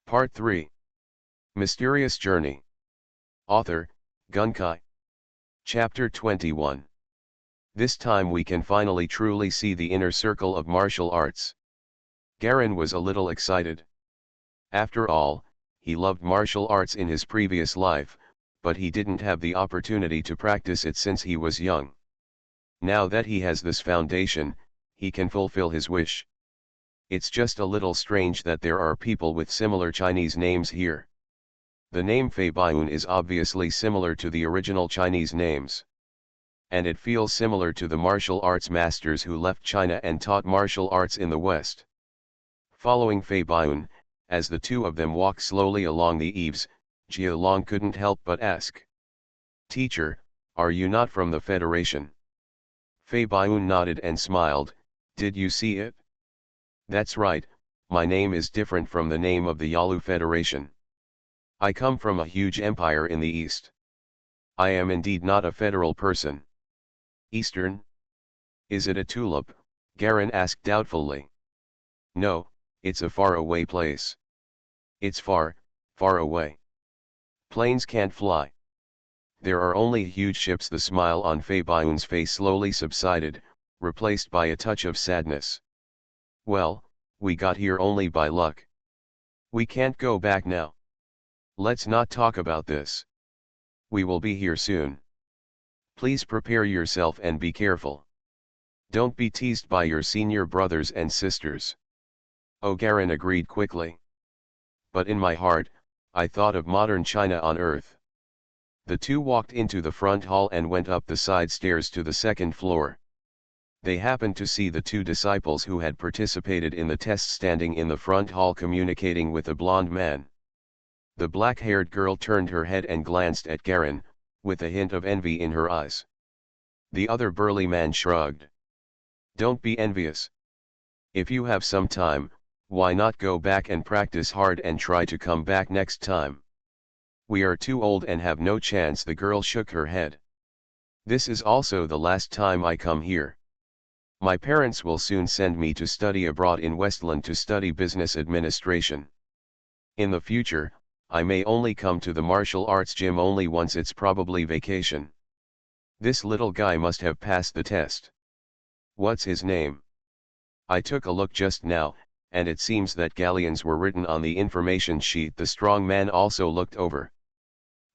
Part 3. Mysterious Journey. Author, Gunkai. Chapter 21. This time we can finally truly see the inner circle of martial arts. Garen was a little excited. After all, he loved martial arts in his previous life, but he didn't have the opportunity to practice it since he was young. Now that he has this foundation, he can fulfill his wish. It's just a little strange that there are people with similar Chinese names here. The name Fei Baiun is obviously similar to the original Chinese names. And it feels similar to the martial arts masters who left China and taught martial arts in the West. Following Fei Baiun, as the two of them walk slowly along the eaves, Jia Long couldn't help but ask. "Teacher, are you not from the Federation?" Fei Baiun nodded and smiled. "Did you see it?" "That's right, my name is different from the name of the Yalu Federation. I come from a huge empire in the East. I am indeed not a federal person." "Eastern? Is it a tulip?" Garen asked doubtfully. "No, it's a far-away place. It's far, far away. Planes can't fly. There are only huge ships." The smile on Fei Baiun's face slowly subsided, replaced by a touch of sadness. "Well, we got here only by luck. We can't go back now. Let's not talk about this. We will be here soon. Please prepare yourself and be careful. Don't be teased by your senior brothers and sisters." "Oh," Garen agreed quickly. "But in my heart, I thought of modern China on Earth." The two walked into the front hall and went up the side stairs to the second floor. They happened to see the two disciples who had participated in the test standing in the front hall communicating with a blonde man. The black-haired girl turned her head and glanced at Garen, with a hint of envy in her eyes. The other burly man shrugged. "Don't be envious. If you have some time, why not go back and practice hard and try to come back next time? We are too old and have no chance." The girl shook her head. "This is also the last time I come here. My parents will soon send me to study abroad in Westland to study business administration. In the future, I may only come to the martial arts gym only once. It's probably vacation." This little guy must have passed the test. "What's his name?" "I took a look just now, and it seems that galleons were written on the information sheet." The strong man also looked over.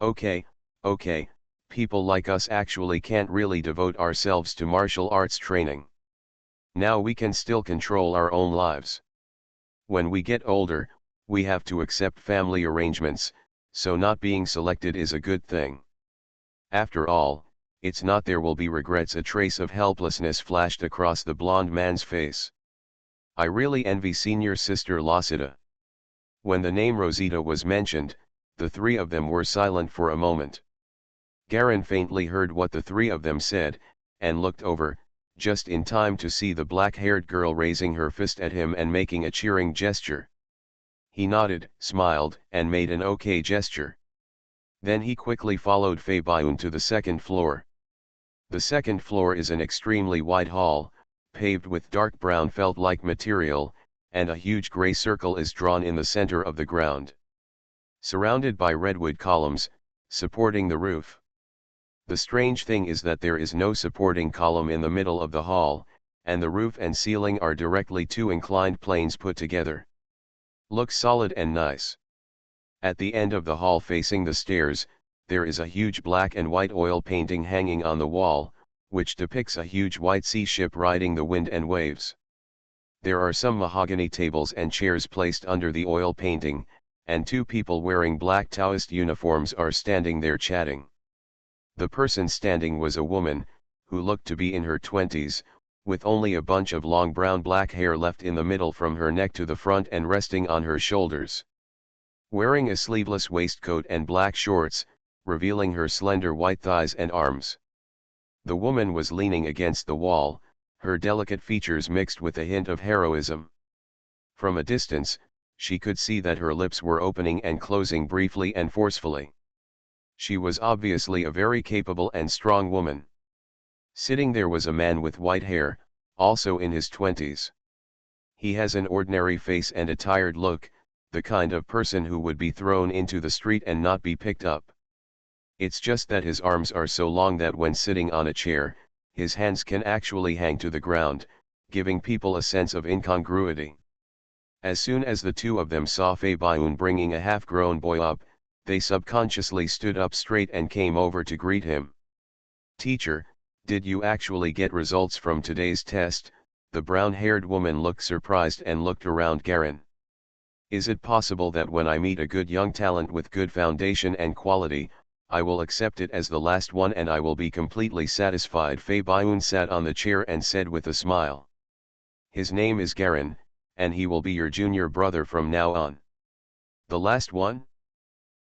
Okay, people like us actually can't really devote ourselves to martial arts training. Now we can still control our own lives. When we get older, we have to accept family arrangements, so not being selected is a good thing. After all, it's not there will be regrets." A trace of helplessness flashed across the blonde man's face. "I really envy senior sister Losita." When the name Rosita was mentioned, the three of them were silent for a moment. Garen faintly heard what the three of them said, and looked over, just in time to see the black-haired girl raising her fist at him and making a cheering gesture. He nodded, smiled, and made an okay gesture. Then he quickly followed Fei Baiun to the second floor. The second floor is an extremely wide hall, paved with dark brown felt-like material, and a huge gray circle is drawn in the center of the ground. Surrounded by redwood columns, supporting the roof. The strange thing is that there is no supporting column in the middle of the hall, and the roof and ceiling are directly two inclined planes put together. Looks solid and nice. At the end of the hall facing the stairs, there is a huge black and white oil painting hanging on the wall, which depicts a huge white sea ship riding the wind and waves. There are some mahogany tables and chairs placed under the oil painting, and two people wearing black Taoist uniforms are standing there chatting. The person standing was a woman, who looked to be in her 20s, with only a bunch of long brown black hair left in the middle from her neck to the front and resting on her shoulders. Wearing a sleeveless waistcoat and black shorts, revealing her slender white thighs and arms. The woman was leaning against the wall, her delicate features mixed with a hint of heroism. From a distance, she could see that her lips were opening and closing briefly and forcefully. She was obviously a very capable and strong woman. Sitting there was a man with white hair, also in his 20s. He has an ordinary face and a tired look, the kind of person who would be thrown into the street and not be picked up. It's just that his arms are so long that when sitting on a chair, his hands can actually hang to the ground, giving people a sense of incongruity. As soon as the two of them saw Fabian bringing a half-grown boy up, they subconsciously stood up straight and came over to greet him. "Teacher, did you actually get results from today's test?" The brown-haired woman looked surprised and looked around Garen. "Is it possible that when I meet a good young talent with good foundation and quality, I will accept it as the last one and I will be completely satisfied?" Fabian sat on the chair and said with a smile. "His name is Garen, and he will be your junior brother from now on." "The last one?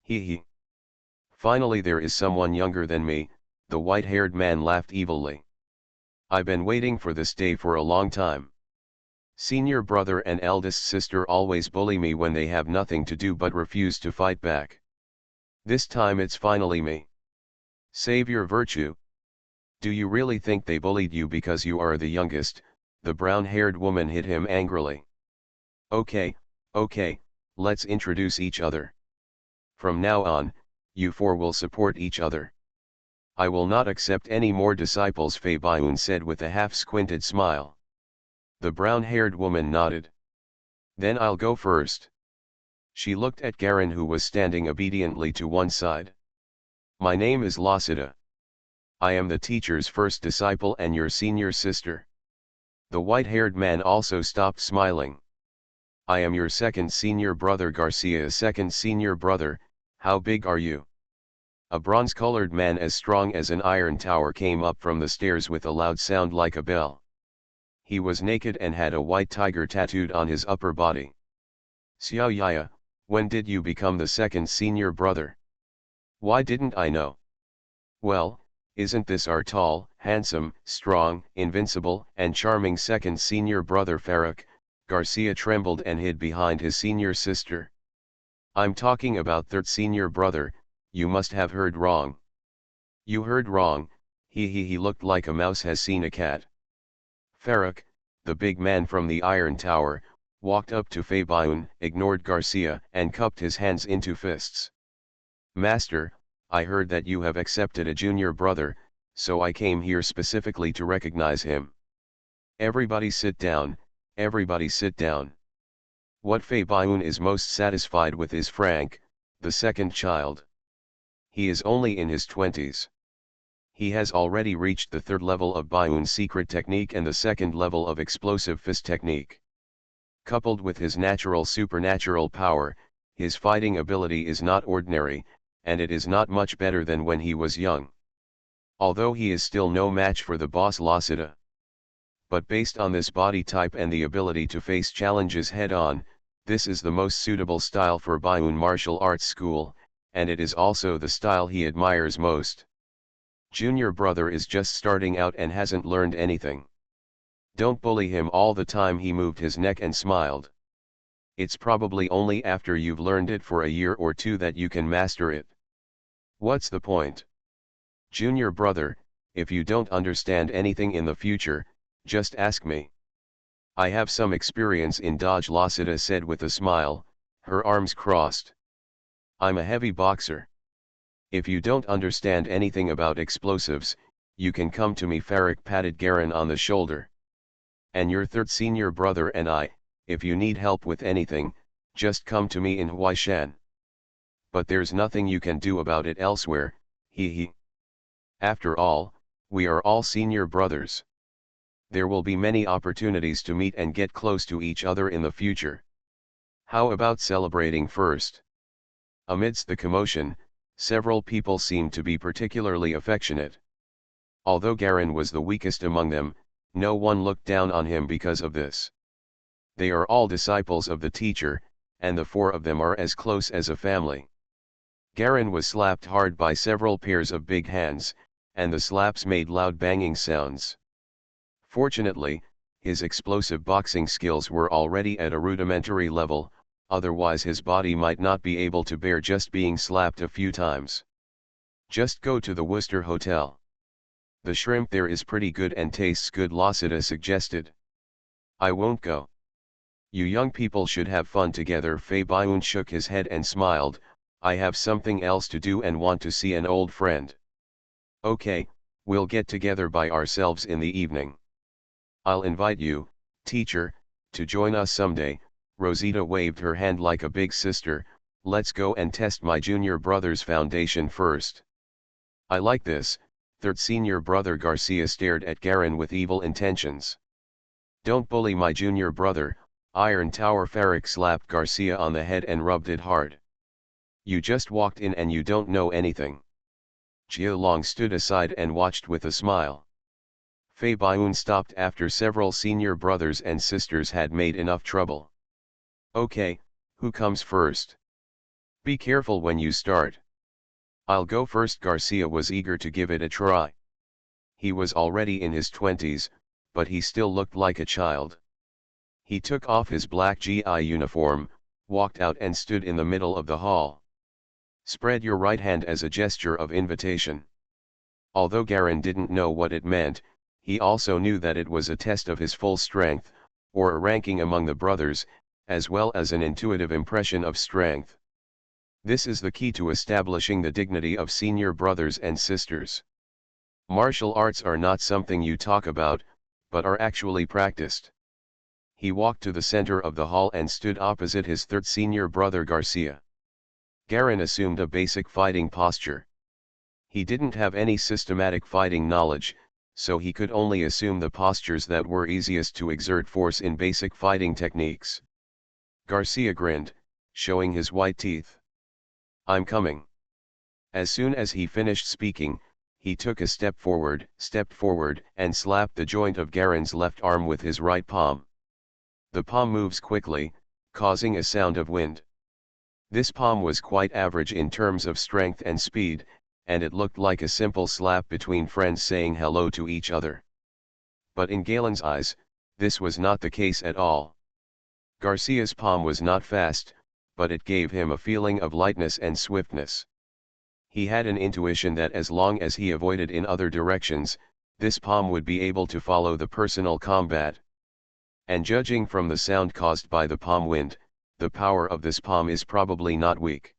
He. Finally there is someone younger than me," the white-haired man laughed evilly. "I've been waiting for this day for a long time. Senior brother and eldest sister always bully me when they have nothing to do but refuse to fight back. This time it's finally me. Save your virtue. Do you really think they bullied you because you are the youngest?" The brown-haired woman hit him angrily. Okay, let's introduce each other. From now on, you four will support each other. I will not accept any more disciples," Fabian said with a half-squinted smile. The brown-haired woman nodded. "Then I'll go first." She looked at Garen, who was standing obediently to one side. "My name is Lassita. I am the teacher's first disciple and your senior sister." The white-haired man also stopped smiling. "I am your second senior brother Garcia." "Second senior brother, how big are you?" A bronze-colored man as strong as an iron tower came up from the stairs with a loud sound like a bell. He was naked and had a white tiger tattooed on his upper body. "Xiao Yaya, when did you become the second senior brother?" "Why didn't I know?" "Well, isn't this our tall, handsome, strong, invincible, and charming second senior brother Farrokh?" Garcia trembled and hid behind his senior sister. "I'm talking about third senior brother, you must have heard wrong." "You heard wrong, he looked like a mouse has seen a cat." Farrokh, the big man from the Iron Tower, walked up to Fabian, ignored Garcia, and cupped his hands into fists. "Master, I heard that you have accepted a junior brother, so I came here specifically to recognize him." "Everybody sit down, everybody sit down." What Fabian is most satisfied with is Frank, the second child. He is only in his 20s. He has already reached the third level of Bayun's secret technique and the second level of explosive fist technique. Coupled with his natural supernatural power, his fighting ability is not ordinary, and it is not much better than when he was young. Although he is still no match for the boss Lassita. But based on this body type and the ability to face challenges head-on, this is the most suitable style for Bayun martial arts school, and it is also the style he admires most. Junior brother is just starting out and hasn't learned anything. Don't bully him all the time. He moved his neck and smiled. It's probably only after you've learned it for a year or two that you can master it. What's the point? Junior brother, if you don't understand anything in the future, just ask me. I have some experience in dodge, Lassita said with a smile, her arms crossed. I'm a heavy boxer. If you don't understand anything about explosives, you can come to me. Farrokh patted Garen on the shoulder. And your third senior brother and I, if you need help with anything, just come to me in Huaishan. But there's nothing you can do about it elsewhere, he. After all, we are all senior brothers. There will be many opportunities to meet and get close to each other in the future. How about celebrating first? Amidst the commotion, several people seemed to be particularly affectionate. Although Garen was the weakest among them, no one looked down on him because of this. They are all disciples of the teacher, and the four of them are as close as a family. Garen was slapped hard by several pairs of big hands, and the slaps made loud banging sounds. Fortunately, his explosive boxing skills were already at a rudimentary level, otherwise his body might not be able to bear just being slapped a few times. Just go to the Worcester Hotel. The shrimp there is pretty good and tastes good, Lassita suggested. I won't go. You young people should have fun together. Fei Baiyun shook his head and smiled. I have something else to do and want to see an old friend. Okay, we'll get together by ourselves in the evening. I'll invite you, teacher, to join us someday. Rosita waved her hand like a big sister. Let's go and test my junior brother's foundation first. I like this. Third senior brother Garcia stared at Garin with evil intentions. Don't bully my junior brother. Iron Tower Farrick slapped Garcia on the head and rubbed it hard. You just walked in and you don't know anything. Jia Long stood aside and watched with a smile. Fei Baiyun stopped after several senior brothers and sisters had made enough trouble. Okay, who comes first? Be careful when you start. I'll go first. Garcia was eager to give it a try. He was already in his 20s, but he still looked like a child. He took off his black GI uniform, walked out and stood in the middle of the hall. Spread your right hand as a gesture of invitation. Although Garin didn't know what it meant, he also knew that it was a test of his full strength, or a ranking among the brothers, as well as an intuitive impression of strength. This is the key to establishing the dignity of senior brothers and sisters. Martial arts are not something you talk about, but are actually practiced. He walked to the center of the hall and stood opposite his third senior brother Garcia. Garin assumed a basic fighting posture. He didn't have any systematic fighting knowledge, so he could only assume the postures that were easiest to exert force in basic fighting techniques. Garcia grinned, showing his white teeth. I'm coming. As soon as he finished speaking, he took a stepped forward, and slapped the joint of Garin's left arm with his right palm. The palm moves quickly, causing a sound of wind. This palm was quite average in terms of strength and speed, and it looked like a simple slap between friends saying hello to each other. But in Galen's eyes, this was not the case at all. Garcia's palm was not fast, but it gave him a feeling of lightness and swiftness. He had an intuition that as long as he avoided in other directions, this palm would be able to follow the personal combat. And judging from the sound caused by the palm wind, the power of this palm is probably not weak.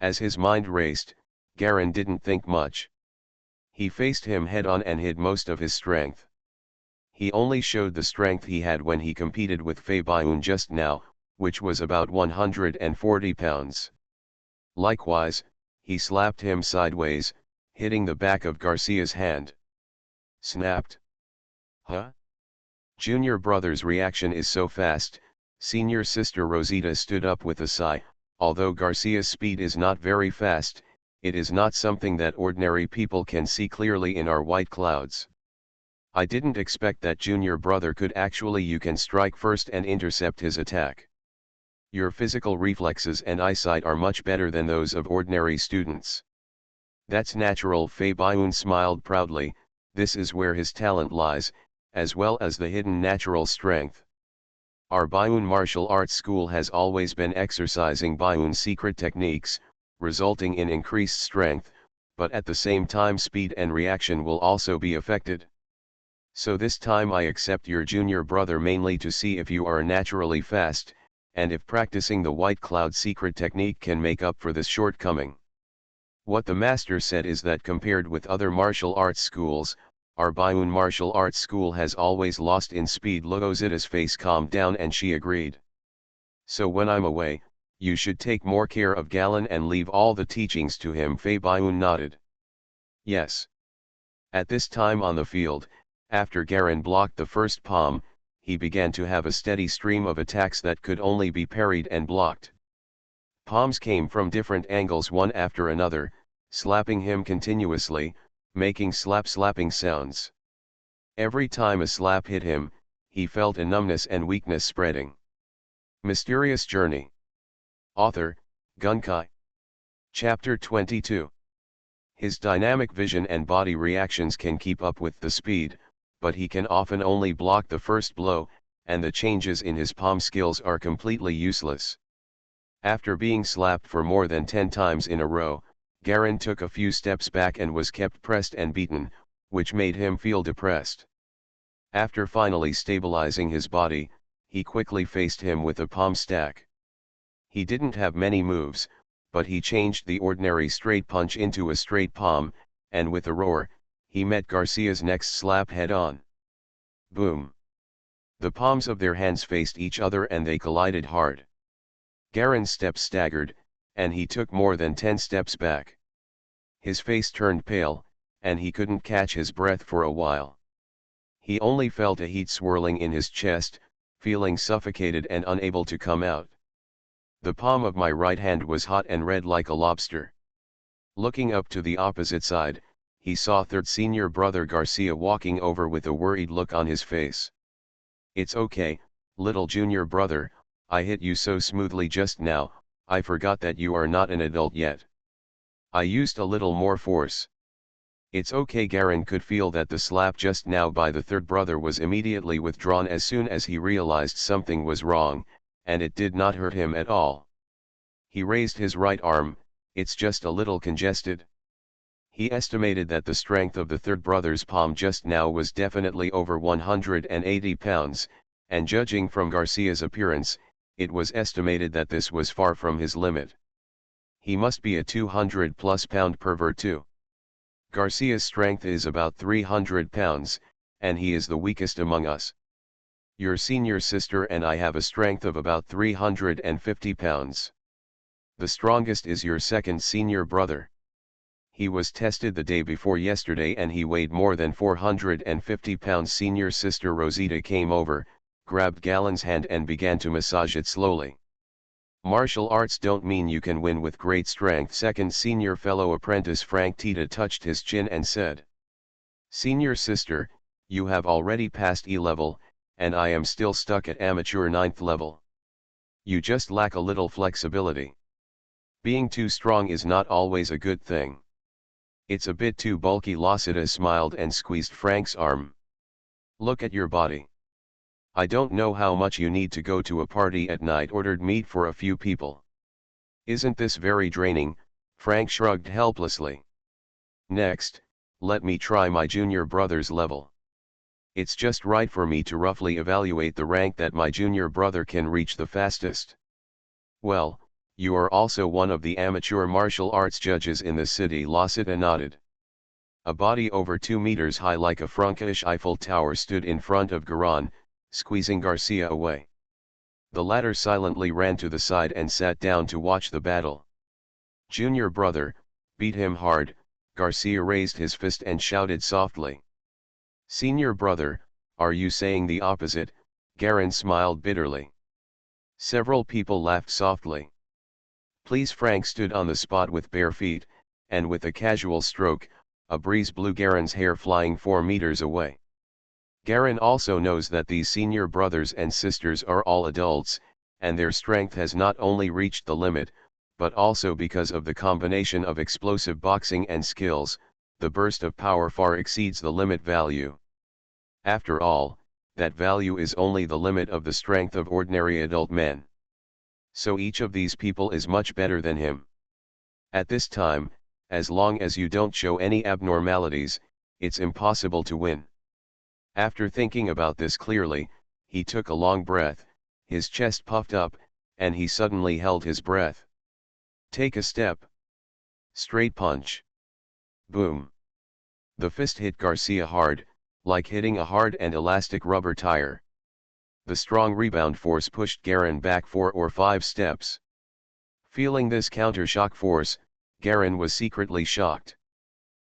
As his mind raced, Garin didn't think much. He faced him head-on and hid most of his strength. He only showed the strength he had when he competed with Fei Baiyun just now, which was about 140 pounds. Likewise, he slapped him sideways, hitting the back of Garcia's hand. Snapped. Huh? Junior brother's reaction is so fast. Senior sister Rosita stood up with a sigh. Although Garcia's speed is not very fast, it is not something that ordinary people can see clearly in our white clouds. I didn't expect that junior brother could actually. You can strike first and intercept his attack. Your physical reflexes and eyesight are much better than those of ordinary students. That's natural. Fei Baiyun smiled proudly. This is where his talent lies, as well as the hidden natural strength. Our Baiyun martial arts school has always been exercising Baiyun secret techniques, resulting in increased strength, but at the same time speed and reaction will also be affected. So this time I accept your junior brother mainly to see if you are naturally fast, and if practicing the white cloud secret technique can make up for this shortcoming. What the master said is that compared with other martial arts schools, our Baiyun martial arts school has always lost in speed. Rosita's face calmed down and she agreed. So when I'm away, you should take more care of Galen and leave all the teachings to him. Fei Baiyun nodded. Yes. At this time on the field, after Garin blocked the first palm, he began to have a steady stream of attacks that could only be parried and blocked. Palms came from different angles one after another, slapping him continuously, making slapping sounds. Every time a slap hit him, he felt a numbness and weakness spreading. Mysterious Journey. Author, Gunkai. Chapter 22. His dynamic vision and body reactions can keep up with the speed, but he can often only block the first blow, and the changes in his palm skills are completely useless. After being slapped for more than 10 times in a row, Garin took a few steps back and was kept pressed and beaten, which made him feel depressed. After finally stabilizing his body, he quickly faced him with a palm stack. He didn't have many moves, but he changed the ordinary straight punch into a straight palm, and with a roar, he met Garcia's next slap head-on. Boom! The palms of their hands faced each other and they collided hard. Garen's steps staggered, and he took more than 10 steps back. His face turned pale, and he couldn't catch his breath for a while. He only felt a heat swirling in his chest, feeling suffocated and unable to come out. The palm of my right hand was hot and red like a lobster. Looking up to the opposite side, he saw third senior brother Garcia walking over with a worried look on his face. "It's okay, little junior brother, I hit you so smoothly just now, I forgot that you are not an adult yet. I used a little more force." "It's okay." Garen could feel that the slap just now by the third brother was immediately withdrawn as soon as he realized something was wrong, and it did not hurt him at all. He raised his right arm. "It's just a little congested." He estimated that the strength of the third brother's palm just now was definitely over 180 pounds, and judging from Garcia's appearance, it was estimated that this was far from his limit. He must be a 200-plus pound pervert too. Garcia's strength is about 300 pounds, and he is the weakest among us. Your senior sister and I have a strength of about 350 pounds. The strongest is your second senior brother. He was tested the day before yesterday and he weighed more than 450 pounds. Senior sister Rosita came over, grabbed Galen's hand and began to massage it slowly. "Martial arts don't mean you can win with great strength." Second senior fellow apprentice Frank Tita touched his chin and said, "Senior sister, you have already passed E level, and I am still stuck at amateur 9th level. You just lack a little flexibility. Being too strong is not always a good thing." "It's a bit too bulky." Losita smiled and squeezed Frank's arm. "Look at your body. I don't know how much you need to go to a party at night." "Ordered meat for a few people. Isn't this very draining?" Frank shrugged helplessly. "Next, let me try my junior brother's level. It's just right for me to roughly evaluate the rank that my junior brother can reach the fastest." "Well, you are also one of the amateur martial arts judges in the city." Losita nodded. A body over 2 meters high like a Frankish Eiffel Tower stood in front of Garan, squeezing Garcia away. The latter silently ran to the side and sat down to watch the battle. "Junior brother, beat him hard." Garcia raised his fist and shouted softly. "Senior brother, are you saying the opposite?" Garan smiled bitterly. Several people laughed softly. "Please." Frank stood on the spot with bare feet, and with a casual stroke, a breeze blew Garen's hair flying 4 meters away. Garan also knows that these senior brothers and sisters are all adults, and their strength has not only reached the limit, but also because of the combination of explosive boxing and skills, the burst of power far exceeds the limit value. After all, that value is only the limit of the strength of ordinary adult men. So each of these people is much better than him. At this time, as long as you don't show any abnormalities, it's impossible to win. After thinking about this clearly, he took a long breath, his chest puffed up, and he suddenly held his breath. "Take a step. Straight punch. Boom." The fist hit Garcia hard, like hitting a hard and elastic rubber tire. The strong rebound force pushed Garan back 4 or 5 steps. Feeling this counter-shock force, Garan was secretly shocked.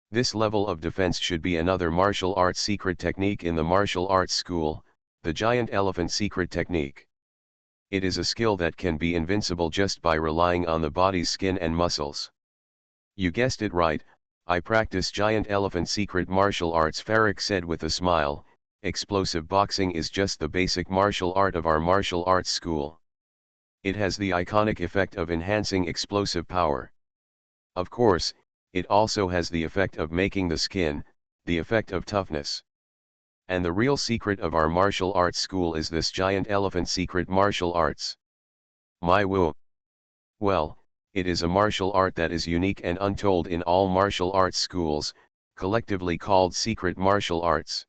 This level of defense should be another martial arts secret technique in the martial arts school, the giant elephant secret technique. It is a skill that can be invincible just by relying on the body's skin and muscles. "You guessed it right, I practice giant elephant secret martial arts," Farrick said with a smile. "Explosive boxing is just the basic martial art of our martial arts school. It has the iconic effect of enhancing explosive power. Of course, it also has the effect of making the skin, the effect of toughness. And the real secret of our martial arts school is this giant elephant secret martial arts. My woo. Well, it is a martial art that is unique and untold in all martial arts schools, collectively called secret martial arts.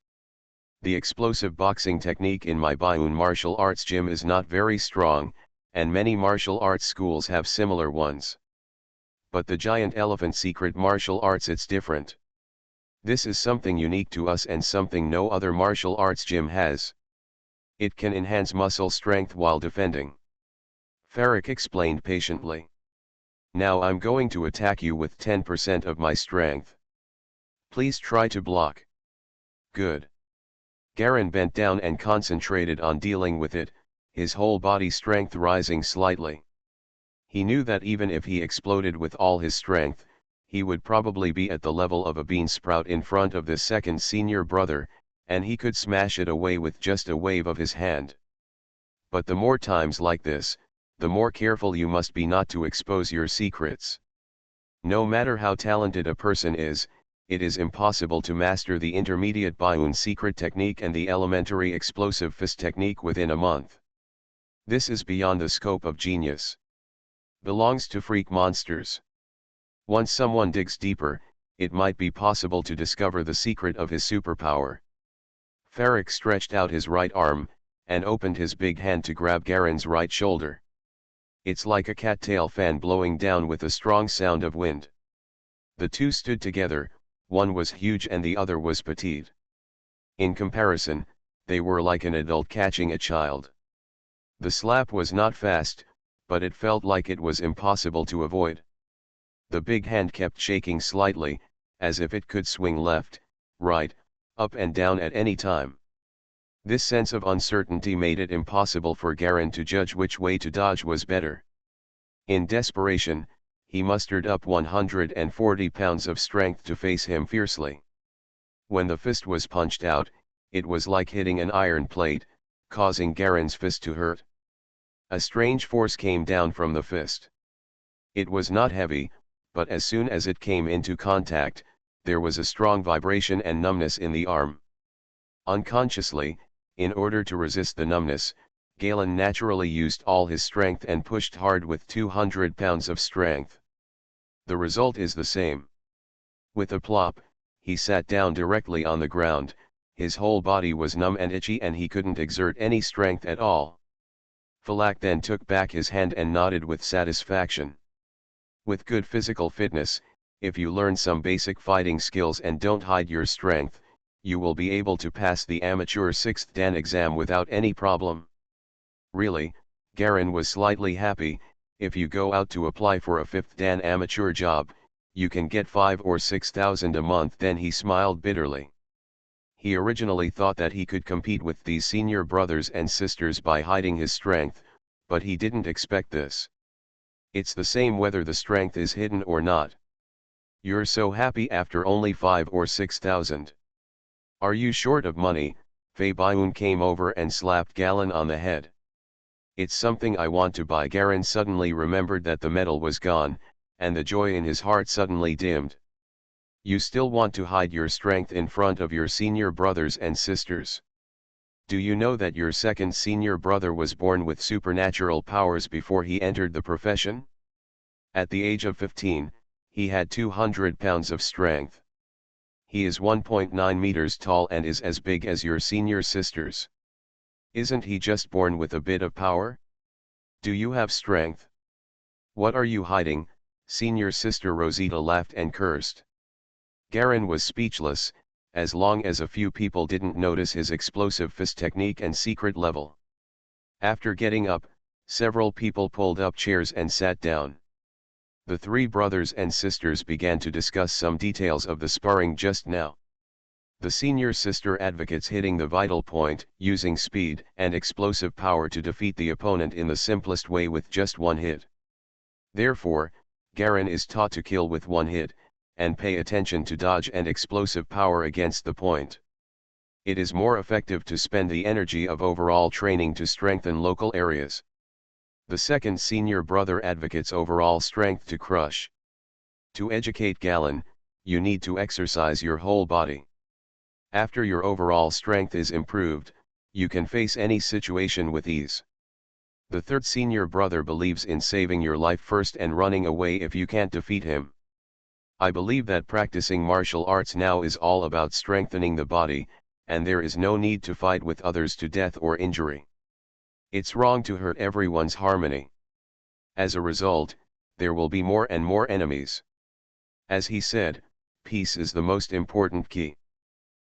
The explosive boxing technique in my Bayun martial arts gym is not very strong, and many martial arts schools have similar ones. But the giant elephant secret martial arts, it's different. This is something unique to us and something no other martial arts gym has. It can enhance muscle strength while defending. Farrak explained patiently. Now I'm going to attack you with 10% of my strength. Please try to block. Good. Garen bent down and concentrated on dealing with it, his whole body strength rising slightly. He knew that even if he exploded with all his strength, he would probably be at the level of a bean sprout in front of the second senior brother, and he could smash it away with just a wave of his hand. But the more times like this, the more careful you must be not to expose your secrets. No matter how talented a person is, it is impossible to master the intermediate Bayun secret technique and the elementary explosive fist technique within a month. This is beyond the scope of genius. Belongs to freak monsters. Once someone digs deeper, it might be possible to discover the secret of his superpower. Farrak stretched out his right arm, and opened his big hand to grab Garen's right shoulder. It's like a cattail fan blowing down with a strong sound of wind. The two stood together, one was huge and the other was petite. In comparison, they were like an adult catching a child. The slap was not fast, but it felt like it was impossible to avoid. The big hand kept shaking slightly, as if it could swing left, right, up and down at any time. This sense of uncertainty made it impossible for Garen to judge which way to dodge was better. In desperation, he mustered up 140 pounds of strength to face him fiercely. When the fist was punched out, it was like hitting an iron plate, causing Garen's fist to hurt. A strange force came down from the fist. It was not heavy, but as soon as it came into contact, there was a strong vibration and numbness in the arm. Unconsciously, in order to resist the numbness, Galen naturally used all his strength and pushed hard with 200 pounds of strength. The result is the same. With a plop, he sat down directly on the ground, his whole body was numb and itchy and he couldn't exert any strength at all. Falak then took back his hand and nodded with satisfaction. With good physical fitness, if you learn some basic fighting skills and don't hide your strength, you will be able to pass the amateur 6th Dan exam without any problem. Really, Garen was slightly happy. If you go out to apply for a 5th Dan amateur job, you can get 5 or 6,000 a month. Then he smiled bitterly. He originally thought that he could compete with these senior brothers and sisters by hiding his strength, but he didn't expect this. It's the same whether the strength is hidden or not. You're so happy after only 5 or 6,000. Are you short of money? Fei Bayun came over and slapped Galen on the head. It's something I want to buy. Garen suddenly remembered that the medal was gone, and the joy in his heart suddenly dimmed. You still want to hide your strength in front of your senior brothers and sisters. Do you know that your second senior brother was born with supernatural powers before he entered the profession? At the age of 15, he had 200 pounds of strength. He is 1.9 meters tall and is as big as your senior sisters. Isn't he just born with a bit of power? Do you have strength? What are you hiding? Senior sister Rosita laughed and cursed. Garen was speechless, as long as a few people didn't notice his explosive fist technique and secret level. After getting up, several people pulled up chairs and sat down. The three brothers and sisters began to discuss some details of the sparring just now. The senior sister advocates hitting the vital point, using speed and explosive power to defeat the opponent in the simplest way with just one hit. Therefore, Garen is taught to kill with one hit, and pay attention to dodge and explosive power against the point. It is more effective to spend the energy of overall training to strengthen local areas. The second senior brother advocates overall strength to crush. To educate Galen, you need to exercise your whole body. After your overall strength is improved, you can face any situation with ease. The third senior brother believes in saving your life first and running away if you can't defeat him. I believe that practicing martial arts now is all about strengthening the body, and there is no need to fight with others to death or injury. It's wrong to hurt everyone's harmony. As a result, there will be more and more enemies. As he said, peace is the most important key.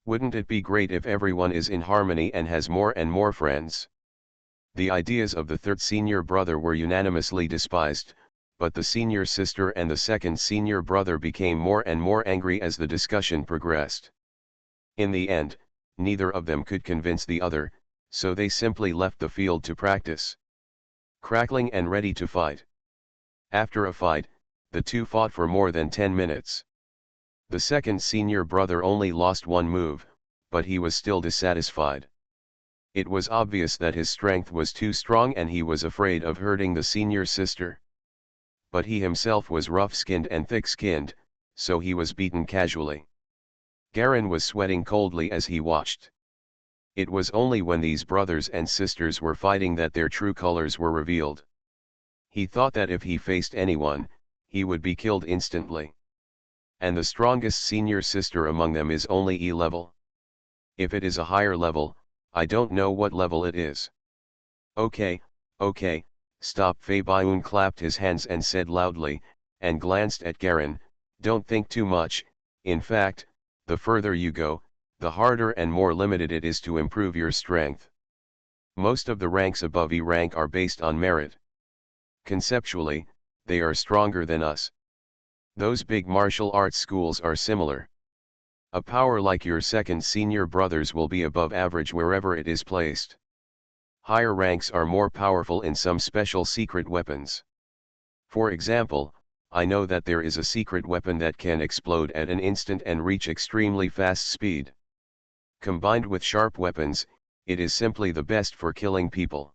Wouldn't it be great if everyone is in harmony and has more and more friends? The ideas of the third senior brother were unanimously despised, but the senior sister and the second senior brother became more and more angry as the discussion progressed. In the end, neither of them could convince the other, so they simply left the field to practice. Crackling and ready to fight. After a fight, the two fought for more than 10 minutes. The second senior brother only lost one move, but he was still dissatisfied. It was obvious that his strength was too strong and he was afraid of hurting the senior sister. But he himself was rough-skinned and thick-skinned, so he was beaten casually. Garen was sweating coldly as he watched. It was only when these brothers and sisters were fighting that their true colors were revealed. He thought that if he faced anyone, he would be killed instantly. And the strongest senior sister among them is only E level. If it is a higher level, I don't know what level it is. Okay, stop. Fei Baiyun clapped his hands and said loudly, and glanced at Garen, don't think too much. In fact, the further you go, the harder and more limited it is to improve your strength. Most of the ranks above E rank are based on merit. Conceptually, they are stronger than us. Those big martial arts schools are similar. A power like your second senior brothers will be above average wherever it is placed. Higher ranks are more powerful in some special secret weapons. For example, I know that there is a secret weapon that can explode at an instant and reach extremely fast speed. Combined with sharp weapons, it is simply the best for killing people.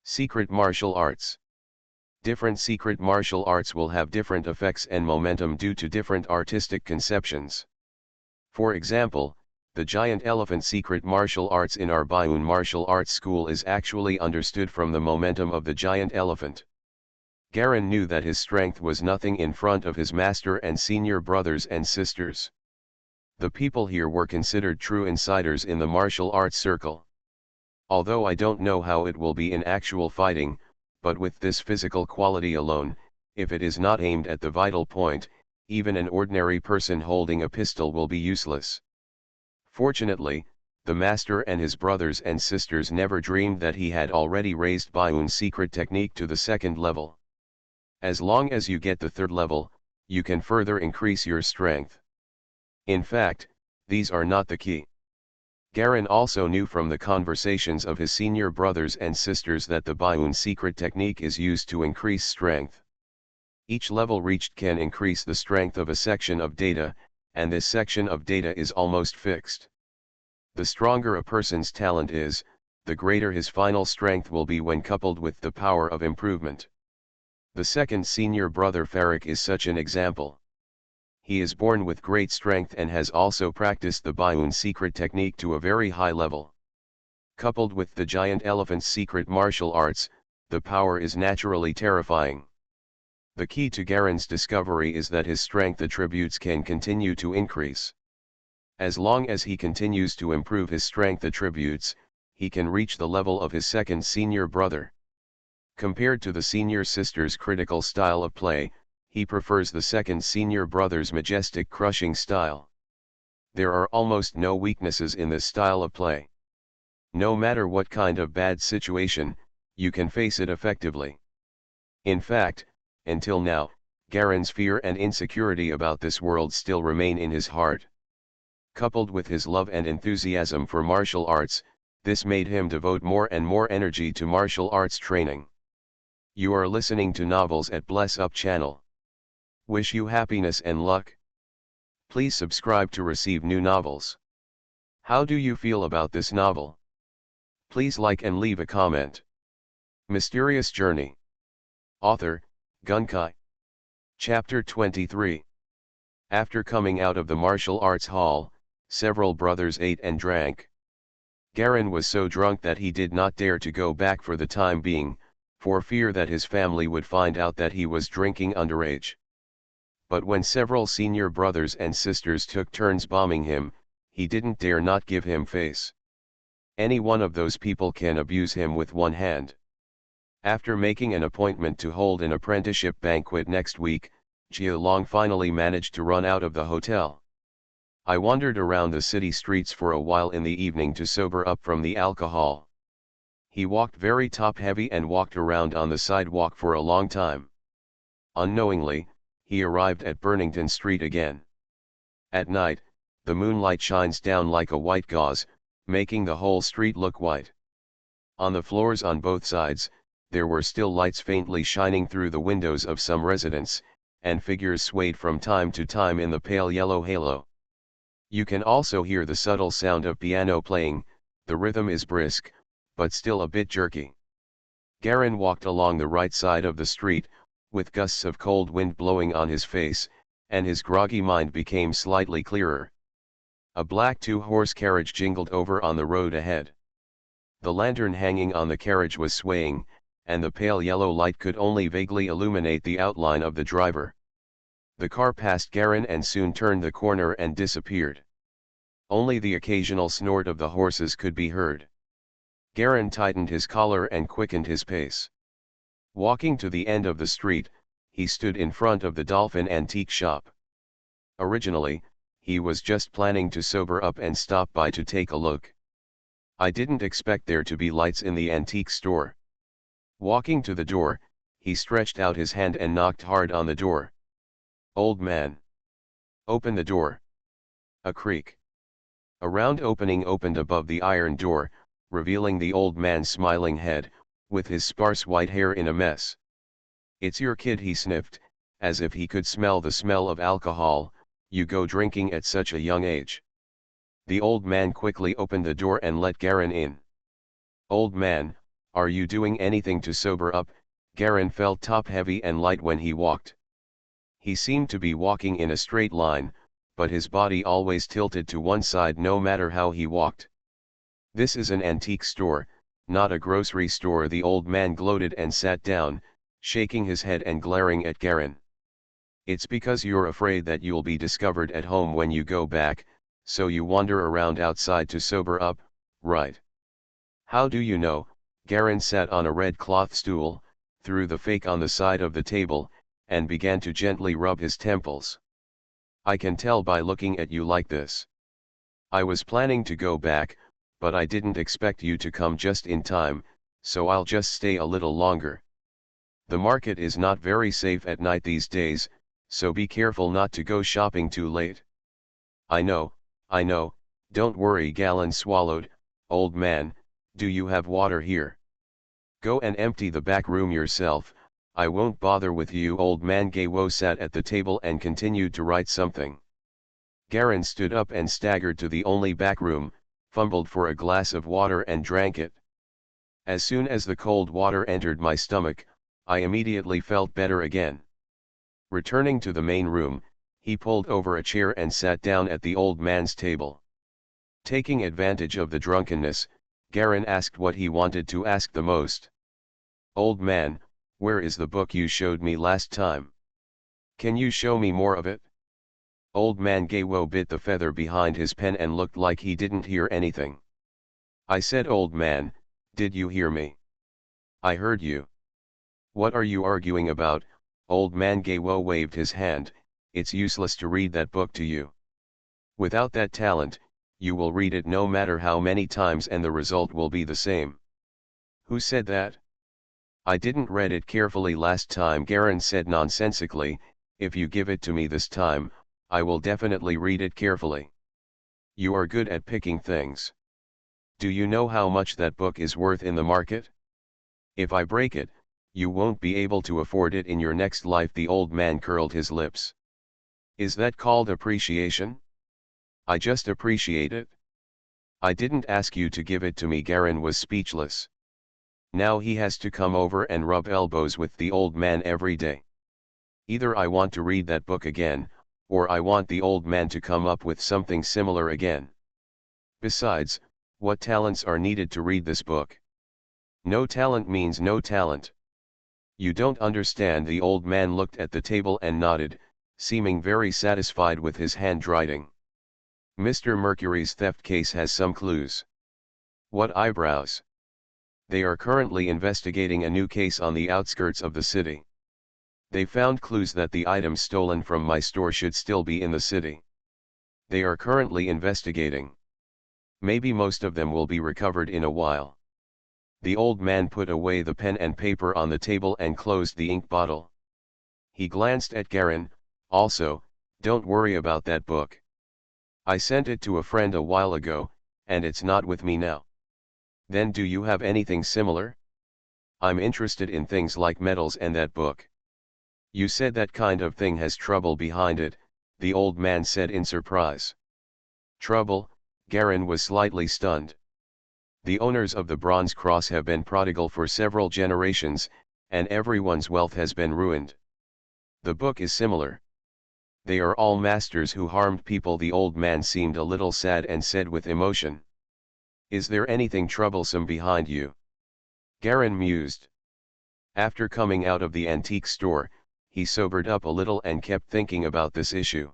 Secret martial arts. Different secret martial arts will have different effects and momentum due to different artistic conceptions. For example, the giant elephant secret martial arts in our Baiyun martial arts school is actually understood from the momentum of the giant elephant. Garen knew that his strength was nothing in front of his master and senior brothers and sisters. The people here were considered true insiders in the martial arts circle. Although I don't know how it will be in actual fighting, but with this physical quality alone, if it is not aimed at the vital point, even an ordinary person holding a pistol will be useless. Fortunately, the master and his brothers and sisters never dreamed that he had already raised Baiyun's secret technique to the second level. As long as you get the third level, you can further increase your strength. In fact, these are not the key. Garen also knew from the conversations of his senior brothers and sisters that the Baiyun secret technique is used to increase strength. Each level reached can increase the strength of a section of data, and this section of data is almost fixed. The stronger a person's talent is, the greater his final strength will be when coupled with the power of improvement. The second senior brother Farik is such an example. He is born with great strength and has also practiced the Baiyun secret technique to a very high level. Coupled with the giant elephant's secret martial arts, the power is naturally terrifying. The key to Garen's discovery is that his strength attributes can continue to increase. As long as he continues to improve his strength attributes, he can reach the level of his second senior brother. Compared to the senior sister's critical style of play, he prefers the second senior brother's majestic crushing style. There are almost no weaknesses in this style of play. No matter what kind of bad situation, you can face it effectively. In fact, until now, Garen's fear and insecurity about this world still remain in his heart. Coupled with his love and enthusiasm for martial arts, this made him devote more and more energy to martial arts training. You are listening to Novels at Bless Up channel. Wish you happiness and luck. Please subscribe to receive new novels. How do you feel about this novel? Please like and leave a comment. Mysterious Journey. Author, Gunkai. Chapter 23. After coming out of the martial arts hall, several brothers ate and drank. Garen was so drunk that he did not dare to go back for the time being, for fear that his family would find out that he was drinking underage. But when several senior brothers and sisters took turns bombing him, he didn't dare not give him face. Any one of those people can abuse him with one hand. After making an appointment to hold an apprenticeship banquet next week, Jia Long finally managed to run out of the hotel. I wandered around the city streets for a while in the evening to sober up from the alcohol. He walked very top-heavy and walked around on the sidewalk for a long time. Unknowingly, he arrived at Burnington Street again. At night, the moonlight shines down like a white gauze, making the whole street look white. On the floors on both sides, there were still lights faintly shining through the windows of some residents, and figures swayed from time to time in the pale yellow halo. You can also hear the subtle sound of piano playing. The rhythm is brisk, but still a bit jerky. Garin walked along the right side of the street, with gusts of cold wind blowing on his face, and his groggy mind became slightly clearer. A black two-horse carriage jingled over on the road ahead. The lantern hanging on the carriage was swaying, and the pale yellow light could only vaguely illuminate the outline of the driver. The car passed Garin and soon turned the corner and disappeared. Only the occasional snort of the horses could be heard. Garin tightened his collar and quickened his pace. Walking to the end of the street, he stood in front of the Dolphin Antique Shop. Originally, he was just planning to sober up and stop by to take a look. I didn't expect there to be lights in the antique store. Walking to the door, he stretched out his hand and knocked hard on the door. "Old man. Open the door." A creak. A round opening opened above the iron door, revealing the old man's smiling head, with his sparse white hair in a mess. "It's your kid," he sniffed, as if he could smell the smell of alcohol. "You go drinking at such a young age." The old man quickly opened the door and let Garin in. "Old man, are you doing anything to sober up?" Garin felt top-heavy and light when he walked. He seemed to be walking in a straight line, but his body always tilted to one side no matter how he walked. "This is an antique store, not a grocery store," the old man gloated and sat down, shaking his head and glaring at Garin. "It's because you're afraid that you'll be discovered at home when you go back, so you wander around outside to sober up, right?" "How do you know?" Garin sat on a red cloth stool, threw the fake on the side of the table, and began to gently rub his temples. "I can tell by looking at you like this. I was planning to go back, but I didn't expect you to come just in time, so I'll just stay a little longer. The market is not very safe at night these days, so be careful not to go shopping too late." I know, don't worry." Galen swallowed. "Old man, do you have water here? Go and empty the back room yourself, I won't bother with you." Old man Gawo sat at the table and continued to write something. Garin stood up and staggered to the only back room, fumbled for a glass of water and drank it. As soon as the cold water entered my stomach, I immediately felt better again. Returning to the main room, he pulled over a chair and sat down at the old man's table. Taking advantage of the drunkenness, Garin asked what he wanted to ask the most. "Old man, where is the book you showed me last time? Can you show me more of it?" Old man Gawo bit the feather behind his pen and looked like he didn't hear anything. "I said, old man, did you hear me? I heard you. What are you arguing about?" Old man Gawo waved his hand. "It's useless to read that book to you. Without that talent, you will read it no matter how many times and the result will be the same." "Who said that?" "I didn't read it carefully last time," Garin said nonsensically. "If you give it to me this time, I will definitely read it carefully. You are good at picking things. Do you know how much that book is worth in the market? If I break it, you won't be able to afford it in your next life." The old man curled his lips. "Is that called appreciation? I just appreciate it. I didn't ask you to give it to me." Garin was speechless. Now he has to come over and rub elbows with the old man every day. Either I want to read that book again, or I want the old man to come up with something similar again. Besides, what talents are needed to read this book? No talent means no talent. You don't understand." The old man looked at the table and nodded, seeming very satisfied with his handwriting. Mr. Mercury's theft case has some clues. What eyebrows? They are currently investigating a new case on the outskirts of the city. They found clues that the items stolen from my store should still be in the city. They are currently investigating. Maybe most of them will be recovered in a while. The old man put away the pen and paper on the table and closed the ink bottle. He glanced at Garen. Also, don't worry about that book. I sent it to a friend a while ago, and it's not with me now. Then do you have anything similar? I'm interested in things like metals and that book. You said that kind of thing has trouble behind it, the old man said in surprise. Trouble? Garen was slightly stunned. The owners of the Bronze Cross have been prodigal for several generations, and everyone's wealth has been ruined. The book is similar. They are all masters who harmed people. The old man seemed a little sad and said with emotion. Is there anything troublesome behind you? Garen mused. After coming out of the antique store, he sobered up a little and kept thinking about this issue.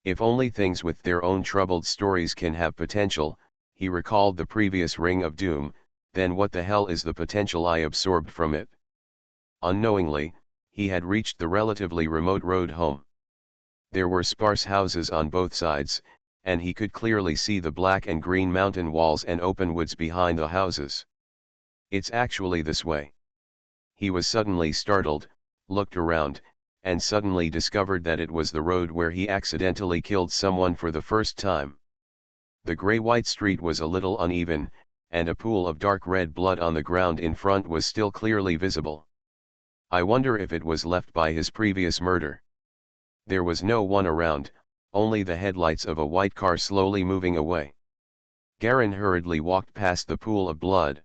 If only things with their own troubled stories can have potential, he recalled the previous Ring of Doom, then what the hell is the potential I absorbed from it? Unknowingly, he had reached the relatively remote road home. There were sparse houses on both sides, and he could clearly see the black and green mountain walls and open woods behind the houses. It's actually this way. He was suddenly startled, looked around, and suddenly discovered that it was the road where he accidentally killed someone for the first time. The gray-white street was a little uneven, and a pool of dark red blood on the ground in front was still clearly visible. I wonder if it was left by his previous murder. There was no one around, only the headlights of a white car slowly moving away. Garen hurriedly walked past the pool of blood.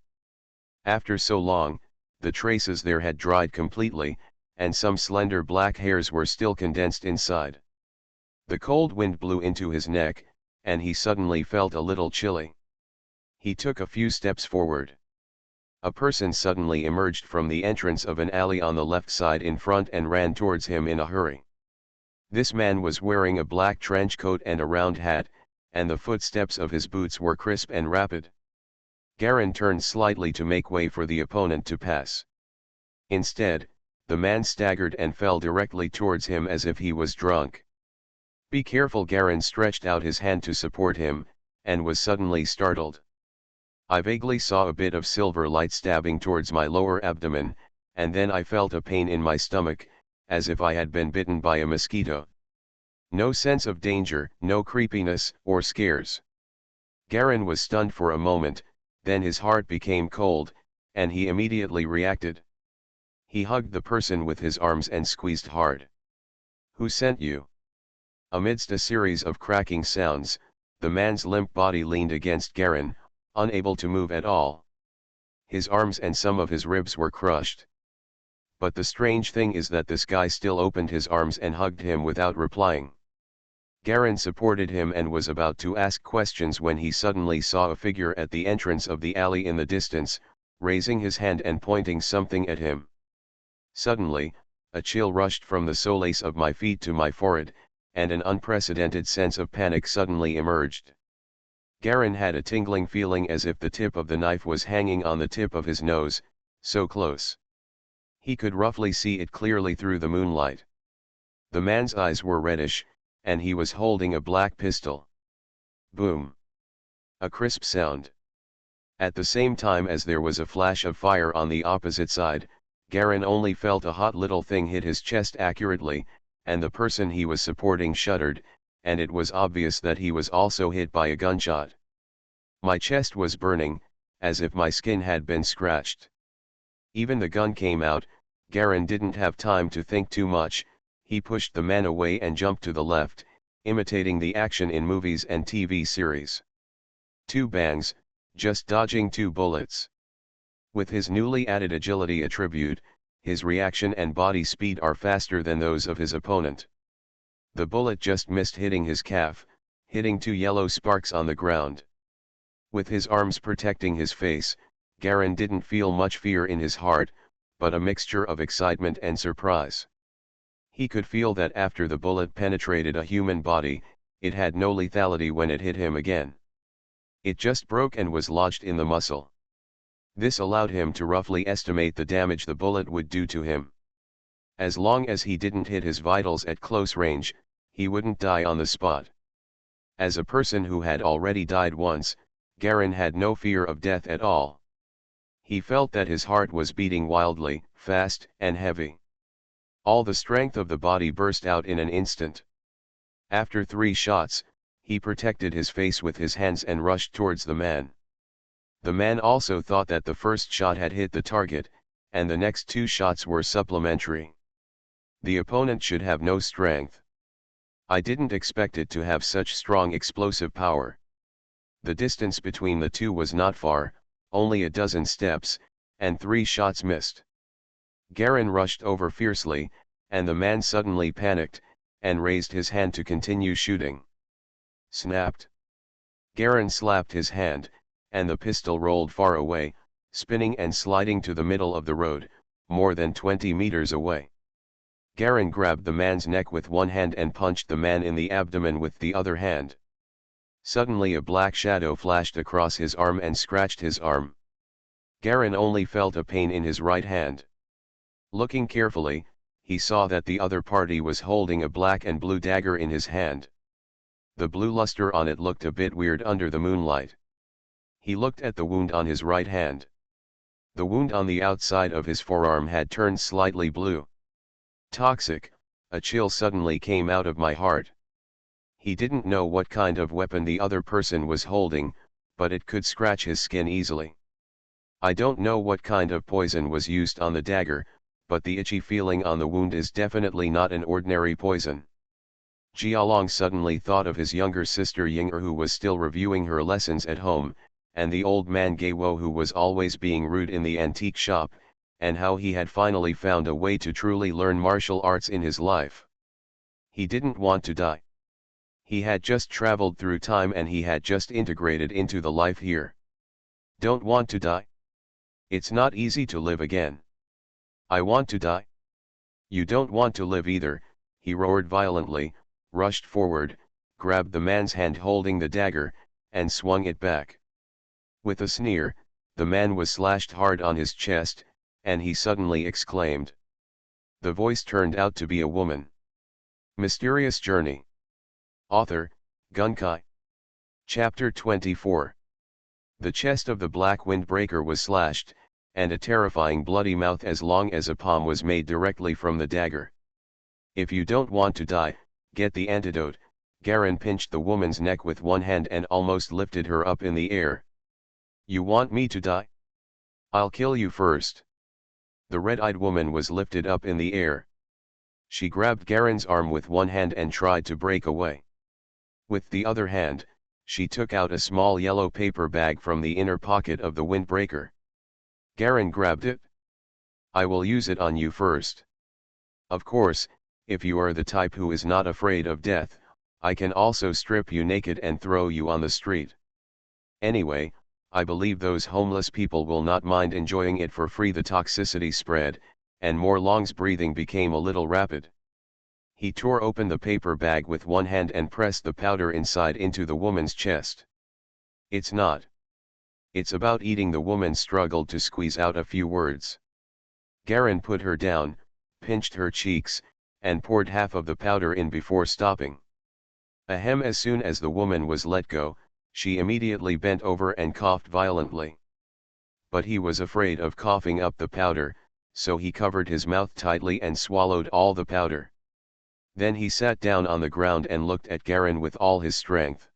After so long, the traces there had dried completely, and some slender black hairs were still condensed inside. The cold wind blew into his neck, and he suddenly felt a little chilly. He took a few steps forward. A person suddenly emerged from the entrance of an alley on the left side in front and ran towards him in a hurry. This man was wearing a black trench coat and a round hat, and the footsteps of his boots were crisp and rapid. Garen turned slightly to make way for the opponent to pass. Instead, the man staggered and fell directly towards him as if he was drunk. Be careful! Garen stretched out his hand to support him, and was suddenly startled. I vaguely saw a bit of silver light stabbing towards my lower abdomen, and then I felt a pain in my stomach, as if I had been bitten by a mosquito. No sense of danger, no creepiness, or scares. Garen was stunned for a moment, then his heart became cold, and he immediately reacted. He hugged the person with his arms and squeezed hard. Who sent you? Amidst a series of cracking sounds, the man's limp body leaned against Garen, unable to move at all. His arms and some of his ribs were crushed. But the strange thing is that this guy still opened his arms and hugged him without replying. Garen supported him and was about to ask questions when he suddenly saw a figure at the entrance of the alley in the distance, raising his hand and pointing something at him. Suddenly, a chill rushed from the solace of my feet to my forehead, and an unprecedented sense of panic suddenly emerged. Garen had a tingling feeling as if the tip of the knife was hanging on the tip of his nose, so close. He could roughly see it clearly through the moonlight. The man's eyes were reddish, and he was holding a black pistol. Boom! A crisp sound. At the same time as there was a flash of fire on the opposite side, Garen only felt a hot little thing hit his chest accurately, and the person he was supporting shuddered, and it was obvious that he was also hit by a gunshot. My chest was burning, as if my skin had been scratched. Even the gun came out. Garen didn't have time to think too much. He pushed the man away and jumped to the left, imitating the action in movies and TV series. 2 bangs, just dodging 2 bullets. With his newly added agility attribute, his reaction and body speed are faster than those of his opponent. The bullet just missed hitting his calf, hitting 2 yellow sparks on the ground. With his arms protecting his face, Garen didn't feel much fear in his heart, but a mixture of excitement and surprise. He could feel that after the bullet penetrated a human body, it had no lethality when it hit him again. It just broke and was lodged in the muscle. This allowed him to roughly estimate the damage the bullet would do to him. As long as he didn't hit his vitals at close range, he wouldn't die on the spot. As a person who had already died once, Garin had no fear of death at all. He felt that his heart was beating wildly, fast, and heavy. All the strength of the body burst out in an instant. After 3 shots, he protected his face with his hands and rushed towards the man. The man also thought that the first shot had hit the target, and the next 2 shots were supplementary. The opponent should have no strength. I didn't expect it to have such strong explosive power. The distance between the two was not far, only a dozen steps, and 3 shots missed. Garin rushed over fiercely, and the man suddenly panicked, and raised his hand to continue shooting. Snapped. Garin slapped his hand, and the pistol rolled far away, spinning and sliding to the middle of the road, more than 20 meters away. Garin grabbed the man's neck with one hand and punched the man in the abdomen with the other hand. Suddenly a black shadow flashed across his arm and scratched his arm. Garin only felt a pain in his right hand. Looking carefully, he saw that the other party was holding a black and blue dagger in his hand. The blue luster on it looked a bit weird under the moonlight. He looked at the wound on his right hand. The wound on the outside of his forearm had turned slightly blue. Toxic, a chill suddenly came out of my heart. He didn't know what kind of weapon the other person was holding, but it could scratch his skin easily. I don't know what kind of poison was used on the dagger, but the itchy feeling on the wound is definitely not an ordinary poison. Jialong suddenly thought of his younger sister Ying'er, who was still reviewing her lessons at home, and the old man Geiwo, who was always being rude in the antique shop, and how he had finally found a way to truly learn martial arts in his life. He didn't want to die. He had just traveled through time and he had just integrated into the life here. Don't want to die? It's not easy to live again. I want to die. You don't want to live either, he roared violently, rushed forward, grabbed the man's hand holding the dagger, and swung it back. With a sneer, the man was slashed hard on his chest, and he suddenly exclaimed. The voice turned out to be a woman. Mysterious Journey. Author, Gunkai. Chapter 24. The chest of the black windbreaker was slashed, and a terrifying bloody mouth as long as a palm was made directly from the dagger. If you don't want to die, get the antidote. Garin pinched the woman's neck with one hand and almost lifted her up in the air. You want me to die? I'll kill you first. The red-eyed woman was lifted up in the air. She grabbed Garin's arm with one hand and tried to break away. With the other hand, she took out a small yellow paper bag from the inner pocket of the windbreaker. Garin grabbed it. I will use it on you first. Of course, if you are the type who is not afraid of death, I can also strip you naked and throw you on the street. Anyway, I believe those homeless people will not mind enjoying it for free. The toxicity spread, and Morlong's breathing became a little rapid. He tore open the paper bag with one hand and pressed the powder inside into the woman's chest. It's not. It's about eating. The woman struggled to squeeze out a few words. Garin put her down, pinched her cheeks, and poured half of the powder in before stopping. Ahem. As soon as the woman was let go, she immediately bent over and coughed violently. But he was afraid of coughing up the powder, so he covered his mouth tightly and swallowed all the powder. Then he sat down on the ground and looked at Garin with all his strength.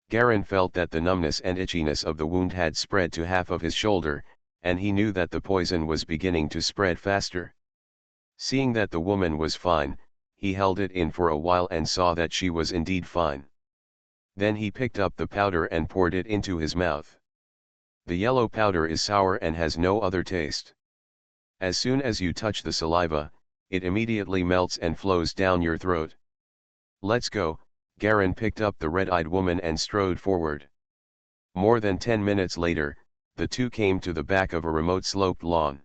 Garin felt that the numbness and itchiness of the wound had spread to half of his shoulder, and he knew that the poison was beginning to spread faster. Seeing that the woman was fine, he held it in for a while and saw that she was indeed fine. Then he picked up the powder and poured it into his mouth. The yellow powder is sour and has no other taste. As soon as you touch the saliva, it immediately melts and flows down your throat. Let's go. Garin picked up the red-eyed woman and strode forward. More than 10 minutes later, the two came to the back of a remote sloped lawn.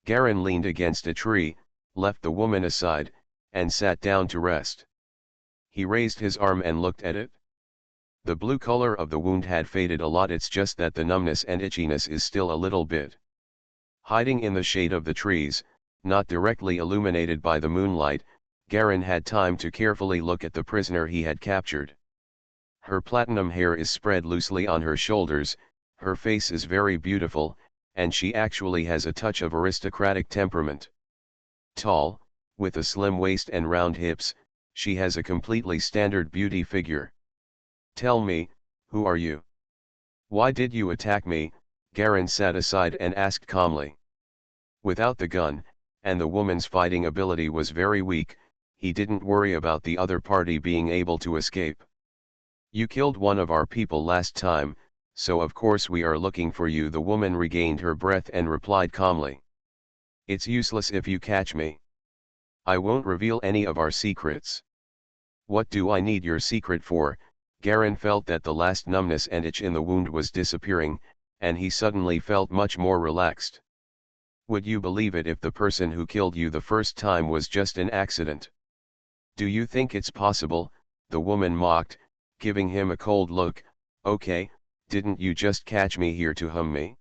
Garin leaned against a tree, left the woman aside, and sat down to rest. He raised his arm and looked at it. The blue color of the wound had faded a lot, it's just that the numbness and itchiness is still a little bit. Hiding in the shade of the trees, not directly illuminated by the moonlight, Garen had time to carefully look at the prisoner he had captured. Her platinum hair is spread loosely on her shoulders, her face is very beautiful, and she actually has a touch of aristocratic temperament. Tall, with a slim waist and round hips, she has a completely standard beauty figure. "Tell me, who are you? Why did you attack me?" Garen sat aside and asked calmly. Without the gun, and the woman's fighting ability was very weak, he didn't worry about the other party being able to escape. "You killed one of our people last time, so of course we are looking for you." The woman regained her breath and replied calmly. "It's useless if you catch me. I won't reveal any of our secrets." "What do I need your secret for?" Garen felt that the last numbness and itch in the wound was disappearing, and he suddenly felt much more relaxed. "Would you believe it if the person who killed you the first time was just an accident?" "Do you think it's possible?" the woman mocked, giving him a cold look. "Okay, didn't you just catch me here to hum me?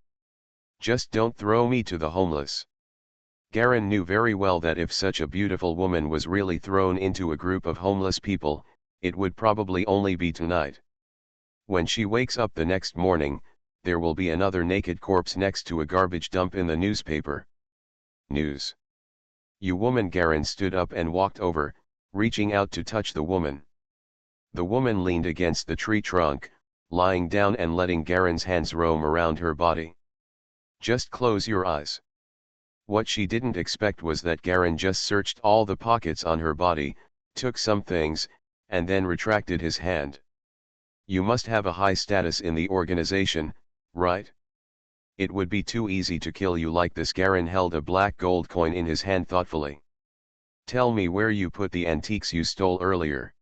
Just don't throw me to the homeless." Garen knew very well that if such a beautiful woman was really thrown into a group of homeless people, it would probably only be tonight. When she wakes up the next morning, there will be another naked corpse next to a garbage dump in the newspaper. News. "You woman!" Garen stood up and walked over, reaching out to touch the woman. The woman leaned against the tree trunk, lying down and letting Garen's hands roam around her body. "Just close your eyes." What she didn't expect was that Garen just searched all the pockets on her body, took some things, and then retracted his hand. "You must have a high status in the organization, right? It would be too easy to kill you like this." Garen held a black gold coin in his hand thoughtfully. "Tell me where you put the antiques you stole earlier.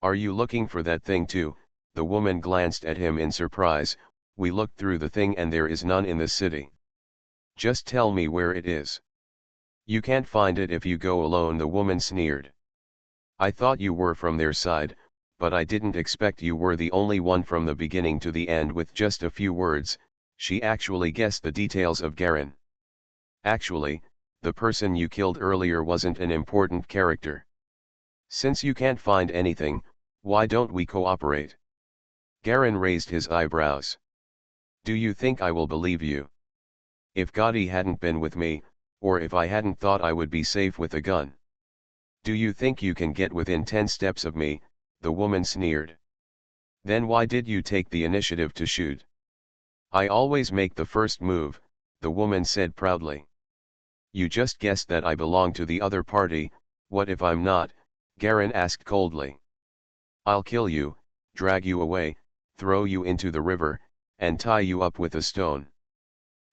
Are you looking for that thing too?" The woman glanced at him in surprise. "We looked through the thing and there is none in the city. Just tell me where it is." "You can't find it if you go alone," the woman sneered. "I thought you were from their side, but I didn't expect you were the only one from the beginning to the end." With just a few words, she actually guessed the details of Garen. "Actually, the person you killed earlier wasn't an important character. Since you can't find anything, why don't we cooperate?" Garen raised his eyebrows. "Do you think I will believe you? If Gotti hadn't been with me, or if I hadn't thought I would be safe with a gun? Do you think you can get within 10 steps of me?" the woman sneered. "Then why did you take the initiative to shoot?" "I always make the first move," the woman said proudly. "You just guessed that I belong to the other party. What if I'm not?" Garen asked coldly. "I'll kill you, drag you away, throw you into the river, and tie you up with a stone.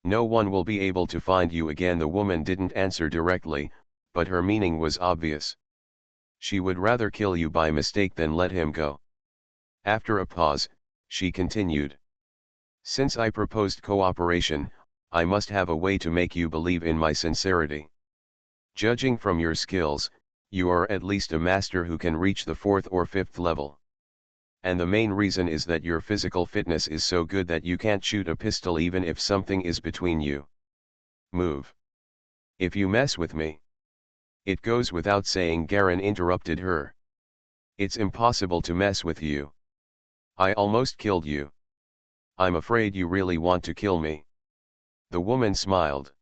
No one will be able to find you again." The woman didn't answer directly, but her meaning was obvious. She would rather kill you by mistake than let him go. After a pause, she continued. "Since I proposed cooperation, I must have a way to make you believe in my sincerity. Judging from your skills, you are at least a master who can reach the 4th or 5th level. And the main reason is that your physical fitness is so good that you can't shoot a pistol even if something is between you. Move. If you mess with me." "It goes without saying," Garen interrupted her. "It's impossible to mess with you. I almost killed you. I'm afraid you really want to kill me." The woman smiled.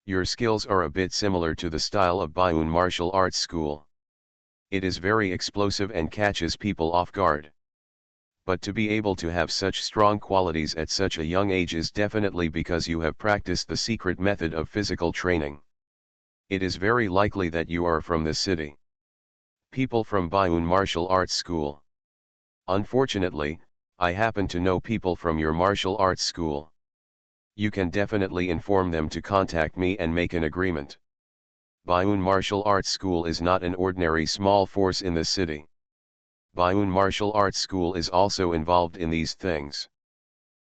"Your skills are a bit similar to the style of Bayun martial arts school. It is very explosive and catches people off guard. But to be able to have such strong qualities at such a young age is definitely because you have practiced the secret method of physical training. It is very likely that you are from the city. People from Bayun martial arts school. Unfortunately, I happen to know people from your martial arts school. You can definitely inform them to contact me and make an agreement. Bayun martial arts school is not an ordinary small force in the city. Bayun martial arts school is also involved in these things."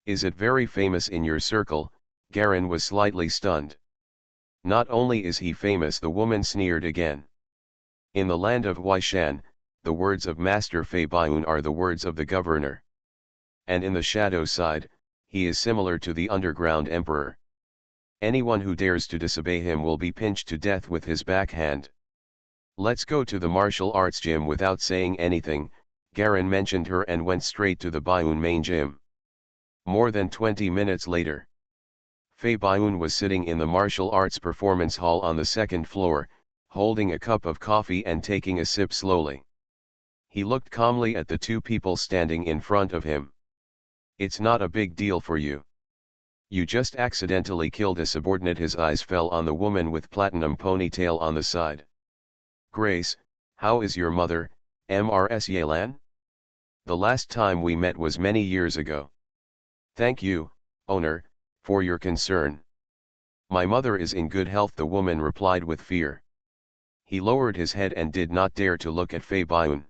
"Is it very famous in your circle?" Garen was slightly stunned. "Not only is he famous," the woman sneered again. "In the land of Huaishan, the words of Master Fei Baiyun are the words of the governor. And in the shadow side, he is similar to the underground emperor. Anyone who dares to disobey him will be pinched to death with his backhand. Let's go to the martial arts gym. Without saying anything, Garen mentioned her and went straight to the Baiyun main gym. More than 20 minutes later, Fei Baiyun was sitting in the martial arts performance hall on the second floor, holding a cup of coffee and taking a sip slowly. He looked calmly at the two people standing in front of him. It's not a big deal for you. You just accidentally killed a subordinate. His eyes fell on the woman with platinum ponytail on the side. Grace, how is your mother, Mrs. Yelan? The last time we met was many years ago. Thank you, owner, for your concern. My mother is in good health, the woman replied with fear. He lowered his head and did not dare to look at Fei Baiyun.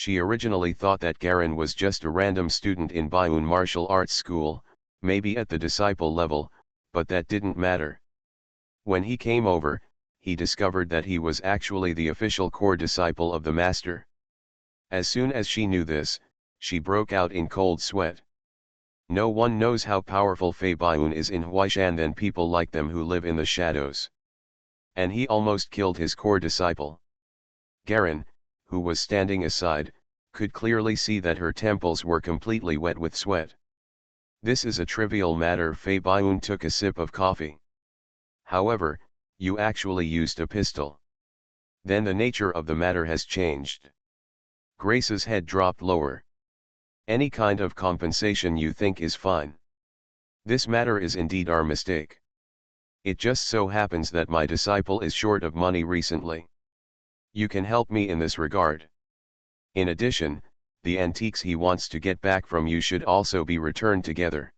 She originally thought that Garen was just a random student in Baiyun martial arts school, maybe at the disciple level, but that didn't matter. When he came over, he discovered that he was actually the official core disciple of the master. As soon as she knew this, she broke out in cold sweat. No one knows how powerful Fei Baiyun is in Huaishan than people like them who live in the shadows. And he almost killed his core disciple. Garen, who was standing aside, could clearly see that her temples were completely wet with sweat. This is a trivial matter. Fei Baiyun took a sip of coffee. However, you actually used a pistol. Then the nature of the matter has changed. Grace's head dropped lower. Any kind of compensation you think is fine. This matter is indeed our mistake. It just so happens that my disciple is short of money recently. You can help me in this regard. In addition, the antiques he wants to get back from you should also be returned together.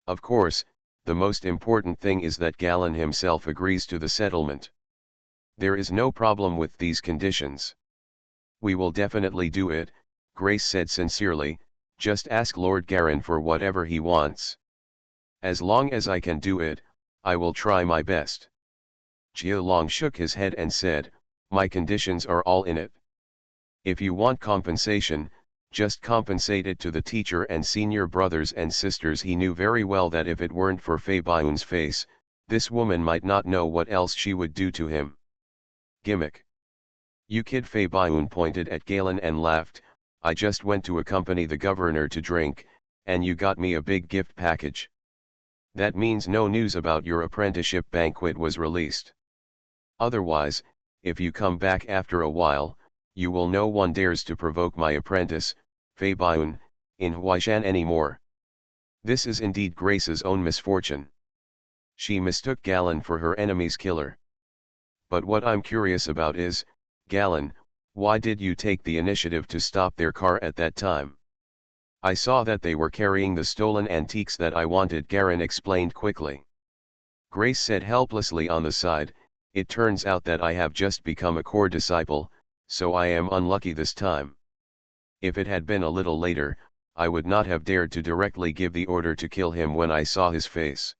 Of course, the most important thing is that Galen himself agrees to the settlement. There is no problem with these conditions. We will definitely do it, Grace said sincerely, just ask Lord Garen for whatever he wants. As long as I can do it, I will try my best. Jia Long shook his head and said, my conditions are all in it. If you want compensation, just compensate it to the teacher and senior brothers and sisters. He knew very well that if it weren't for Fei Baiyun's face, this woman might not know what else she would do to him. Gimmick. You kid. Fei Baiyun pointed at Galen and laughed. I just went to accompany the governor to drink, and you got me a big gift package. That means no news about your apprenticeship banquet was released. Otherwise, if you come back after a while, you will no one dares to provoke my apprentice, Fei Baiyun, in Huaishan anymore. This is indeed Grace's own misfortune. She mistook Galen for her enemy's killer. But what I'm curious about is, Galen, why did you take the initiative to stop their car at that time? I saw that they were carrying the stolen antiques that I wanted, Garen explained quickly. Grace said helplessly on the side, it turns out that I have just become a core disciple, so I am unlucky this time. If it had been a little later, I would not have dared to directly give the order to kill him when I saw his face.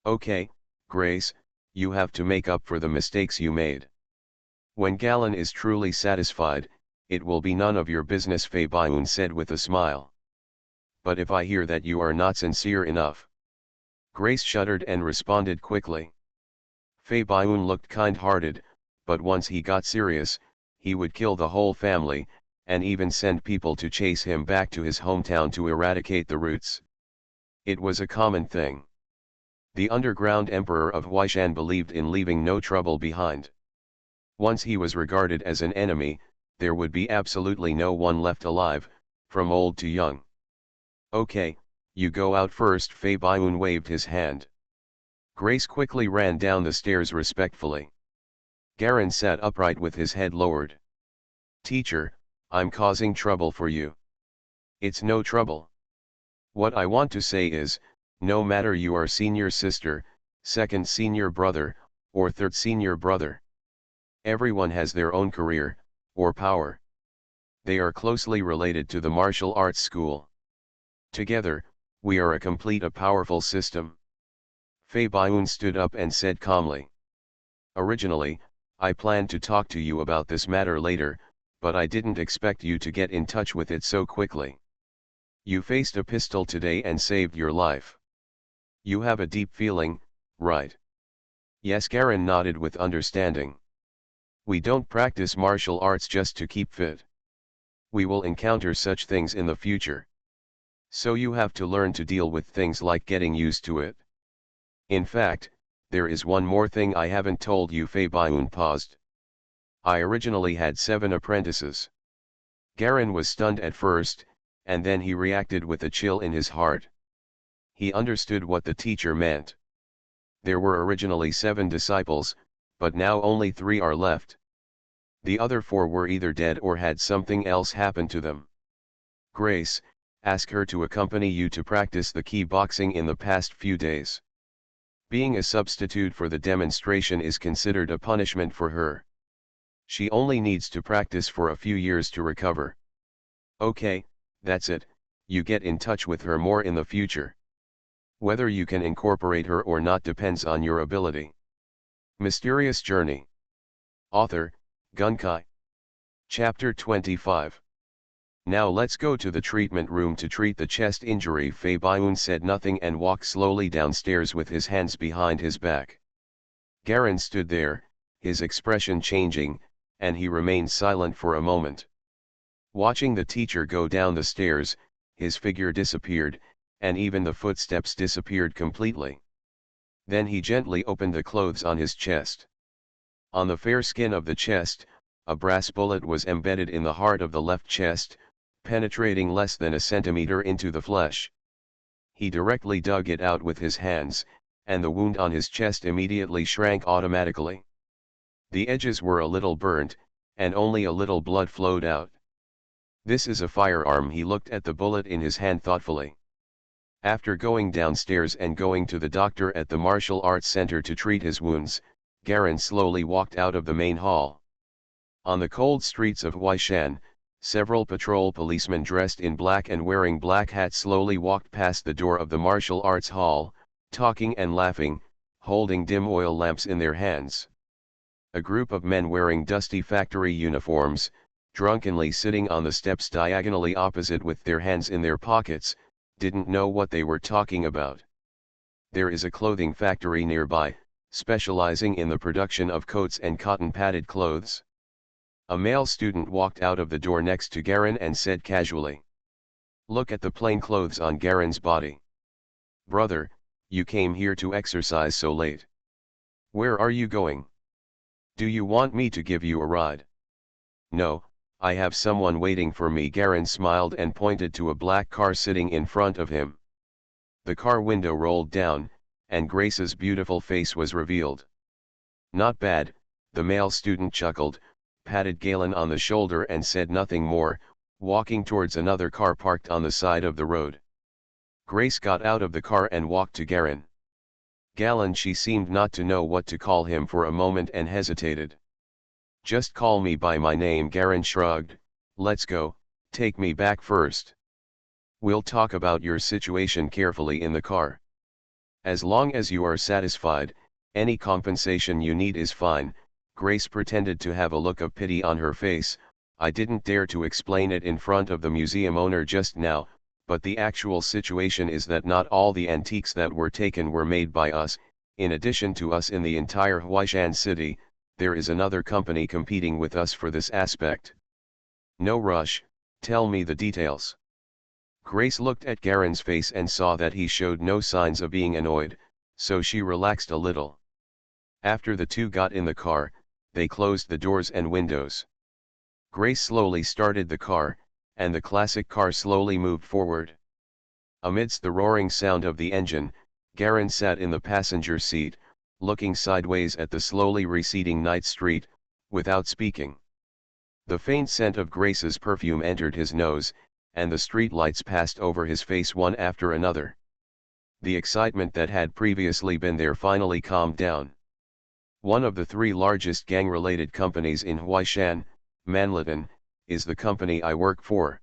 Okay, Grace, you have to make up for the mistakes you made. When Galen is truly satisfied, it will be none of your business, Fei Baiyun said with a smile. But if I hear that you are not sincere enough. Grace shuddered and responded quickly. Fei Baiyun looked kind-hearted, but once he got serious, he would kill the whole family, and even send people to chase him back to his hometown to eradicate the roots. It was a common thing. The underground emperor of Huaishan believed in leaving no trouble behind. Once he was regarded as an enemy, there would be absolutely no one left alive, from old to young. Okay, you go out first. Fei Baiyun waved his hand. Grace quickly ran down the stairs respectfully. Garen sat upright with his head lowered. Teacher, I'm causing trouble for you. It's no trouble. What I want to say is, no matter you are senior sister, second senior brother, or third senior brother. Everyone has their own career, or power. They are closely related to the martial arts school. Together, we are a powerful system. Fei Baiyun stood up and said calmly. Originally, I planned to talk to you about this matter later, but I didn't expect you to get in touch with it so quickly. You faced a pistol today and saved your life. You have a deep feeling, right? Yes, Garen nodded with understanding. We don't practice martial arts just to keep fit. We will encounter such things in the future. So you have to learn to deal with things like getting used to it. In fact, there is one more thing I haven't told you. Fei Baiyun paused. I originally had 7 apprentices. Garen was stunned at first, and then he reacted with a chill in his heart. He understood what the teacher meant. There were originally 7 disciples, but now only 3 are left. The other 4 were either dead or had something else happen to them. Grace, ask her to accompany you to practice the key boxing in the past few days. Being a substitute for the demonstration is considered a punishment for her. She only needs to practice for a few years to recover. Okay, that's it, you get in touch with her more in the future. Whether you can incorporate her or not depends on your ability. Mysterious Journey. Author, Gunkai. Chapter 25. Now let's go to the treatment room to treat the chest injury. Fei Baiyun said nothing and walked slowly downstairs with his hands behind his back. Garen stood there, his expression changing, and he remained silent for a moment. Watching the teacher go down the stairs, his figure disappeared, and even the footsteps disappeared completely. Then he gently opened the clothes on his chest. On the fair skin of the chest, a brass bullet was embedded in the heart of the left chest, penetrating less than a centimeter into the flesh. He directly dug it out with his hands, and the wound on his chest immediately shrank automatically. The edges were a little burnt, and only a little blood flowed out. This is a firearm. He looked at the bullet in his hand thoughtfully. After going downstairs and going to the doctor at the martial arts center to treat his wounds, Garen slowly walked out of the main hall. On the cold streets of Huaishan, several patrol policemen dressed in black and wearing black hats slowly walked past the door of the martial arts hall, talking and laughing, holding dim oil lamps in their hands. A group of men wearing dusty factory uniforms, drunkenly sitting on the steps diagonally opposite with their hands in their pockets, didn't know what they were talking about. There is a clothing factory nearby, specializing in the production of coats and cotton-padded clothes. A male student walked out of the door next to Garen and said casually, "Look at the plain clothes on Garen's body. Brother, you came here to exercise so late. Where are you going? Do you want me to give you a ride?" "No, I have someone waiting for me." Garen smiled and pointed to a black car sitting in front of him. The car window rolled down, and Grace's beautiful face was revealed. "Not bad," the male student chuckled, patted Galen on the shoulder and said nothing more, walking towards another car parked on the side of the road. Grace got out of the car and walked to Garen. Galen. She seemed not to know what to call him for a moment and hesitated. "Just call me by my name." Garen shrugged. "Let's go, take me back first. We'll talk about your situation carefully in the car. As long as you are satisfied, any compensation you need is fine." Grace pretended to have a look of pity on her face. "I didn't dare to explain it in front of the museum owner just now, but the actual situation is that not all the antiques that were taken were made by us. In addition to us in the entire Huaishan city, there is another company competing with us for this aspect." "No rush, tell me the details." Grace looked at Garen's face and saw that he showed no signs of being annoyed, so she relaxed a little. After the two got in the car, they closed the doors and windows. Grace slowly started the car, and the classic car slowly moved forward. Amidst the roaring sound of the engine, Garen sat in the passenger seat, looking sideways at the slowly receding night street, without speaking. The faint scent of Grace's perfume entered his nose, and the street lights passed over his face one after another. The excitement that had previously been there finally calmed down. One of the 3 largest gang-related companies in Huaishan, Manlaton, is the company I work for.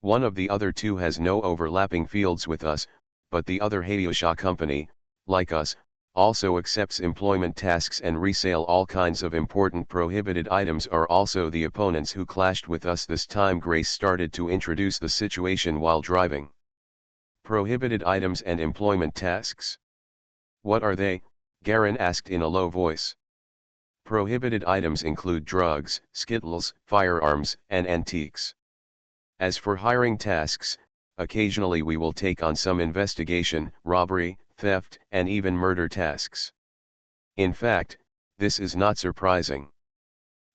One of the other 2 has no overlapping fields with us, but the other Hayusha company, like us, also accepts employment tasks and resale all kinds of important prohibited items are also the opponents who clashed with us this time. Grace started to introduce the situation while driving. Prohibited items and employment tasks. What are they? Garen asked in a low voice. Prohibited items include drugs, skittles, firearms, and antiques. As for hiring tasks, occasionally we will take on some investigation, robbery, theft, and even murder tasks. In fact, this is not surprising.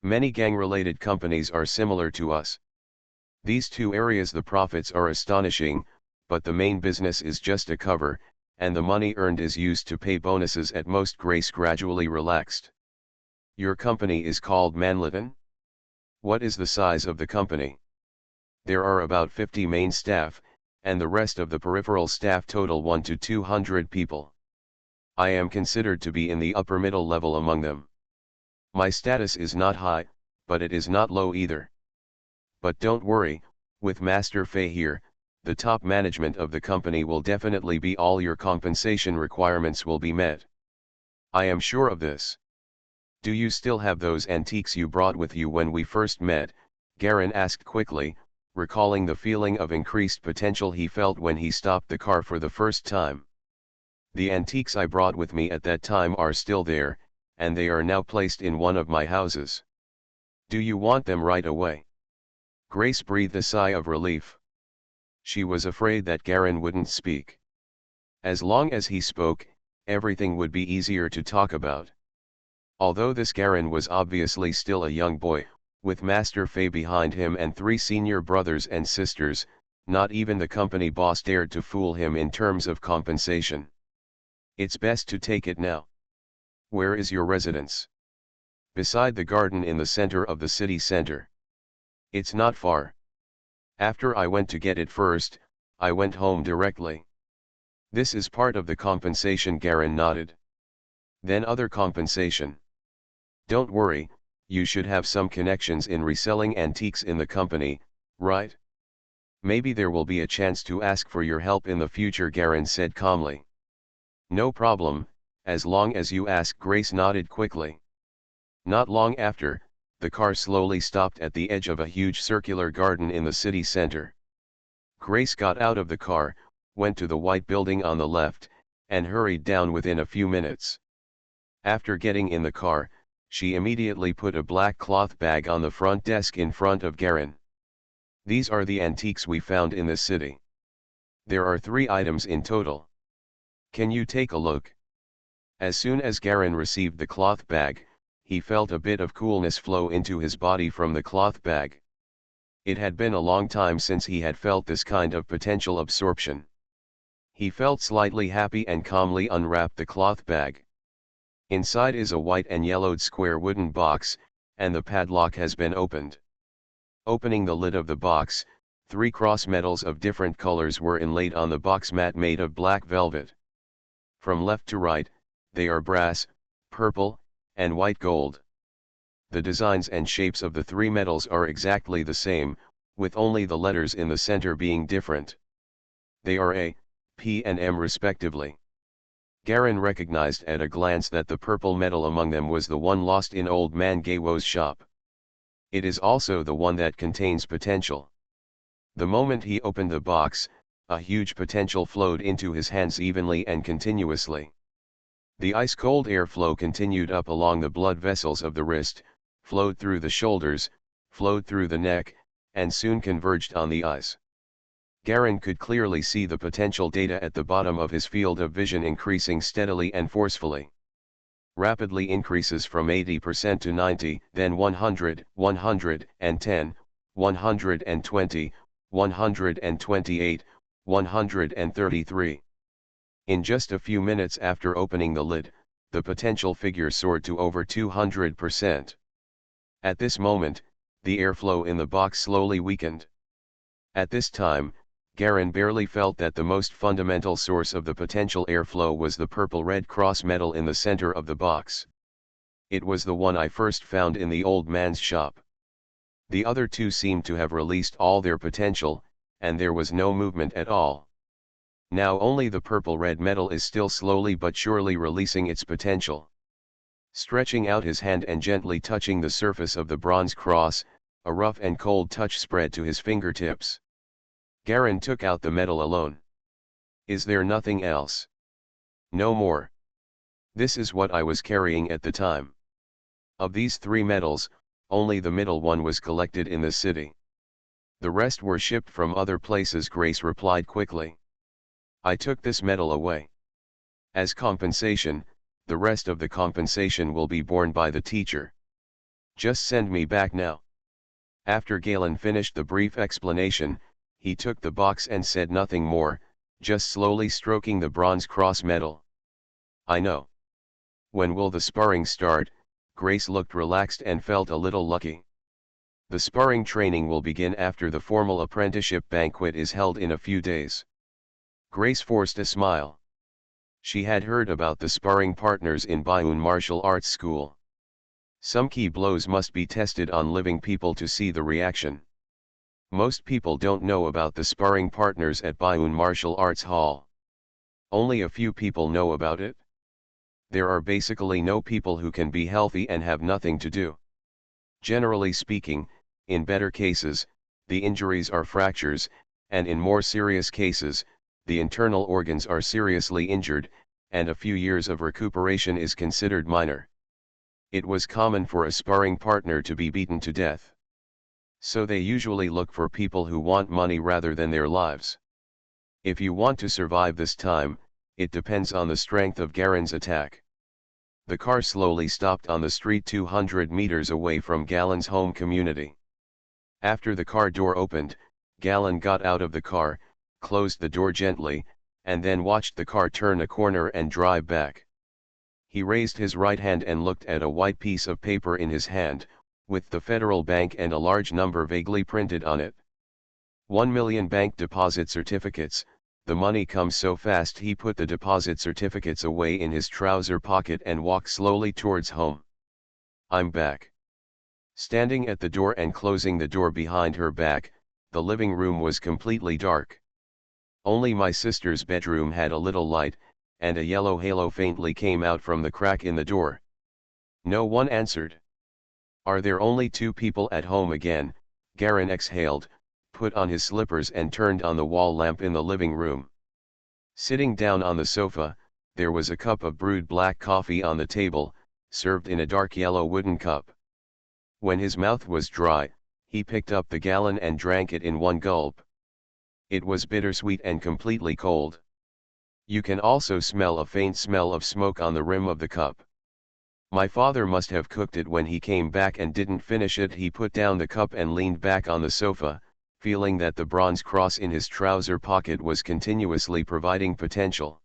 Many gang-related companies are similar to us. These two areas the profits are astonishing, but the main business is just a cover, and the money earned is used to pay bonuses at most. Grace gradually relaxed. Your company is called Manhattan? What is the size of the company? There are about 50 main staff, and the rest of the peripheral staff total 1 to 200 people. I am considered to be in the upper middle level among them. My status is not high, but it is not low either. But don't worry, with Master Fei here, the top management of the company will definitely be all your compensation requirements will be met. I am sure of this. Do you still have those antiques you brought with you when we first met? Garen asked quickly, recalling the feeling of increased potential he felt when he stopped the car for the first time. The antiques I brought with me at that time are still there, and they are now placed in one of my houses. Do you want them right away? Grace breathed a sigh of relief. She was afraid that Garen wouldn't speak. As long as he spoke, everything would be easier to talk about. Although this Garen was obviously still a young boy, with Master Fei behind him and 3 senior brothers and sisters, not even the company boss dared to fool him in terms of compensation. It's best to take it now. Where is your residence? Beside the garden in the center of the city center. It's not far. After I went to get it first, I went home directly. This is part of the compensation. Garen nodded. Then other compensation. Don't worry, you should have some connections in reselling antiques in the company, right? Maybe there will be a chance to ask for your help in the future, Garen said calmly. No problem, as long as you ask. Grace nodded quickly. Not long after, the car slowly stopped at the edge of a huge circular garden in the city center. Grace got out of the car, went to the white building on the left, and hurried down within a few minutes. After getting in the car, she immediately put a black cloth bag on the front desk in front of Garen. These are the antiques we found in the city. There are 3 items in total. Can you take a look? As soon as Garen received the cloth bag, he felt a bit of coolness flow into his body from the cloth bag. It had been a long time since he had felt this kind of potential absorption. He felt slightly happy and calmly unwrapped the cloth bag. Inside is a white and yellowed square wooden box, and the padlock has been opened. Opening the lid of the box, 3 cross medals of different colors were inlaid on the box mat made of black velvet. From left to right, they are brass, purple, and white gold. The designs and shapes of the 3 medals are exactly the same, with only the letters in the center being different. They are A, P and M respectively. Garen recognized at a glance that the purple medal among them was the one lost in Old Man Gaywo's shop. It is also the one that contains potential. The moment he opened the box, a huge potential flowed into his hands evenly and continuously. The ice-cold airflow continued up along the blood vessels of the wrist, flowed through the shoulders, flowed through the neck, and soon converged on the eyes. Garen could clearly see the potential data at the bottom of his field of vision increasing steadily and forcefully. Rapidly increases from 80% to 90, then 100, 110, 120, 128, 133. In just a few minutes after opening the lid, the potential figure soared to over 200%. At this moment, the airflow in the box slowly weakened. At this time, Garen barely felt that the most fundamental source of the potential airflow was the purple-red cross medal in the center of the box. It was the one I first found in the old man's shop. The other 2 seemed to have released all their potential, and there was no movement at all. Now only the purple-red metal is still slowly but surely releasing its potential. Stretching out his hand and gently touching the surface of the bronze cross, a rough and cold touch spread to his fingertips. Garin took out the metal alone. Is there nothing else? No more. This is what I was carrying at the time. Of these 3 metals, only the middle one was collected in the city. The rest were shipped from other places, Grace replied quickly. I took this metal away. As compensation, the rest of the compensation will be borne by the teacher. Just send me back now. After Galen finished the brief explanation, he took the box and said nothing more, just slowly stroking the bronze cross metal. I know. When will the sparring start? Grace looked relaxed and felt a little lucky. The sparring training will begin after the formal apprenticeship banquet is held in a few days. Grace forced a smile. She had heard about the sparring partners in Bayun Martial Arts School. Some key blows must be tested on living people to see the reaction. Most people don't know about the sparring partners at Bayun Martial Arts Hall. Only a few people know about it. There are basically no people who can be healthy and have nothing to do. Generally speaking, in better cases, the injuries are fractures, and in more serious cases, the internal organs are seriously injured, and a few years of recuperation is considered minor. It was common for a sparring partner to be beaten to death. So they usually look for people who want money rather than their lives. If you want to survive this time, it depends on the strength of Garen's attack. The car slowly stopped on the street 200 meters away from Galen's home community. After the car door opened, Galen got out of the car, closed the door gently, and then watched the car turn a corner and drive back. He raised his right hand and looked at a white piece of paper in his hand, with the Federal Bank and a large number vaguely printed on it. 1 million bank deposit certificates. The money comes so fast he put the deposit certificates away in his trouser pocket and walked slowly towards home. I'm back. Standing at the door and closing the door behind her back, the living room was completely dark. Only my sister's bedroom had a little light, and a yellow halo faintly came out from the crack in the door. No one answered. Are there only 2 people at home again? Garin exhaled, put on his slippers and turned on the wall lamp in the living room. Sitting down on the sofa, there was a cup of brewed black coffee on the table, served in a dark yellow wooden cup. When his mouth was dry, he picked up the gallon and drank it in one gulp. It was bittersweet and completely cold. You can also smell a faint smell of smoke on the rim of the cup. My father must have cooked it when he came back and didn't finish it. He put down the cup and leaned back on the sofa, feeling that the bronze cross in his trouser pocket was continuously providing potential.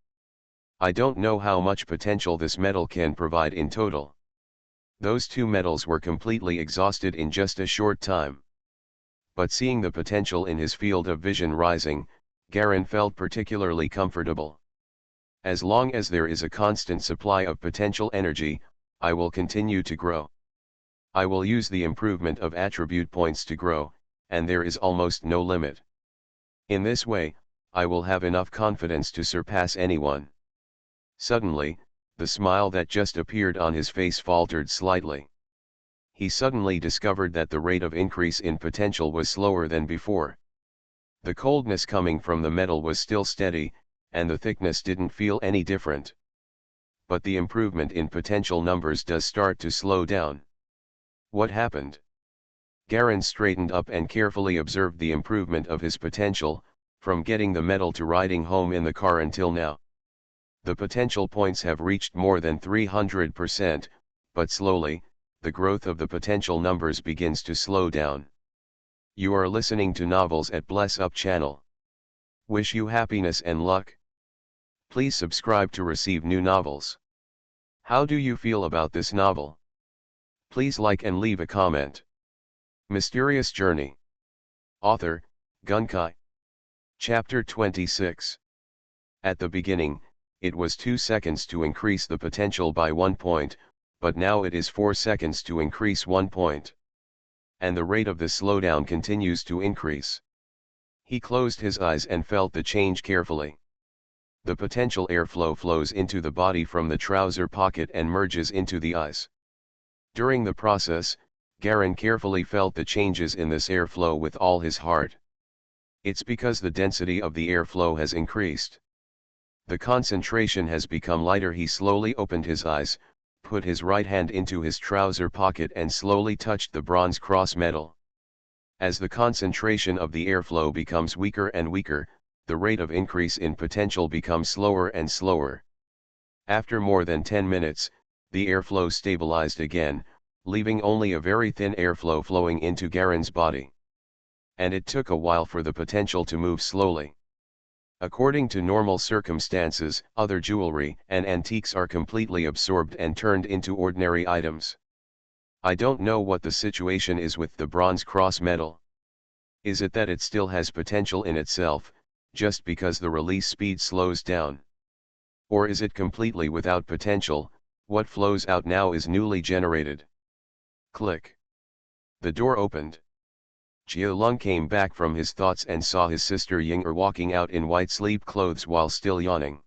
I don't know how much potential this metal can provide in total. Those 2 metals were completely exhausted in just a short time. But seeing the potential in his field of vision rising, Garin felt particularly comfortable. As long as there is a constant supply of potential energy, I will continue to grow. I will use the improvement of attribute points to grow, and there is almost no limit. In this way, I will have enough confidence to surpass anyone. Suddenly, the smile that just appeared on his face faltered slightly. He suddenly discovered that the rate of increase in potential was slower than before. The coldness coming from the metal was still steady, and the thickness didn't feel any different. But the improvement in potential numbers does start to slow down. What happened? Garin straightened up and carefully observed the improvement of his potential, from getting the metal to riding home in the car until now. The potential points have reached more than 300%, but slowly, the growth of the potential numbers begins to slow down. You are listening to Novels at Bless Up channel. Wish you happiness and luck. Please subscribe to receive new novels. How do you feel about this novel? Please like and leave a comment. Mysterious Journey. Author, Gunkai. Chapter 26. At the beginning, it was 2 seconds to increase the potential by 1 point, but now it is 4 seconds to increase 1 point. And the rate of the slowdown continues to increase. He closed his eyes and felt the change carefully. The potential airflow flows into the body from the trouser pocket and merges into the eyes. During the process, Garin carefully felt the changes in this airflow with all his heart. It's because the density of the airflow has increased. The concentration has become lighter. He slowly opened his eyes, put his right hand into his trouser pocket and slowly touched the bronze cross medal. As the concentration of the airflow becomes weaker and weaker, the rate of increase in potential becomes slower and slower. After more than 10 minutes, the airflow stabilized again, leaving only a very thin airflow flowing into Garin's body. And it took a while for the potential to move slowly. According to normal circumstances, other jewelry and antiques are completely absorbed and turned into ordinary items. I don't know what the situation is with the bronze cross medal. Is it that it still has potential in itself, just because the release speed slows down? Or is it completely without potential? What flows out now is newly generated. Click. The door opened. Jialong came back from his thoughts and saw his sister Ying'er walking out in white sleep clothes while still yawning.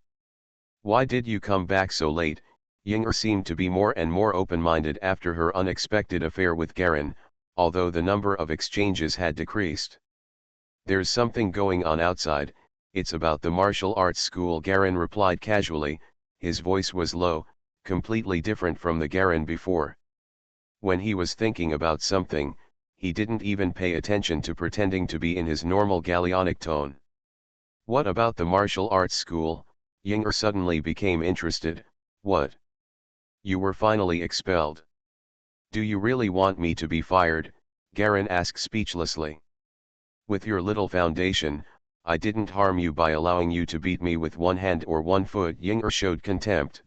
Why did you come back so late? Ying'er seemed to be more and more open-minded after her unexpected affair with Garin, although the number of exchanges had decreased. There's something going on outside, it's about the martial arts school, Garin replied casually. His voice was low, completely different from the Garin before. When he was thinking about something, he didn't even pay attention to pretending to be in his normal Gallionic tone. What about the martial arts school? Ying'er suddenly became interested. What? You were finally expelled. Do you really want me to be fired? Garin asked speechlessly. With your little foundation, I didn't harm you by allowing you to beat me with one hand or one foot. Ying'er showed contempt.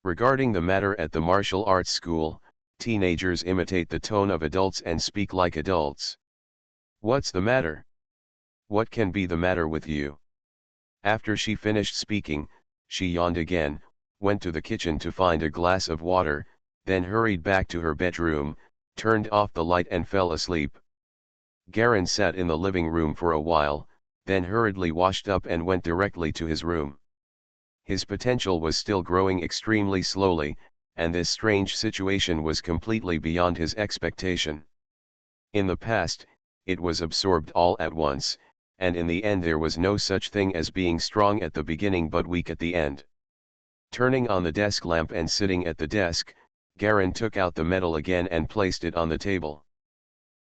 Regarding the matter at the martial arts school, teenagers imitate the tone of adults and speak like adults. What's the matter? What can be the matter with you? After she finished speaking, she yawned again, went to the kitchen to find a glass of water, then hurried back to her bedroom, turned off the light and fell asleep. Garin sat in the living room for a while, then hurriedly washed up and went directly to his room. His potential was still growing extremely slowly, and this strange situation was completely beyond his expectation. In the past, it was absorbed all at once, and in the end there was no such thing as being strong at the beginning but weak at the end. Turning on the desk lamp and sitting at the desk, Garin took out the medal again and placed it on the table.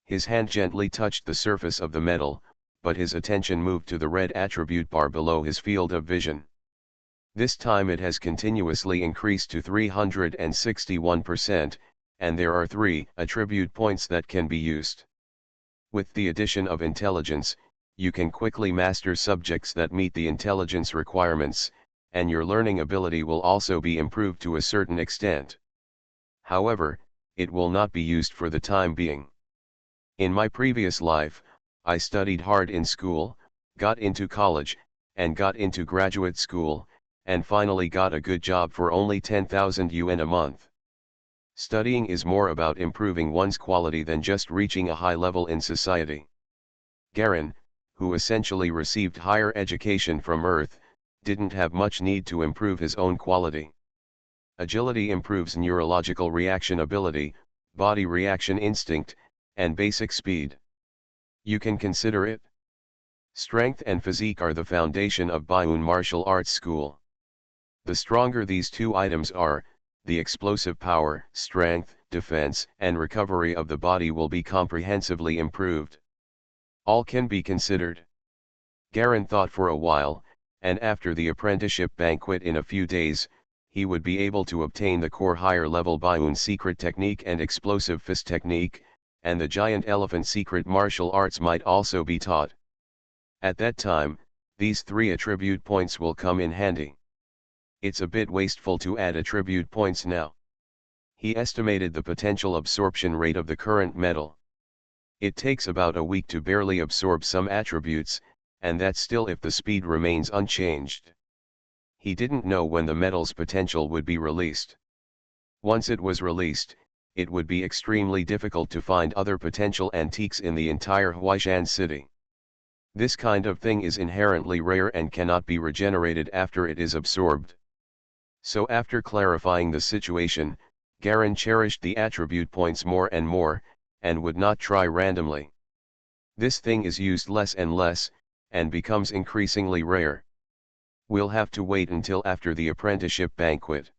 His hand gently touched the surface of the medal, but his attention moved to the red attribute bar below his field of vision. This time it has continuously increased to 361%, and there are 3 attribute points that can be used. With the addition of intelligence, you can quickly master subjects that meet the intelligence requirements, and your learning ability will also be improved to a certain extent. However, it will not be used for the time being. In my previous life, I studied hard in school, got into college, and got into graduate school, and finally got a good job for only 10,000 yuan a month. Studying is more about improving one's quality than just reaching a high level in society. Garin, who essentially received higher education from Earth, didn't have much need to improve his own quality. Agility improves neurological reaction ability, body reaction instinct, and basic speed. You can consider it. Strength and physique are the foundation of Baiyun Martial Arts School. The stronger these 2 items are, the explosive power, strength, defense, and recovery of the body will be comprehensively improved. All can be considered. Garin thought for a while, and after the apprenticeship banquet in a few days, he would be able to obtain the core higher level Baiyun secret technique and explosive fist technique, and the giant elephant secret martial arts might also be taught. At that time, these 3 attribute points will come in handy. It's a bit wasteful to add attribute points now. He estimated the potential absorption rate of the current medal. It takes about a week to barely absorb some attributes, and that's still if the speed remains unchanged. He didn't know when the medal's potential would be released. Once it was released, it would be extremely difficult to find other potential antiques in the entire Huaishan city. This kind of thing is inherently rare and cannot be regenerated after it is absorbed. So after clarifying the situation, Garen cherished the attribute points more and more, and would not try randomly. This thing is used less and less, and becomes increasingly rare. We'll have to wait until after the apprenticeship banquet.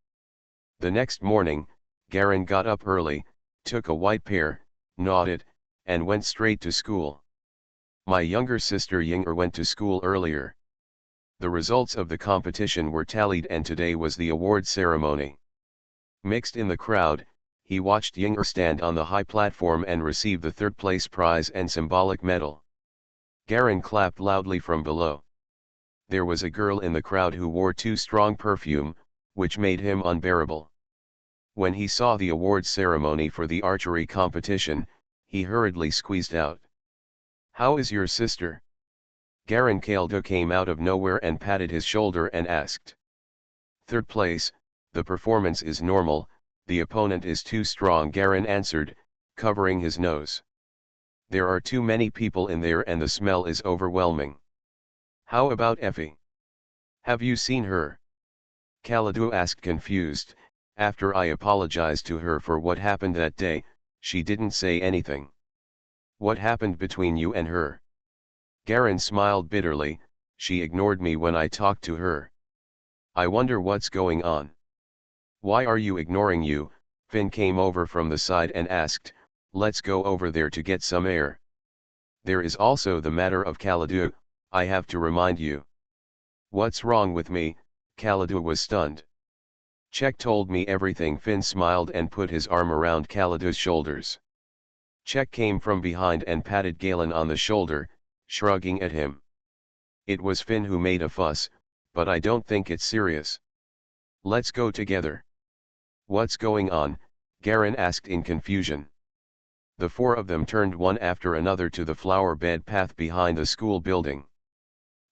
The next morning, Garen got up early, took a white pear, gnawed it, and went straight to school. My younger sister Yinger went to school earlier. The results of the competition were tallied and today was the award ceremony. Mixed in the crowd, he watched Yinger stand on the high platform and receive the third-place prize and symbolic medal. Garen clapped loudly from below. There was a girl in the crowd who wore too strong perfume, which made him unbearable. When he saw the award ceremony for the archery competition, he hurriedly squeezed out. "How is your sister?" Garen Kaldu came out of nowhere and patted his shoulder and asked. "Third place, the performance is normal, the opponent is too strong," Garen answered, covering his nose. "There are too many people in there and the smell is overwhelming." "How about Effie? Have you seen her?" Kaladu asked confused. "After I apologized to her for what happened that day, she didn't say anything." "What happened between you and her?" Garen smiled bitterly. "She ignored me when I talked to her. I wonder what's going on." "Why are you ignoring you?" Finn came over from the side and asked. "Let's go over there to get some air." "There is also the matter of Kaladu, I have to remind you." "What's wrong with me?" Kaladu was stunned. "Czech told me everything." Finn smiled and put his arm around Kaladu's shoulders. Czech came from behind and patted Galen on the shoulder, shrugging at him. "It was Finn who made a fuss, but I don't think it's serious. Let's go together." "What's going on?" Garen asked in confusion. The four of them turned one after another to the flower bed path behind the school building.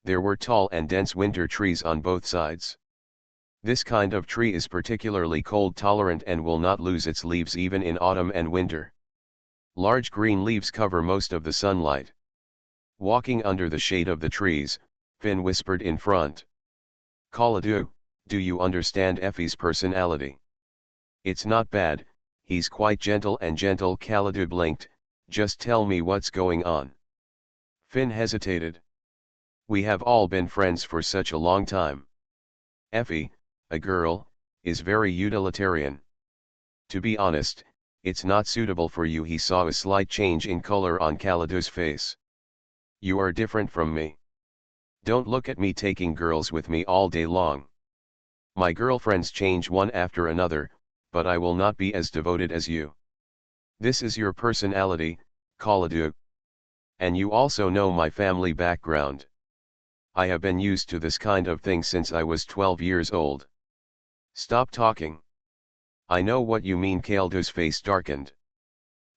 There were tall and dense winter trees on both sides. This kind of tree is particularly cold tolerant and will not lose its leaves even in autumn and winter. Large green leaves cover most of the sunlight. Walking under the shade of the trees, Finn whispered in front. "Kaladu, do you understand Effie's personality?" "It's not bad, he's quite gentle and gentle." Kaladu blinked. "Just tell me what's going on." Finn hesitated. "We have all been friends for such a long time. Effie, a girl, is very utilitarian. To be honest, it's not suitable for you." He saw a slight change in color on Kaladu's face. "You are different from me. Don't look at me taking girls with me all day long. My girlfriends change one after another, but I will not be as devoted as you. This is your personality, Kaladu. And you also know my family background. I have been used to this kind of thing since I was 12 years old. Stop talking. I know what you mean." Kaldu's face darkened.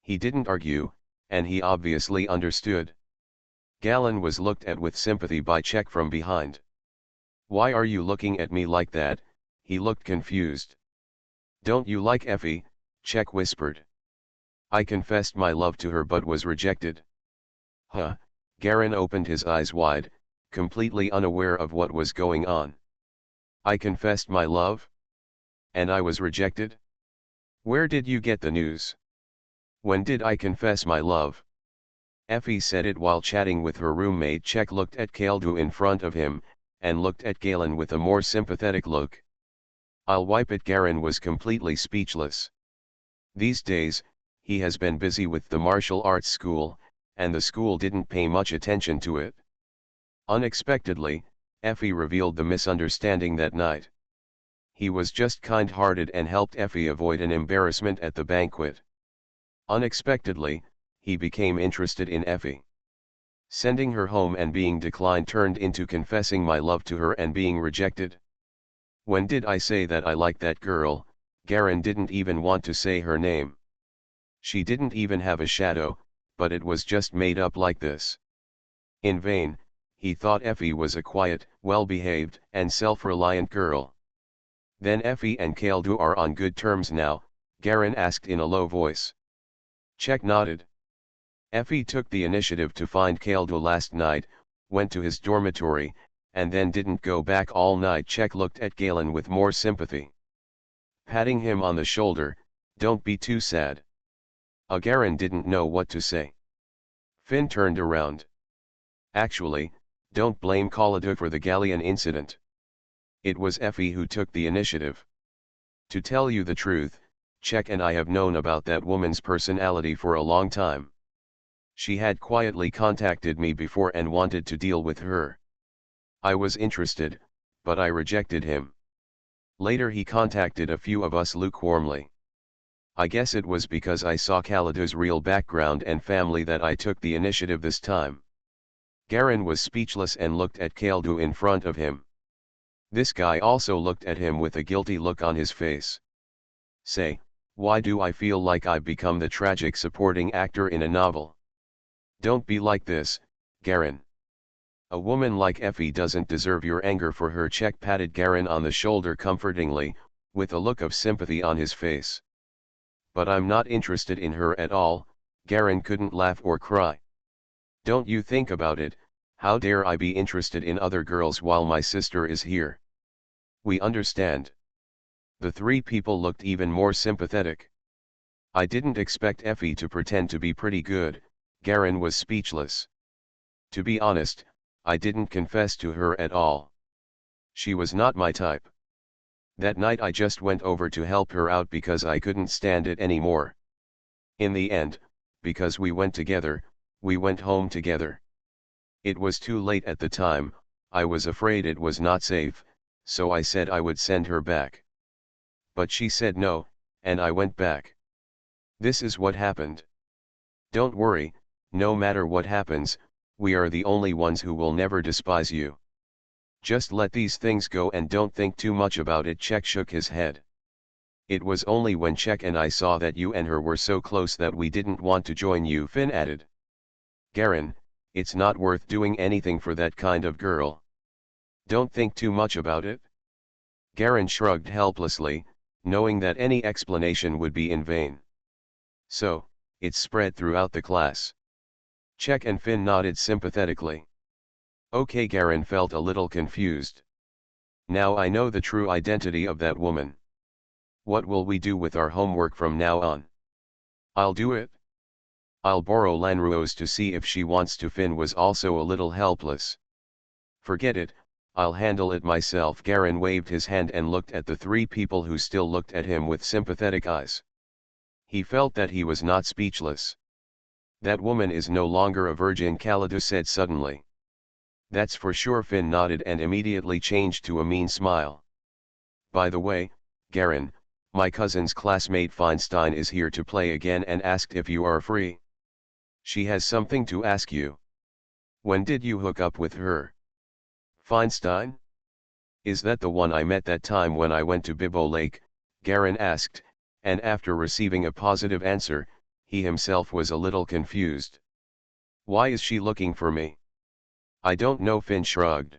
He didn't argue, and he obviously understood. Galen was looked at with sympathy by Czech from behind. "Why are you looking at me like that?" He looked confused. "Don't you like Effie?" Czech whispered. "I confessed my love to her but was rejected." "Huh?" Garen opened his eyes wide, completely unaware of what was going on. "I confessed my love? And I was rejected? Where did you get the news? When did I confess my love?" Effie said it while chatting with her roommate. Czech looked at Kaldu in front of him, and looked at Galen with a more sympathetic look. "I'll wipe it." Garen was completely speechless. These days, he has been busy with the martial arts school, and the school didn't pay much attention to it. Unexpectedly, Effie revealed the misunderstanding that night. He was just kind-hearted and helped Effie avoid an embarrassment at the banquet. Unexpectedly, he became interested in Effie. Sending her home and being declined turned into confessing my love to her and being rejected. When did I say that I liked that girl? Garen didn't even want to say her name. She didn't even have a shadow, but it was just made up like this. In vain, he thought Effie was a quiet, well-behaved, and self-reliant girl. "Then Effie and Kaldu are on good terms now?" Garen asked in a low voice. Czech nodded. "Effie took the initiative to find Kaldu last night, went to his dormitory, and then didn't go back all night. Check looked at Galen with more sympathy. Patting him on the shoulder, "Don't be too sad." Garen didn't know what to say. Finn turned around. "Actually, don't blame Khalid for the galleon incident. It was Effie who took the initiative. To tell you the truth, Check and I have known about that woman's personality for a long time. She had quietly contacted me before and wanted to deal with her. I was interested, but I rejected him. Later he contacted a few of us lukewarmly. I guess it was because I saw Khalid's real background and family that I took the initiative this time." Garen was speechless and looked at Kaldu in front of him. This guy also looked at him with a guilty look on his face. "Say, why do I feel like I've become the tragic supporting actor in a novel? Don't be like this, Garen. A woman like Effie doesn't deserve your anger for her." Check patted Garen on the shoulder comfortingly, with a look of sympathy on his face. "But I'm not interested in her at all." Garen couldn't laugh or cry. "Don't you think about it, how dare I be interested in other girls while my sister is here? We understand." The three people looked even more sympathetic. "I didn't expect Effie to pretend to be pretty good." Garen was speechless. "To be honest, I didn't confess to her at all. She was not my type. That night I just went over to help her out because I couldn't stand it anymore. In the end, because we went together, we went home together. It was too late at the time, I was afraid it was not safe, so I said I would send her back. But she said no, and I went back. This is what happened. Don't worry, no matter what happens, we are the only ones who will never despise you. Just let these things go and don't think too much about it." Check shook his head. "It was only when Check and I saw that you and her were so close that we didn't want to join you," Finn added. "Garen, it's not worth doing anything for that kind of girl. Don't think too much about it." Garen shrugged helplessly, knowing that any explanation would be in vain. "So, it's spread throughout the class." Check and Finn nodded sympathetically. "Okay." Garen felt a little confused. "Now I know the true identity of that woman. What will we do with our homework from now on?" "I'll do it. I'll borrow Lanruo's to see if she wants to." Finn was also a little helpless. "Forget it, I'll handle it myself." Garen waved his hand and looked at the three people who still looked at him with sympathetic eyes. He felt that he was not speechless. "That woman is no longer a virgin," Khalid said suddenly. "That's for sure." Finn nodded and immediately changed to a mean smile. "By the way, Garen, my cousin's classmate Feinstein is here to play again and asked if you are free. She has something to ask you. When did you hook up with her?" "Feinstein? Is that the one I met that time when I went to Bibbo Lake?" Garen asked, and after receiving a positive answer, he himself was a little confused. "Why is she looking for me?" "I don't know." Finn shrugged.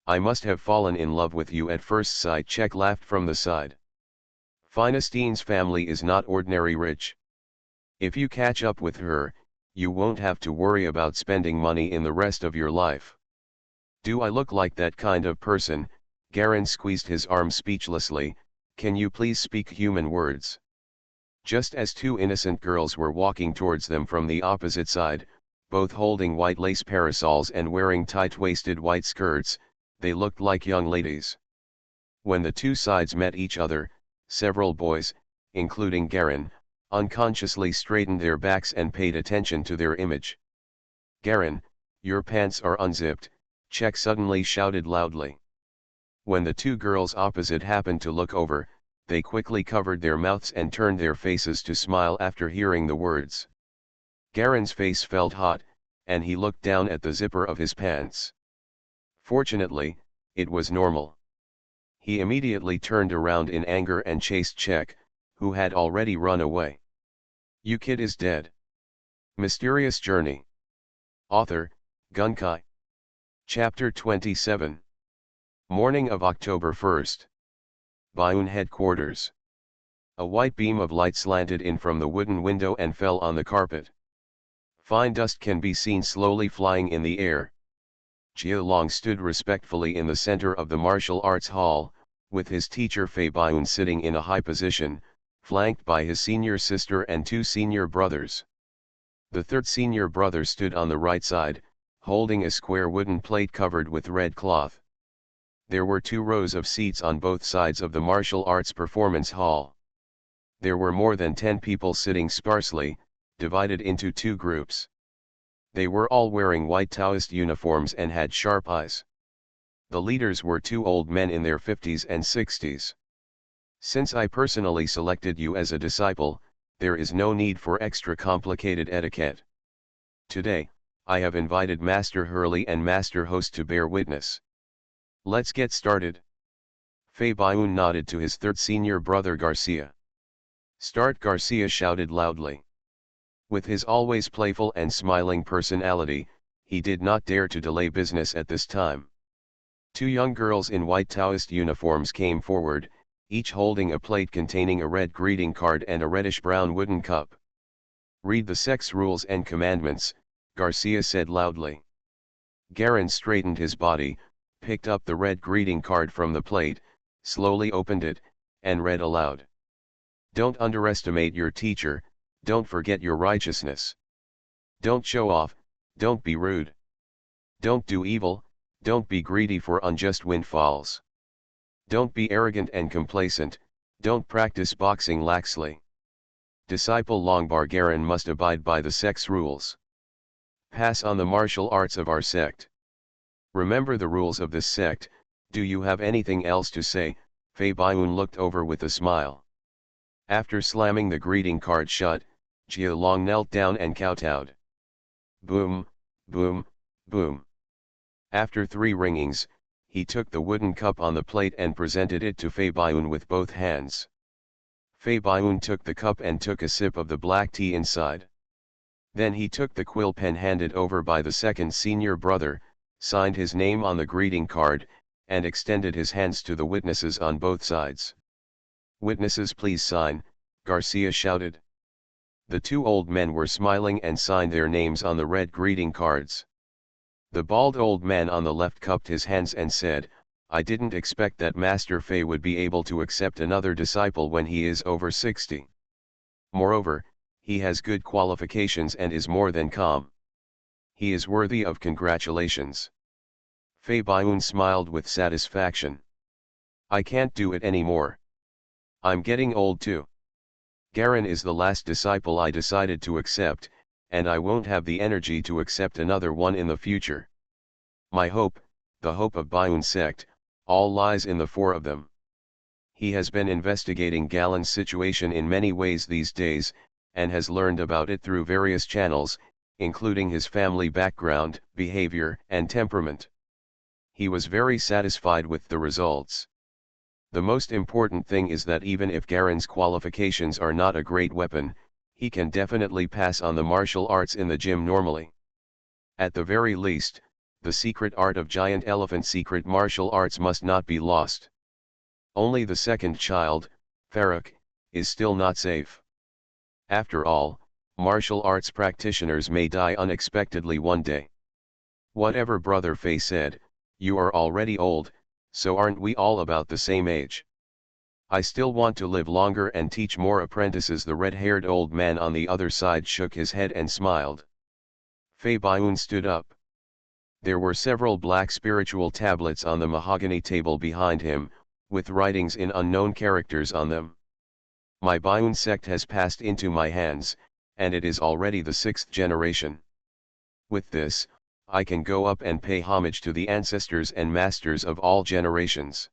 "I must have fallen in love with you at first sight." Check laughed from the side. "Feinstein's family is not ordinary rich. If you catch up with her, you won't have to worry about spending money in the rest of your life." "Do I look like that kind of person?" Garen squeezed his arm speechlessly. "Can you please speak human words?" Just as two innocent girls were walking towards them from the opposite side, both holding white lace parasols and wearing tight-waisted white skirts, they looked like young ladies. When the two sides met each other, several boys, including Garen, unconsciously straightened their backs and paid attention to their image. "Garen, your pants are unzipped," Check suddenly shouted loudly. When the two girls opposite happened to look over, they quickly covered their mouths and turned their faces to smile after hearing the words. Garen's face felt hot, and he looked down at the zipper of his pants. Fortunately, it was normal. He immediately turned around in anger and chased Check, who had already run away. "You kid is dead." Mysterious Journey. Author, Gunkai. Chapter 27. Morning of October 1st. Bayun headquarters. A white beam of light slanted in from the wooden window and fell on the carpet. Fine dust can be seen slowly flying in the air. Jia Long stood respectfully in the center of the martial arts hall, with his teacher Fei Baiyun sitting in a high position, flanked by his senior sister and two senior brothers. The third senior brother stood on the right side, holding a square wooden plate covered with red cloth. There were 2 rows of seats on both sides of the martial arts performance hall. There were more than 10 people sitting sparsely, divided into 2 groups. They were all wearing white Taoist uniforms and had sharp eyes. The leaders were 2 old men in their 50s and 60s. Since I personally selected you as a disciple, there is no need for extra complicated etiquette. Today, I have invited Master Hurley and Master Host to bear witness. Let's get started. Fei Baiyun nodded to his third senior brother Garcia. Start, Garcia shouted loudly. With his always playful and smiling personality, he did not dare to delay business at this time. 2 young girls in white Taoist uniforms came forward, each holding a plate containing a red greeting card and a reddish-brown wooden cup. Read the sex rules and commandments, Garcia said loudly. Garin straightened his body, picked up the red greeting card from the plate, slowly opened it, and read aloud. Don't underestimate your teacher, don't forget your righteousness. Don't show off, don't be rude. Don't do evil, don't be greedy for unjust windfalls. Don't be arrogant and complacent, don't practice boxing laxly. Disciple Longbar Garin must abide by the sex rules. Pass on the martial arts of our sect. Remember the rules of this sect. Do you have anything else to say? Fei Baiyun looked over with a smile. After slamming the greeting card shut, Jia Long knelt down and kowtowed. Boom, boom, boom. After 3 ringings, he took the wooden cup on the plate and presented it to Fei Baiyun with both hands. Fei Baiyun took the cup and took a sip of the black tea inside. Then he took the quill pen handed over by the second senior brother, signed his name on the greeting card, and extended his hands to the witnesses on both sides. Witnesses, please sign, Garcia shouted. The 2 old men were smiling and signed their names on the red greeting cards. The bald old man on the left cupped his hands and said, I didn't expect that Master Fei would be able to accept another disciple when he is over 60. Moreover, he has good qualifications and is more than calm. He is worthy of congratulations. Fei Baiyun smiled with satisfaction. I can't do it anymore. I'm getting old too. Garin is the last disciple I decided to accept, and I won't have the energy to accept another one in the future. My hope, the hope of Baiyun sect, all lies in the 4 of them. He has been investigating Galen's situation in many ways these days, and has learned about it through various channels, including his family background, behavior, and temperament. He was very satisfied with the results. The most important thing is that even if Garen's qualifications are not a great weapon, he can definitely pass on the martial arts in the gym normally. At the very least, the secret art of giant elephant secret martial arts must not be lost. Only the second child, Farouk, is still not safe. After all, martial arts practitioners may die unexpectedly one day. Whatever Brother Fei said, you are already old, so aren't we all about the same age? I still want to live longer and teach more apprentices. The red-haired old man on the other side shook his head and smiled. Fei Baiyun stood up. There were several black spiritual tablets on the mahogany table behind him, with writings in unknown characters on them. My Baiyun sect has passed into my hands, and it is already the 6th generation. With this, I can go up and pay homage to the ancestors and masters of all generations.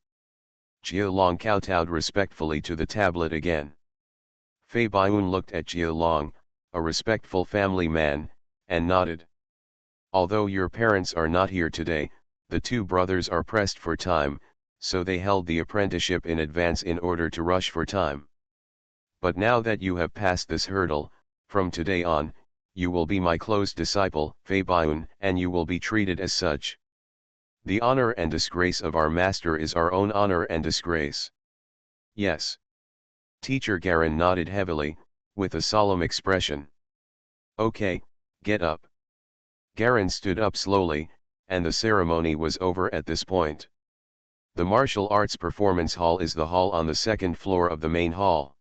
Jia Long kowtowed respectfully to the tablet again. Fei Baiyun looked at Jia Long, a respectful family man, and nodded. Although your parents are not here today, the 2 brothers are pressed for time, so they held the apprenticeship in advance in order to rush for time. But now that you have passed this hurdle, from today on, you will be my close disciple, Fei Baiyun, and you will be treated as such. The honor and disgrace of our master is our own honor and disgrace. Yes. Teacher Garin nodded heavily, with a solemn expression. Okay, get up. Garin stood up slowly, and the ceremony was over at this point. The martial arts performance hall is the hall on the second floor of the main hall.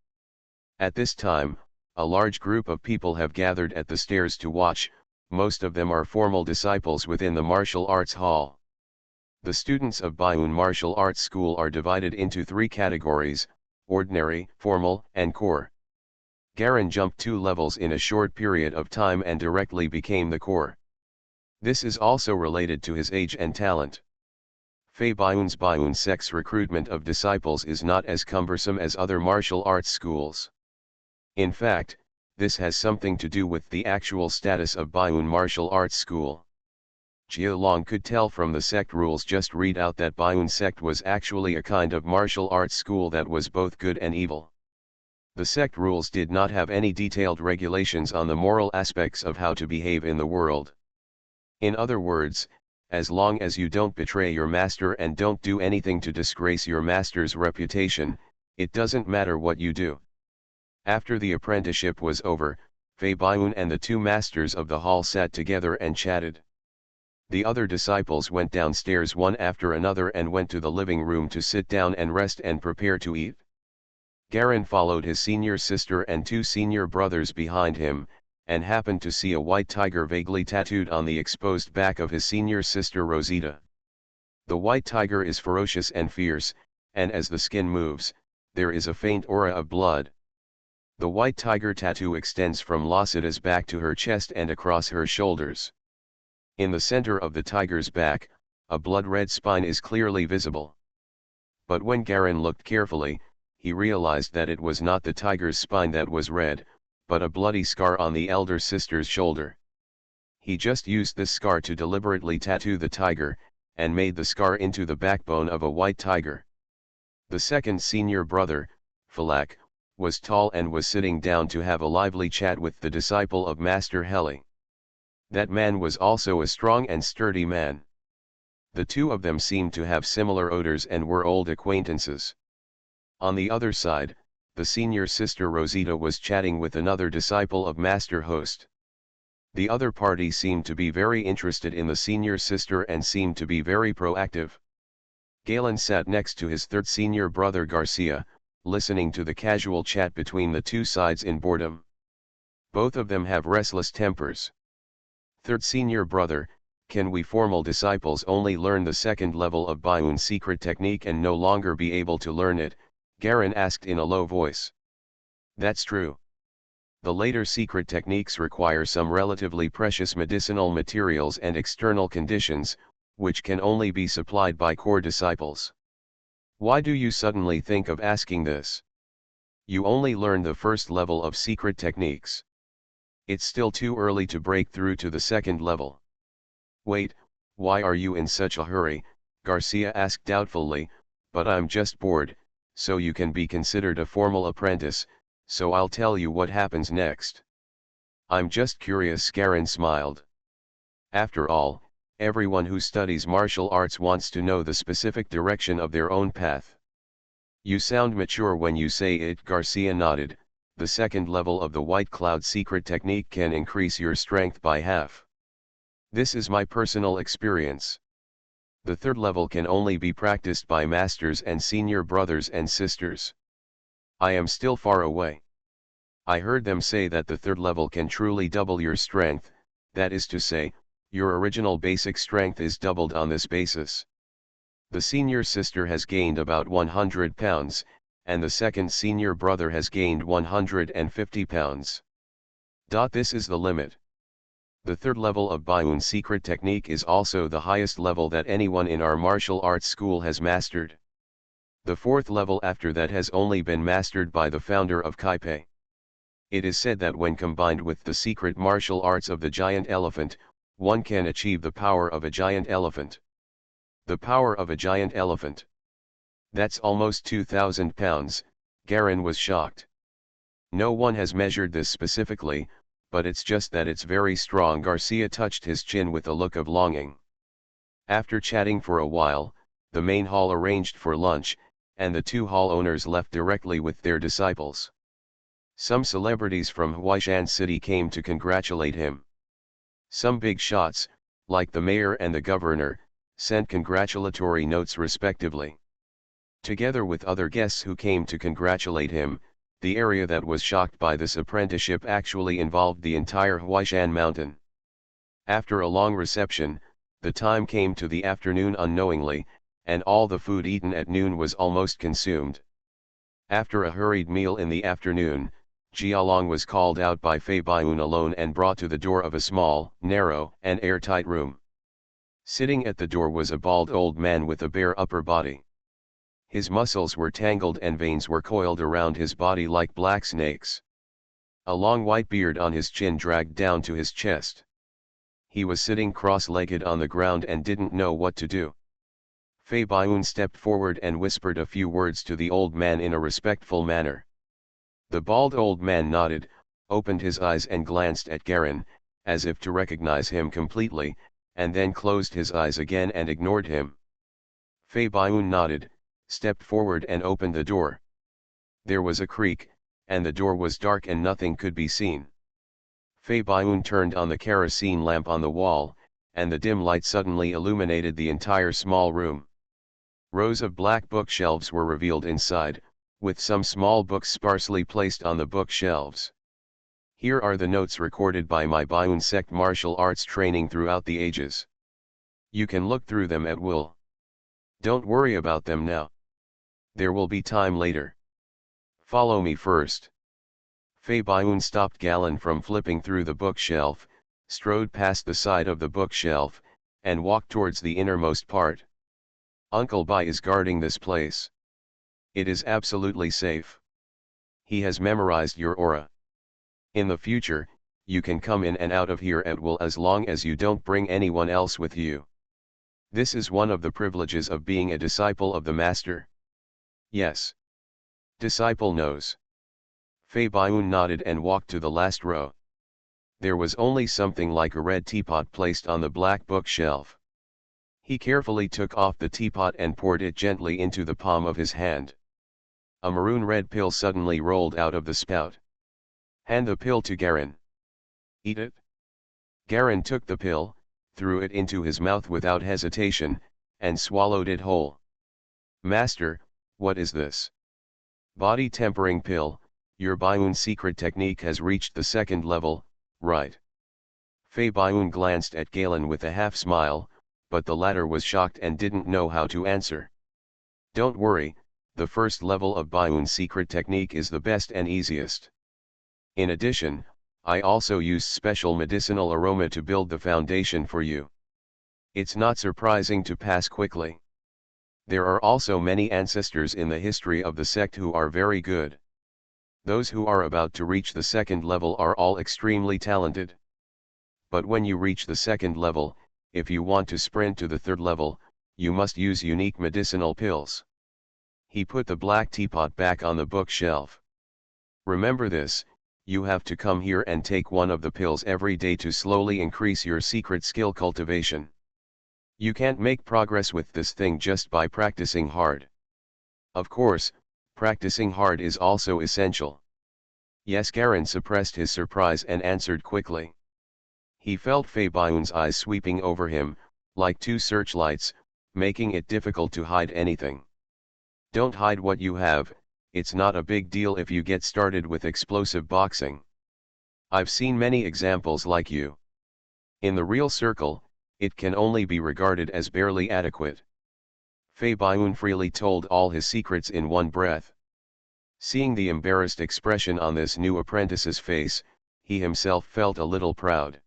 At this time, a large group of people have gathered at the stairs to watch. Most of them are formal disciples within the martial arts hall. The students of Bayun Martial Arts School are divided into three categories: ordinary, formal, and core. Garen jumped 2 levels in a short period of time and directly became the core. This is also related to his age and talent. Bayun sect's recruitment of disciples is not as cumbersome as other martial arts schools. In fact, this has something to do with the actual status of Bayun Martial Arts School. Jia Long could tell from the sect rules just read out that Bayun sect was actually a kind of martial arts school that was both good and evil. The sect rules did not have any detailed regulations on the moral aspects of how to behave in the world. In other words, as long as you don't betray your master and don't do anything to disgrace your master's reputation, it doesn't matter what you do. After the apprenticeship was over, Bayun and the two masters of the hall sat together and chatted. The other disciples went downstairs one after another and went to the living room to sit down and rest and prepare to eat. Garen followed his senior sister and 2 senior brothers behind him, and happened to see a white tiger vaguely tattooed on the exposed back of his senior sister Rosita. The white tiger is ferocious and fierce, and as the skin moves, there is a faint aura of blood. The white tiger tattoo extends from Rosita's back to her chest and across her shoulders. In the center of the tiger's back, a blood-red spine is clearly visible. But when Garen looked carefully, he realized that it was not the tiger's spine that was red, but a bloody scar on the elder sister's shoulder. He just used this scar to deliberately tattoo the tiger, and made the scar into the backbone of a white tiger. The second senior brother, Falak, was tall and was sitting down to have a lively chat with the disciple of Master Heli. That man was also a strong and sturdy man. The two of them seemed to have similar odors and were old acquaintances. On the other side, the senior sister Rosita was chatting with another disciple of Master Host. The other party seemed to be very interested in the senior sister and seemed to be very proactive. Galen sat next to his third senior brother Garcia, listening to the casual chat between the two sides in boredom. Both of them have restless tempers. Third senior brother, can we formal disciples only learn the second level of Bayun's secret technique and no longer be able to learn it? Garen asked in a low voice. That's true. The later secret techniques require some relatively precious medicinal materials and external conditions, which can only be supplied by core disciples. Why do you suddenly think of asking this? You only learned the first level of secret techniques. It's still too early to break through to the second level. Wait, why are you in such a hurry? Garcia asked doubtfully, but I'm just bored, so you can be considered a formal apprentice, so I'll tell you what happens next. I'm just curious, Garen smiled. After all, everyone who studies martial arts wants to know the specific direction of their own path. You sound mature when you say it, Garcia nodded. The second level of the White Cloud secret technique can increase your strength by half. This is my personal experience. The third level can only be practiced by masters and senior brothers and sisters. I am still far away. I heard them say that the third level can truly double your strength, that is to say, your original basic strength is doubled on this basis. The senior sister has gained about 100 pounds, and the second senior brother has gained 150 pounds. This is the limit. The third level of Bayun's secret technique is also the highest level that anyone in our martial arts school has mastered. The fourth level after that has only been mastered by the founder of Kaipei. It is said that when combined with the secret martial arts of the giant elephant, one can achieve the power of a giant elephant. The power of a giant elephant. That's almost 2,000 pounds, Garen was shocked. No one has measured this specifically, but it's just that it's very strong. Garcia touched his chin with a look of longing. After chatting for a while, the main hall arranged for lunch, and the two hall owners left directly with their disciples. Some celebrities from Huaishan City came to congratulate him. Some big shots, like the mayor and the governor, sent congratulatory notes respectively. Together with other guests who came to congratulate him, the area that was shocked by this apprenticeship actually involved the entire Huaishan mountain. After a long reception, the time came to the afternoon unknowingly, and all the food eaten at noon was almost consumed. After a hurried meal in the afternoon, Jialong was called out by Fei Baiyun alone and brought to the door of a small, narrow, and airtight room. Sitting at the door was a bald old man with a bare upper body. His muscles were tangled and veins were coiled around his body like black snakes. A long white beard on his chin dragged down to his chest. He was sitting cross-legged on the ground and didn't know what to do. Fei Baiyun stepped forward and whispered a few words to the old man in a respectful manner. The bald old man nodded, opened his eyes and glanced at Garin, as if to recognize him completely, and then closed his eyes again and ignored him. Fei Baiyun nodded, stepped forward and opened the door. There was a creak, and the door was dark and nothing could be seen. Fei Baiyun turned on the kerosene lamp on the wall, and the dim light suddenly illuminated the entire small room. Rows of black bookshelves were revealed inside, with some small books sparsely placed on the bookshelves. Here are the notes recorded by my Baiyun sect martial arts training throughout the ages. You can look through them at will. Don't worry about them now. There will be time later. Follow me first. Fei Baiyun stopped Galan from flipping through the bookshelf, strode past the side of the bookshelf, and walked towards the innermost part. Uncle Bai is guarding this place. It is absolutely safe. He has memorized your aura. In the future, you can come in and out of here at will as long as you don't bring anyone else with you. This is one of the privileges of being a disciple of the Master. Yes. Disciple knows. Fei Baiyun nodded and walked to the last row. There was only something like a red teapot placed on the black bookshelf. He carefully took off the teapot and poured it gently into the palm of his hand. A maroon-red pill suddenly rolled out of the spout. Hand the pill to Garin. Eat it. Garin took the pill, threw it into his mouth without hesitation, and swallowed it whole. Master, what is this? Body tempering pill. Your Baiyun secret technique has reached the second level, right? Fei Baiyun glanced at Galen with a half-smile, but the latter was shocked and didn't know how to answer. Don't worry, the first level of Baiyun secret technique is the best and easiest. In addition, I also use special medicinal aroma to build the foundation for you. It's not surprising to pass quickly. There are also many ancestors in the history of the sect who are very good. Those who are about to reach the second level are all extremely talented. But when you reach the second level, if you want to sprint to the third level, you must use unique medicinal pills. He put the black teapot back on the bookshelf. Remember this, you have to come here and take one of the pills every day to slowly increase your secret skill cultivation. You can't make progress with this thing just by practicing hard. Of course, practicing hard is also essential. Yes, Garin suppressed his surprise and answered quickly. He felt Fei Baiyun's eyes sweeping over him, like two searchlights, making it difficult to hide anything. Don't hide what you have, it's not a big deal if you get started with explosive boxing. I've seen many examples like you. In the real circle, it can only be regarded as barely adequate. Fei Baiyun freely told all his secrets in one breath. Seeing the embarrassed expression on this new apprentice's face, he himself felt a little proud.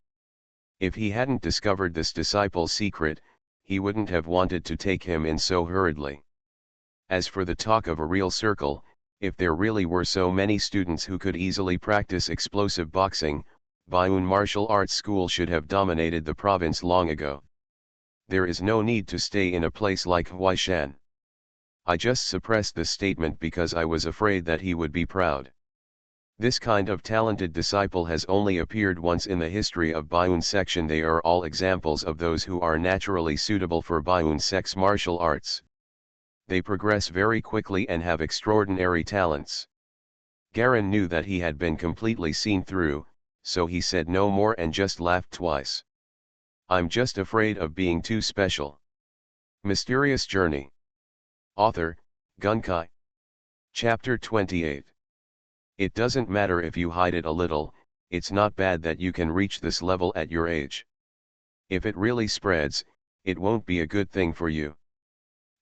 If he hadn't discovered this disciple's secret, he wouldn't have wanted to take him in so hurriedly. As for the talk of a real circle, if there really were so many students who could easily practice explosive boxing, Baiyun Martial Arts School should have dominated the province long ago. There is no need to stay in a place like Huaishan. I just suppressed this statement because I was afraid that he would be proud. This kind of talented disciple has only appeared once in the history of Baiyun section. They are all examples of those who are naturally suitable for Baiyun sect's martial arts. They progress very quickly and have extraordinary talents. Garin knew that he had been completely seen through, so he said no more and just laughed twice. I'm just afraid of being too special. Mysterious Journey. Author, Gunkai. Chapter 28. It doesn't matter if you hide it a little, it's not bad that you can reach this level at your age. If it really spreads, it won't be a good thing for you.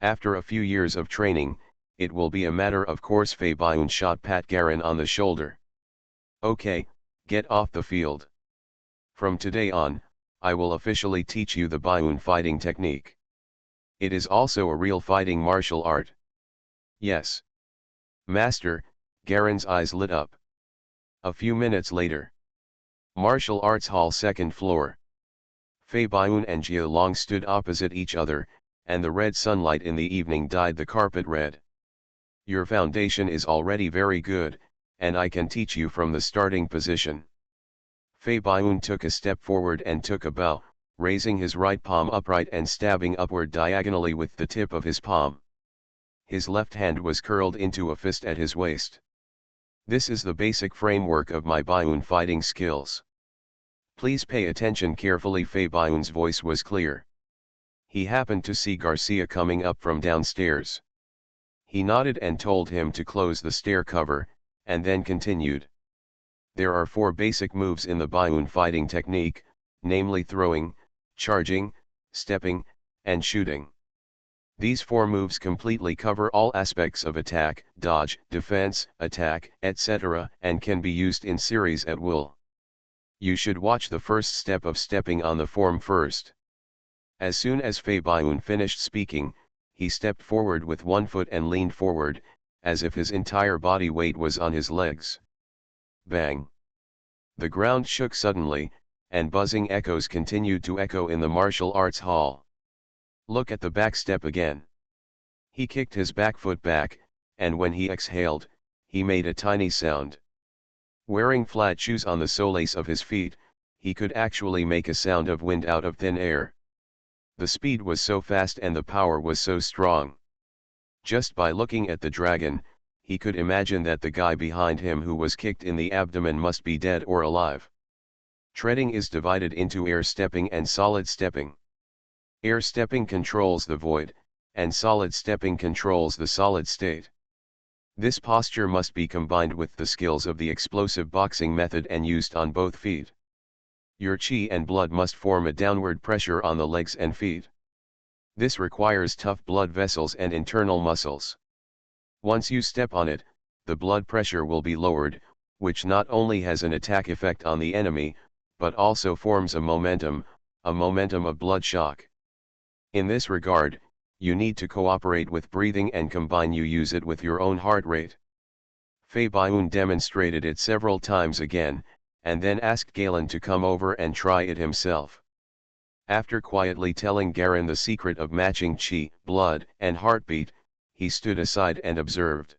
After a few years of training, it will be a matter of course. Fei Baiyun shot Pat Garin on the shoulder. Okay, get off the field. From today on, I will officially teach you the Baiyun fighting technique. It is also a real fighting martial art. Yes. Master, Garen's eyes lit up. A few minutes later. Martial Arts Hall, second floor. Fei Baiyun and Jia Long stood opposite each other, and the red sunlight in the evening dyed the carpet red. Your foundation is already very good, and I can teach you from the starting position. Fei Baiyun took a step forward and took a bow, raising his right palm upright and stabbing upward diagonally with the tip of his palm. His left hand was curled into a fist at his waist. This is the basic framework of my Baiyun fighting skills. Please pay attention carefully. Fei Baiyun's voice was clear. He happened to see Garcia coming up from downstairs. He nodded and told him to close the stair cover, and then continued. There are 4 basic moves in the Baiyun fighting technique, namely throwing, charging, stepping, and shooting. These 4 moves completely cover all aspects of attack, dodge, defense, attack, etc., and can be used in series at will. You should watch the first step of stepping on the form first. As soon as Fei Baiyun finished speaking, he stepped forward with one foot and leaned forward, as if his entire body weight was on his legs. Bang! The ground shook suddenly, and buzzing echoes continued to echo in the martial arts hall. Look at the back step again. He kicked his back foot back, and when he exhaled, he made a tiny sound. Wearing flat shoes on the soles of his feet, he could actually make a sound of wind out of thin air. The speed was so fast and the power was so strong. Just by looking at the dragon, he could imagine that the guy behind him who was kicked in the abdomen must be dead or alive. Treading is divided into air stepping and solid stepping. Air stepping controls the void, and solid stepping controls the solid state. This posture must be combined with the skills of the explosive boxing method and used on both feet. Your chi and blood must form a downward pressure on the legs and feet. This requires tough blood vessels and internal muscles. Once you step on it, the blood pressure will be lowered, which not only has an attack effect on the enemy, but also forms a momentum of blood shock. In this regard, you need to cooperate with breathing and combine you use it with your own heart rate. Fei Baiyun demonstrated it several times again, and then asked Galen to come over and try it himself. After quietly telling Garin the secret of matching chi, blood, and heartbeat, he stood aside and observed.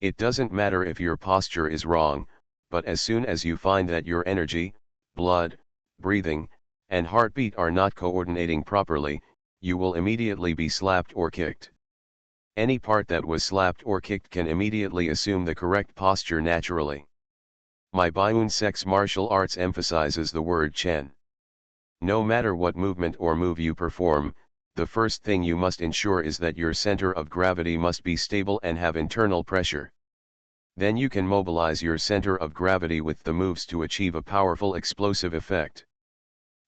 It doesn't matter if your posture is wrong, but as soon as you find that your energy, blood, breathing, and heartbeat are not coordinating properly, you will immediately be slapped or kicked. Any part that was slapped or kicked can immediately assume the correct posture naturally. My Baiyun sex martial arts emphasizes the word Chen. No matter what movement or move you perform, the first thing you must ensure is that your center of gravity must be stable and have internal pressure. Then you can mobilize your center of gravity with the moves to achieve a powerful explosive effect.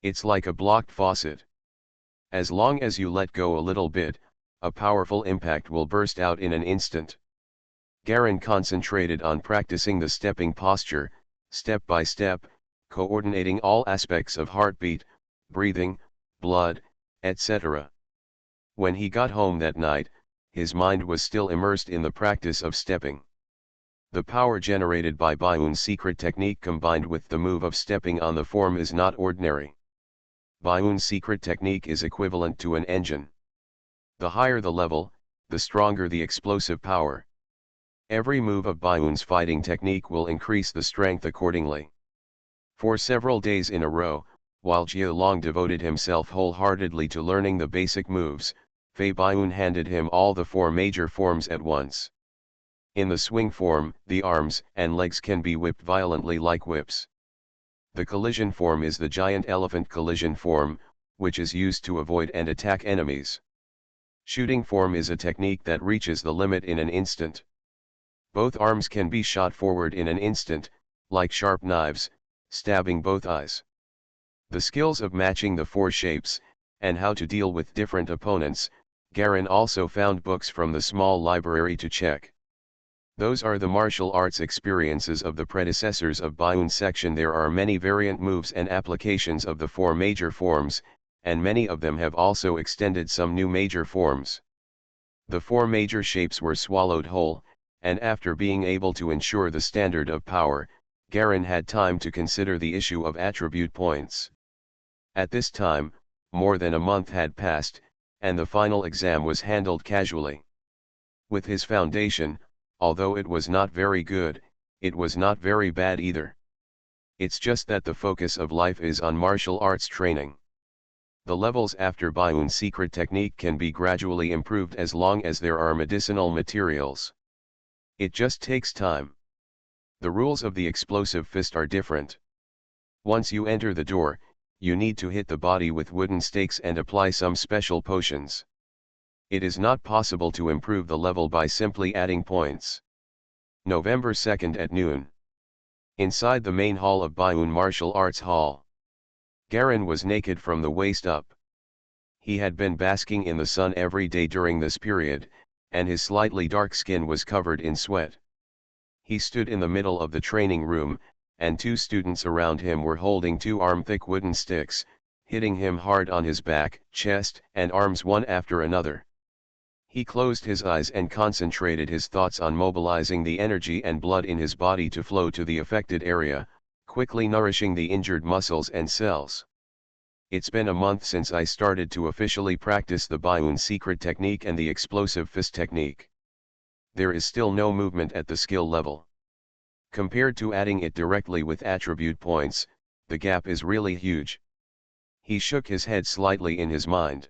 It's like a blocked faucet. As long as you let go a little bit, a powerful impact will burst out in an instant. Garin concentrated on practicing the stepping posture, step by step, coordinating all aspects of heartbeat, breathing, blood, etc. When he got home that night, his mind was still immersed in the practice of stepping. The power generated by Baiyun's secret technique combined with the move of stepping on the form is not ordinary. Baiyun's secret technique is equivalent to an engine. The higher the level, the stronger the explosive power. Every move of Baiyun's fighting technique will increase the strength accordingly. For several days in a row, while Jia Long devoted himself wholeheartedly to learning the basic moves, Fei Baiyun handed him all the 4 major forms at once. In the swing form, the arms and legs can be whipped violently like whips. The collision form is the giant elephant collision form, which is used to avoid and attack enemies. Shooting form is a technique that reaches the limit in an instant. Both arms can be shot forward in an instant, like sharp knives, stabbing both eyes. The skills of matching the four shapes, and how to deal with different opponents, Garen also found books from the small library to check. Those are the martial arts experiences of the predecessors of Baiun section. There are many variant moves and applications of the four major forms, and many of them have also extended some new major forms. The four major shapes were swallowed whole, and after being able to ensure the standard of power, Garen had time to consider the issue of attribute points. At this time, more than a month had passed, and the final exam was handled casually. With his foundation, although it was not very good, it was not very bad either. It's just that the focus of life is on martial arts training. The levels after Baiun's secret technique can be gradually improved as long as there are medicinal materials. It just takes time. The rules of the explosive fist are different. Once you enter the door, you need to hit the body with wooden stakes and apply some special potions. It is not possible to improve the level by simply adding points. November 2nd at noon. Inside the main hall of Baiun Martial Arts Hall. Garen was naked from the waist up. He had been basking in the sun every day during this period, and his slightly dark skin was covered in sweat. He stood in the middle of the training room, and two students around him were holding two arm-thick wooden sticks, hitting him hard on his back, chest, and arms one after another. He closed his eyes and concentrated his thoughts on mobilizing the energy and blood in his body to flow to the affected area, quickly nourishing the injured muscles and cells. It's been a month since I started to officially practice the Baiun secret technique and the explosive fist technique. There is still no movement at the skill level. Compared to adding it directly with attribute points, the gap is really huge. He shook his head slightly in his mind.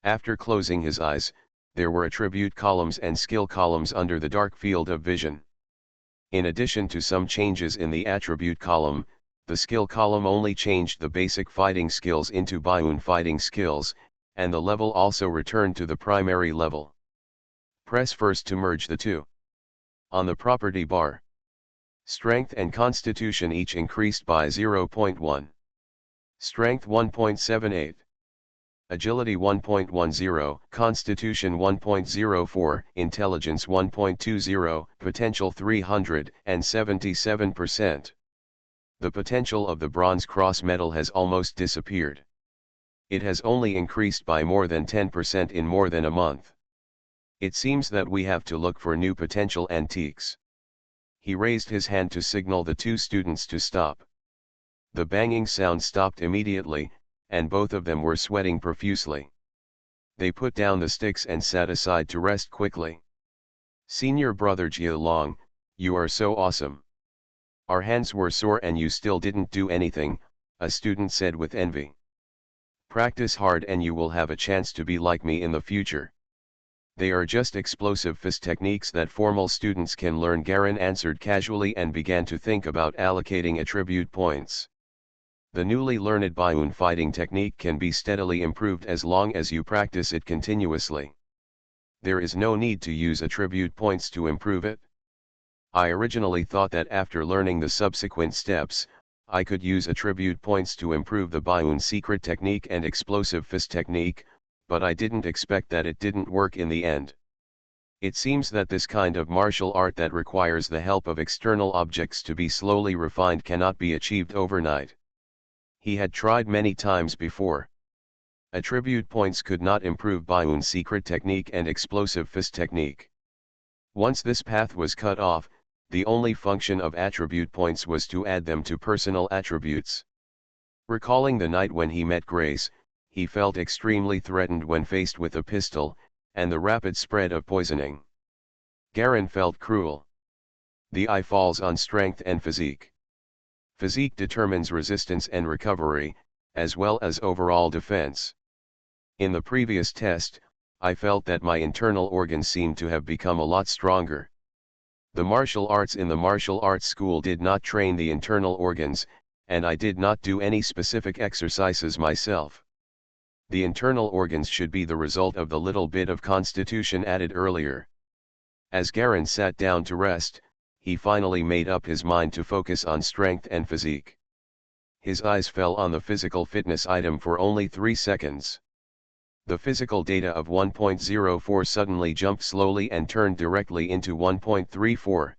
After closing his eyes, there were attribute columns and skill columns under the dark field of vision. In addition to some changes in the attribute column, the skill column only changed the basic fighting skills into Baiun fighting skills, and the level also returned to the primary level. Press first to merge the two. On the property bar, Strength and Constitution each increased by 0.1. Strength 1.78. Agility 1.10, Constitution 1.04, Intelligence 1.20, Potential 377%. The potential of the bronze cross medal has almost disappeared. It has only increased by more than 10% in more than a month. It seems that we have to look for new potential antiques. He raised his hand to signal the two students to stop. The banging sound stopped immediately, and both of them were sweating profusely. They put down the sticks and sat aside to rest quickly. Senior brother Jia Long, you are so awesome. Our hands were sore and you still didn't do anything, a student said with envy. Practice hard and you will have a chance to be like me in the future. They are just explosive fist techniques that formal students can learn, Garen answered casually and began to think about allocating attribute points. The newly learned Baiun fighting technique can be steadily improved as long as you practice it continuously. There is no need to use attribute points to improve it. I originally thought that after learning the subsequent steps, I could use attribute points to improve the Baiun secret technique and explosive fist technique, but I didn't expect that it didn't work in the end. It seems that this kind of martial art that requires the help of external objects to be slowly refined cannot be achieved overnight. He had tried many times before. Attribute points could not improve Baiun's secret technique and explosive fist technique. Once this path was cut off, the only function of attribute points was to add them to personal attributes. Recalling the night when he met Grace, he felt extremely threatened when faced with a pistol, and the rapid spread of poisoning. Garen felt cruel. The eye falls on strength and physique. Physique determines resistance and recovery, as well as overall defense. In the previous test, I felt that my internal organs seemed to have become a lot stronger. The martial arts in the martial arts school did not train the internal organs, and I did not do any specific exercises myself. The internal organs should be the result of the little bit of constitution added earlier. As Garen sat down to rest, he finally made up his mind to focus on strength and physique. His eyes fell on the physical fitness item for only 3 seconds. The physical data of 1.04 suddenly jumped slowly and turned directly into 1.34.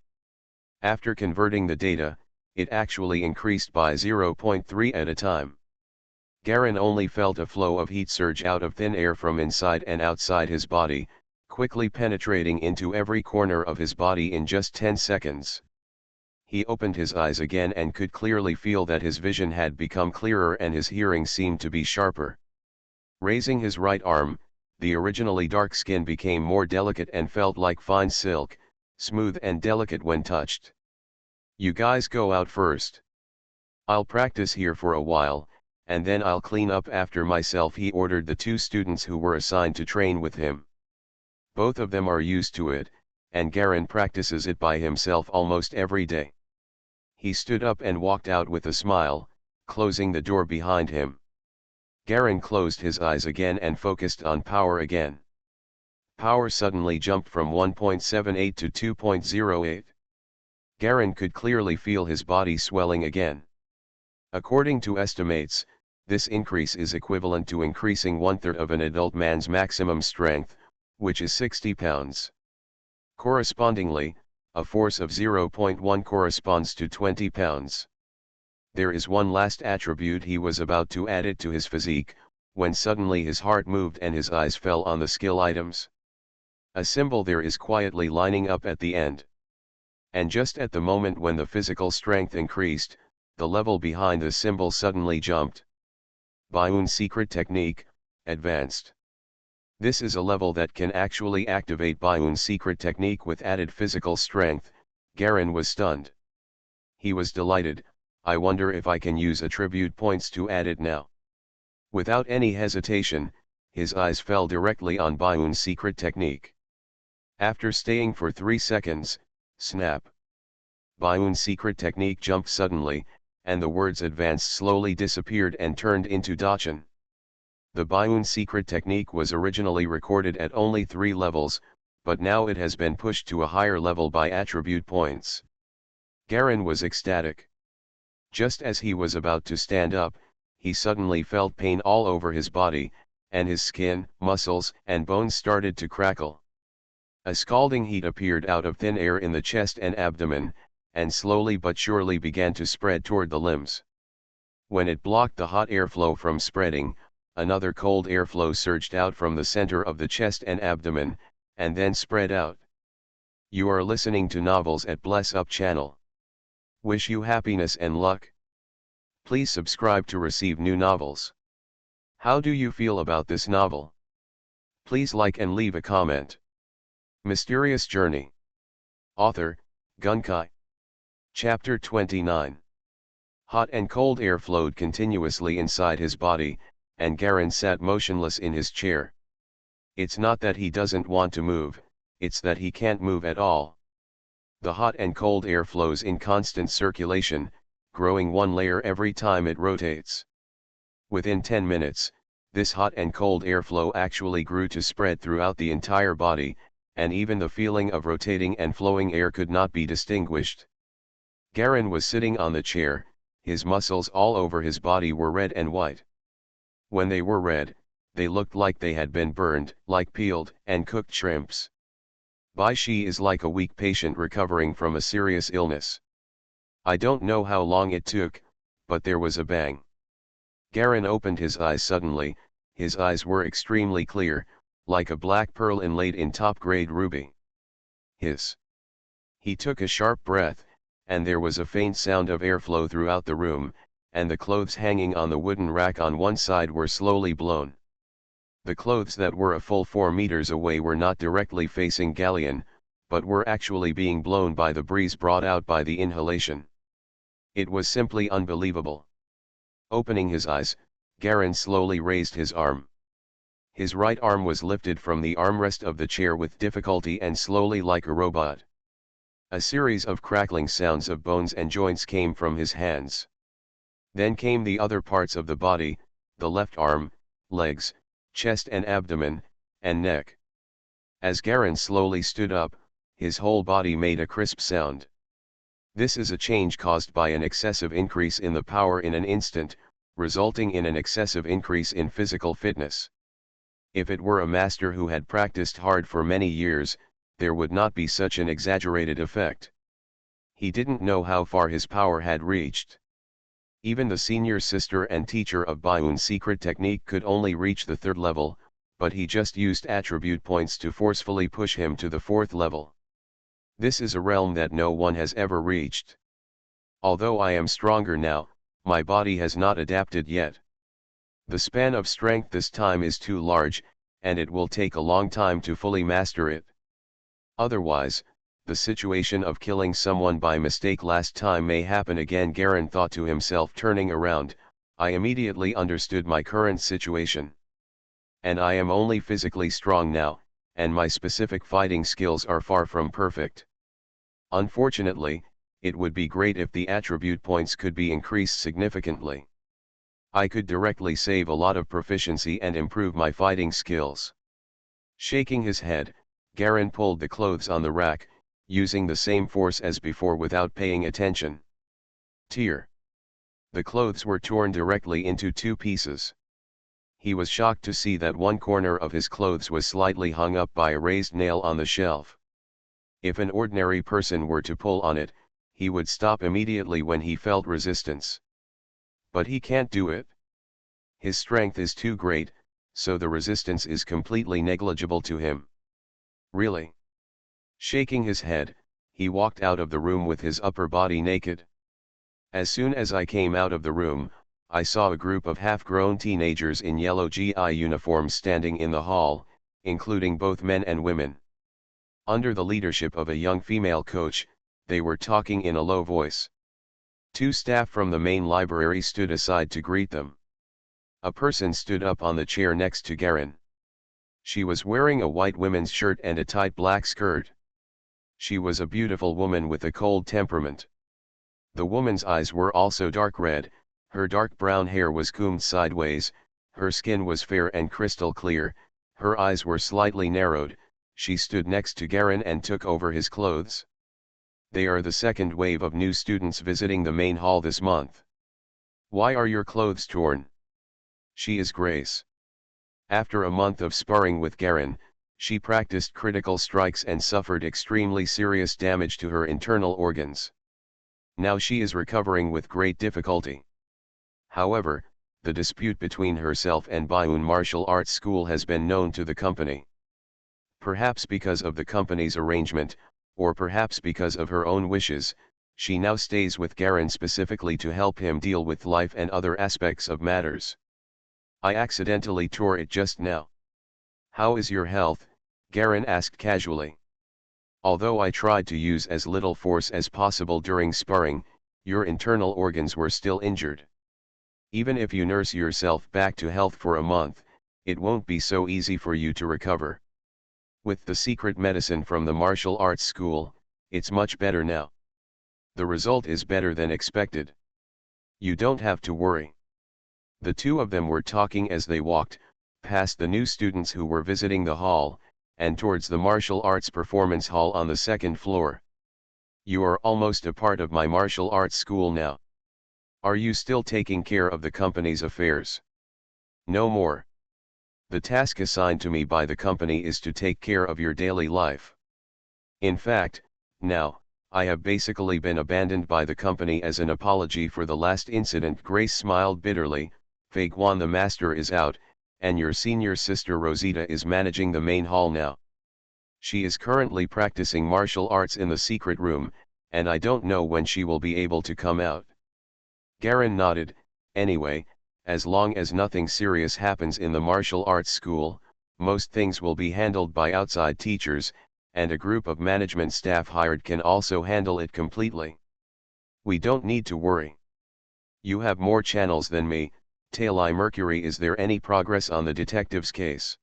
After converting the data, it actually increased by 0.3 at a time. Garen only felt a flow of heat surge out of thin air from inside and outside his body, quickly penetrating into every corner of his body in just 10 seconds. He opened his eyes again and could clearly feel that his vision had become clearer and his hearing seemed to be sharper. Raising his right arm, the originally dark skin became more delicate and felt like fine silk, smooth and delicate when touched. "You guys go out first. I'll practice here for a while, and then I'll clean up after myself," he ordered the 2 students who were assigned to train with him. Both of them are used to it, and Garen practices it by himself almost every day. He stood up and walked out with a smile, closing the door behind him. Garen closed his eyes again and focused on power again. Power suddenly jumped from 1.78 to 2.08. Garen could clearly feel his body swelling again. According to estimates, this increase is equivalent to increasing 1/3 of an adult man's maximum strength, which is 60 pounds. Correspondingly, a force of 0.1 corresponds to 20 pounds. There is one last attribute he was about to add it to his physique, when suddenly his heart moved and his eyes fell on the skill items. A symbol there is quietly lining up at the end. And just at the moment when the physical strength increased, the level behind the symbol suddenly jumped. Bioun Secret Technique, Advanced. This is a level that can actually activate Bioun Secret Technique with added physical strength. Garen was stunned. He was delighted. "I wonder if I can use attribute points to add it now." Without any hesitation, his eyes fell directly on Bioun Secret Technique. After staying for 3 seconds, snap. Bioun Secret Technique jumped suddenly, and the words advanced slowly disappeared and turned into Dachan. The Bioun Secret Technique was originally recorded at only 3 levels, but now it has been pushed to a higher level by attribute points. Garen was ecstatic. Just as he was about to stand up, he suddenly felt pain all over his body, and his skin, muscles, and bones started to crackle. A scalding heat appeared out of thin air in the chest and abdomen, and slowly but surely began to spread toward the limbs. When it blocked the hot airflow from spreading, another cold airflow surged out from the center of the chest and abdomen, and then spread out. You are listening to Novels at Bless Up channel. Wish you happiness and luck. Please subscribe to receive new novels. How do you feel about this novel? Please like and leave a comment. Mysterious Journey. Author, Gunkai. Chapter 29. Hot and cold air flowed continuously inside his body, and Garen sat motionless in his chair. It's not that he doesn't want to move, it's that he can't move at all. The hot and cold air flows in constant circulation, growing 1 layer every time it rotates. Within 10 minutes, this hot and cold airflow actually grew to spread throughout the entire body, and even the feeling of rotating and flowing air could not be distinguished. Garen was sitting on the chair, his muscles all over his body were red and white. When they were red, they looked like they had been burned, like peeled and cooked shrimps. Baishi is like a weak patient recovering from a serious illness. I don't know how long it took, but there was a bang. Garen opened his eyes suddenly. His eyes were extremely clear, like a black pearl inlaid in top-grade ruby. He took a sharp breath, and there was a faint sound of airflow throughout the room, and the clothes hanging on the wooden rack on one side were slowly blown. The clothes that were a full 4 meters away were not directly facing Galleon, but were actually being blown by the breeze brought out by the inhalation. It was simply unbelievable. Opening his eyes, Garen slowly raised his arm. His right arm was lifted from the armrest of the chair with difficulty and slowly like a robot. A series of crackling sounds of bones and joints came from his hands. Then came the other parts of the body, the left arm, legs, chest and abdomen, and neck. As Garen slowly stood up, his whole body made a crisp sound. This is a change caused by an excessive increase in the power in an instant, resulting in an excessive increase in physical fitness. If it were a master who had practiced hard for many years, there would not be such an exaggerated effect. He didn't know how far his power had reached. Even the senior sister and teacher of Bayun's secret technique could only reach the 3rd level, but he just used attribute points to forcefully push him to the 4th level. This is a realm that no one has ever reached. Although I am stronger now, my body has not adapted yet. The span of strength this time is too large, and it will take a long time to fully master it. Otherwise, the situation of killing someone by mistake last time may happen again, Garen thought to himself. Turning around, I immediately understood my current situation. And I am only physically strong now, and my specific fighting skills are far from perfect. Unfortunately, it would be great if the attribute points could be increased significantly. I could directly save a lot of proficiency and improve my fighting skills. Shaking his head, Garen pulled the clothes on the rack, using the same force as before without paying attention. Tear. The clothes were torn directly into 2 pieces. He was shocked to see that one corner of his clothes was slightly hung up by a raised nail on the shelf. If an ordinary person were to pull on it, he would stop immediately when he felt resistance. But he can't do it. His strength is too great, so the resistance is completely negligible to him. Really? Shaking his head, he walked out of the room with his upper body naked. As soon as I came out of the room, I saw a group of half-grown teenagers in yellow GI uniforms standing in the hall, including both men and women. Under the leadership of a young female coach, they were talking in a low voice. 2 staff from the main library stood aside to greet them. A person stood up on the chair next to Garen. She was wearing a white women's shirt and a tight black skirt. She was a beautiful woman with a cold temperament. The woman's eyes were also dark red, her dark brown hair was combed sideways, her skin was fair and crystal clear, her eyes were slightly narrowed. She stood next to Garen and took over his clothes. They are the 2nd wave of new students visiting the main hall this month. Why are your clothes torn? She is Grace. After a month of sparring with Garen, she practiced critical strikes and suffered extremely serious damage to her internal organs. Now she is recovering with great difficulty. However, the dispute between herself and Bayun Martial Arts School has been known to the company. Perhaps because of the company's arrangement, or perhaps because of her own wishes, she now stays with Garen specifically to help him deal with life and other aspects of matters. I accidentally tore it just now. How is your health? Garen asked casually. Although I tried to use as little force as possible during sparring, your internal organs were still injured. Even if you nurse yourself back to health for a month, it won't be so easy for you to recover. With the secret medicine from the martial arts school, it's much better now. The result is better than expected. You don't have to worry. The 2 of them were talking as they walked past the new students who were visiting the hall, and towards the martial arts performance hall on the 2nd floor. You are almost a part of my martial arts school now. Are you still taking care of the company's affairs? No more. The task assigned to me by the company is to take care of your daily life. In fact, now, I have basically been abandoned by the company as an apology for the last incident. Grace smiled bitterly. Faguan the master is out, and your senior sister Rosita is managing the main hall now. She is currently practicing martial arts in the secret room, and I don't know when she will be able to come out. Garen nodded. Anyway, as long as nothing serious happens in the martial arts school, most things will be handled by outside teachers, and a group of management staff hired can also handle it completely. We don't need to worry. You have more channels than me. Tailai Mercury, is there any progress on the detective's case?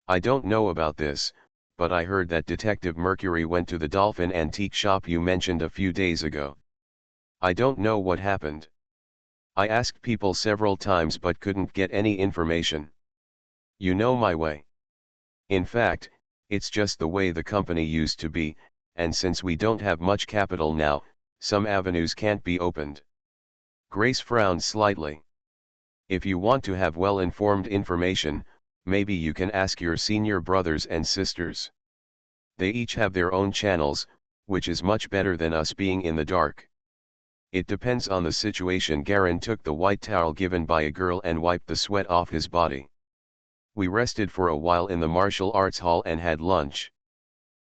I don't know about this, but I heard that Detective Mercury went to the dolphin antique shop you mentioned a few days ago. I don't know what happened. I asked people several times but couldn't get any information. You know my way. In fact, it's just the way the company used to be, and since we don't have much capital now, some avenues can't be opened. Grace frowned slightly. If you want to have well-informed information, maybe you can ask your senior brothers and sisters. They each have their own channels, which is much better than us being in the dark. It depends on the situation. Garen took the white towel given by a girl and wiped the sweat off his body. We rested for a while in the martial arts hall and had lunch.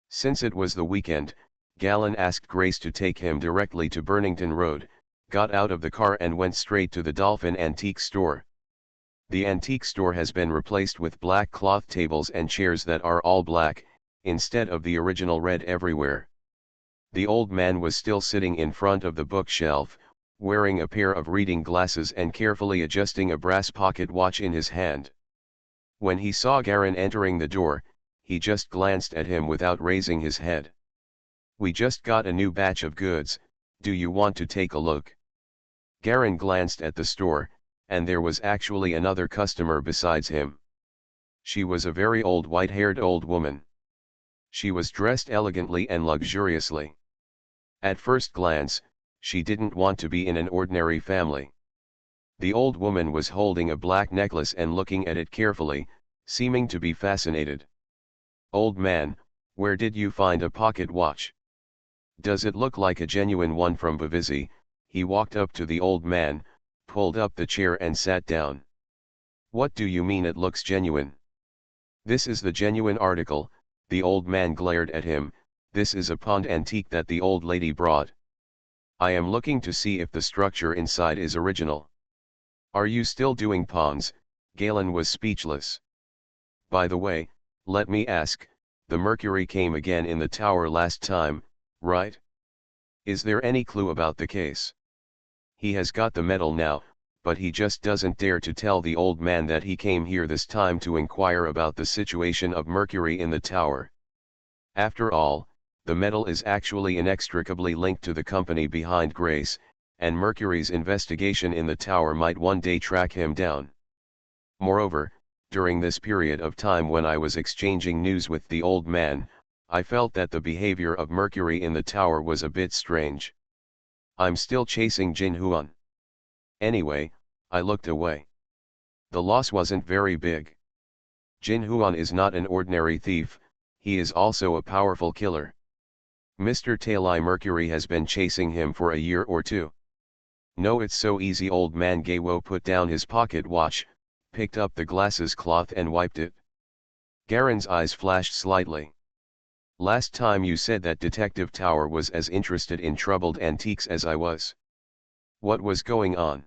Since it was the weekend, Galen asked Grace to take him directly to Burnington Road, got out of the car and went straight to the Dolphin Antique Store. The antique store has been replaced with black cloth tables and chairs that are all black, instead of the original red everywhere. The old man was still sitting in front of the bookshelf, wearing a pair of reading glasses and carefully adjusting a brass pocket watch in his hand. When he saw Garen entering the door, he just glanced at him without raising his head. "We just got a new batch of goods, do you want to take a look?" Garen glanced at the store, and there was actually another customer besides him. She was a very old white-haired old woman. She was dressed elegantly and luxuriously. At first glance, she didn't want to be in an ordinary family. The old woman was holding a black necklace and looking at it carefully, seeming to be fascinated. "Old man, where did you find a pocket watch? Does it look like a genuine one from Bavisi?" He walked up to the old man, pulled up the chair and sat down. "What do you mean it looks genuine?" "This is the genuine article," the old man glared at him. "This is a pawned antique that the old lady brought. I am looking to see if the structure inside is original." "Are you still doing pawns?" Galen was speechless. "By the way, let me ask, the Mercury came again in the tower last time, right? Is there any clue about the case?" "He has got the medal now, but he just doesn't dare to tell the old man that he came here this time to inquire about the situation of Mercury in the tower. After all, the medal is actually inextricably linked to the company behind Grace, and Mercury's investigation in the tower might one day track him down. Moreover, during this period of time when I was exchanging news with the old man, I felt that the behavior of Mercury in the tower was a bit strange. I'm still chasing Jin Huan. Anyway, I looked away. The loss wasn't very big. Jin Huan is not an ordinary thief, he is also a powerful killer. Mr. Talai Mercury has been chasing him for a year or two. No, it's so easy." Old man Gawo put down his pocket watch, picked up the glasses cloth and wiped it. Garen's eyes flashed slightly. "Last time you said that Detective Tower was as interested in troubled antiques as I was. What was going on?"